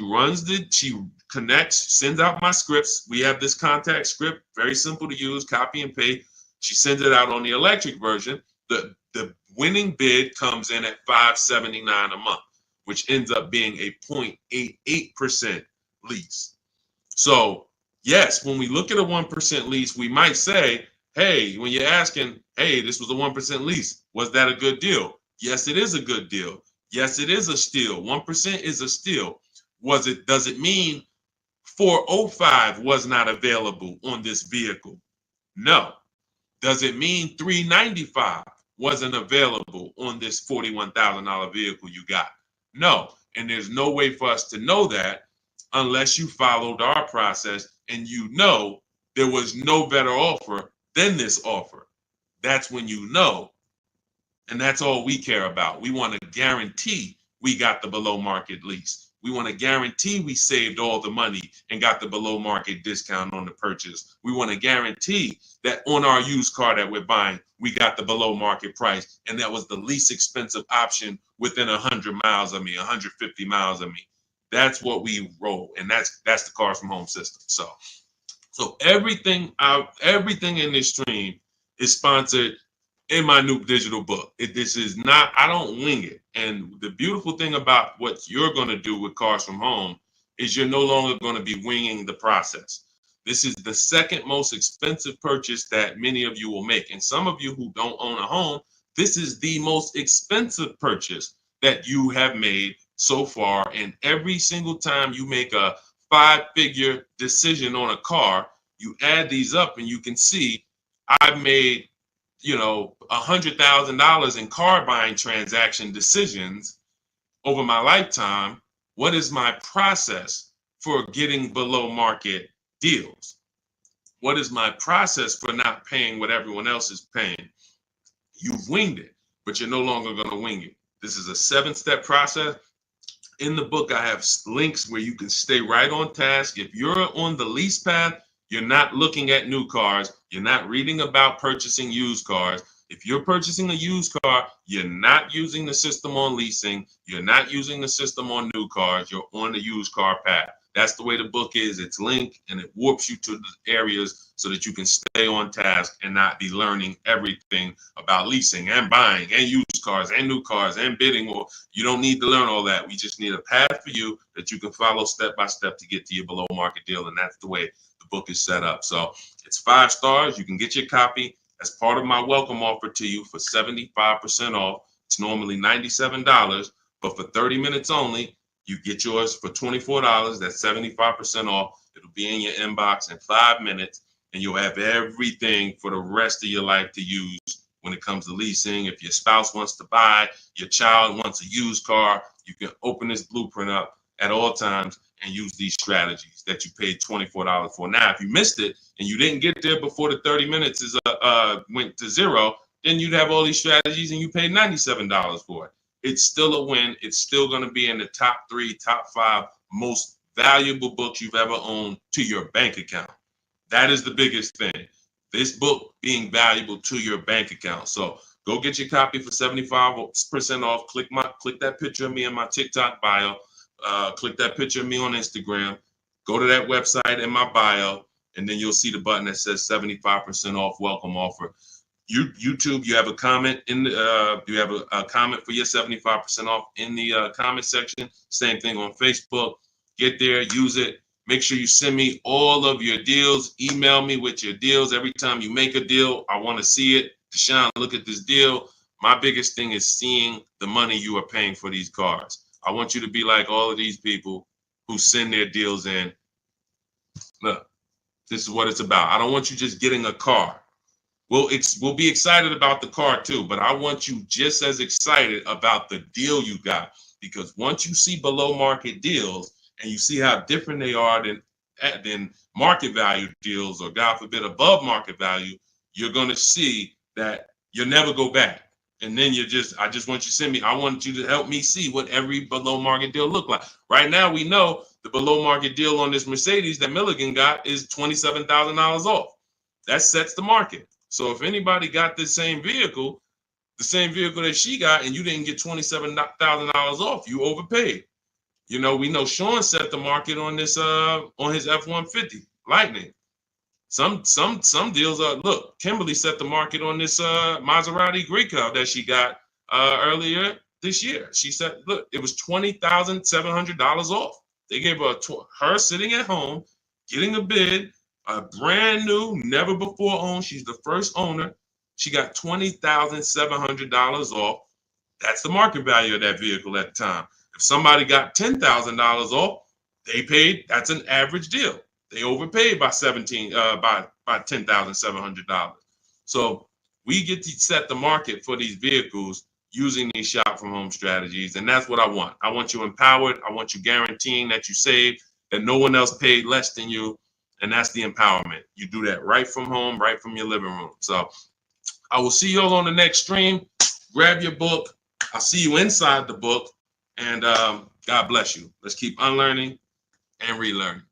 connects, sends out my scripts. We have this contact script, very simple to use, copy and paste. She sends it out on the electric version. The winning bid comes in at $579 a month, which ends up being a 0.88% lease. So yes, when we look at a 1% lease, we might say, hey, when you're asking, hey, this was a 1% lease, was that a good deal? Yes, it is a good deal. Yes, it is a steal. 1% is a steal. Does it mean 405 was not available on this vehicle? No. Does it mean 395 wasn't available on this $41,000 vehicle you got? No. And there's no way for us to know that unless you followed our process and you know there was no better offer than this offer. That's when you know. And that's all we care about. We want to guarantee we got the below market lease. We want to guarantee we saved all the money and got the below market discount on the purchase. We want to guarantee that on our used car that we're buying, we got the below market price. And that was the least expensive option within 100 miles of me, 150 miles of me. That's what we roll. And that's the Cars from Home system. So everything in this stream is sponsored in my new digital book. This is not, I don't wing it. And the beautiful thing about what you're going to do with Cars from Home is you're no longer going to be winging the process. This is the second most expensive purchase that many of you will make. And some of you who don't own a home, this is the most expensive purchase that you have made so far. And every single time you make a 5-figure decision on a car, you add these up and you can see I've made $100,000 in car buying transaction decisions over my lifetime. What is my process for getting below market deals? What is my process for not paying what everyone else is paying? You've winged it, but you're no longer going to wing it. This is a 7-step process. In the book, I have links where you can stay right on task. If you're on the lease path, you're not looking at new cars. You're not reading about purchasing used cars. If you're purchasing a used car, you're not using the system on leasing. You're not using the system on new cars. You're on the used car path. That's the way the book is. It's linked and it warps you to the areas so that you can stay on task and not be learning everything about leasing and buying and used cars and new cars and bidding. Or you don't need to learn all that. We just need a path for you that you can follow step by step to get to your below market deal. And that's the way the book is set up. So it's 5 stars. You can get your copy as part of my welcome offer to you for 75% off. It's normally $97, but for 30 minutes only, you get yours for $24. That's 75% off. It'll be in your inbox in 5 minutes, and you'll have everything for the rest of your life to use when it comes to leasing. If your spouse wants to buy, your child wants a used car, you can open this blueprint up at all times and use these strategies that you paid $24 for. Now, if you missed it and you didn't get there before the 30 minutes is went to zero, then you'd have all these strategies and you paid $97 for it. It's still a win. It's still going to be in the top 3, top 5 most valuable books you've ever owned to your bank account. That is the biggest thing. This book being valuable to your bank account. So go get your copy for 75% off. Click that picture of me in my TikTok bio. Click that picture of me on Instagram. Go to that website in my bio, and then you'll see the button that says 75% off welcome offer. YouTube, you have a comment in the, you have a comment for your 75% off in the comment section. Same thing on Facebook. Get there, use it. Make sure you send me all of your deals. Email me with your deals. Every time you make a deal, I want to see it. Deshone, look at this deal. My biggest thing is seeing the money you are paying for these cars. I want you to be like all of these people who send their deals in. Look, this is what it's about. I don't want you just getting a car. We'll be excited about the car too, but I want you just as excited about the deal you got, because once you see below market deals and you see how different they are than market value deals, or God forbid above market value, you're going to see that you'll never go back. And then I just want you to send me, I want you to help me see what every below market deal look like. Right now, we know the below market deal on this Mercedes that Milligan got is $27,000 off. That sets the market. So if anybody got this same vehicle, the same vehicle that she got, and you didn't get $27,000 off, you overpaid. You know, we know Sean set the market on this on his F-150 Lightning. Some deals are, look, Kimberly set the market on this Maserati Greco that she got earlier this year. She said, look, it was $20,700 off. They gave her sitting at home, getting a bid, a brand new, never before owned. She's the first owner. She got $20,700 off. That's the market value of that vehicle at the time. If somebody got $10,000 off, they paid. That's an average deal. They overpaid by $10,700. So we get to set the market for these vehicles using these shop from home strategies, and that's what I want. I want you empowered. I want you guaranteeing that you save, that no one else paid less than you. And that's the empowerment. You do that right from home, right from your living room. So I will see you all on the next stream. Grab your book. I'll see you inside the book. And God bless you. Let's keep unlearning and relearning.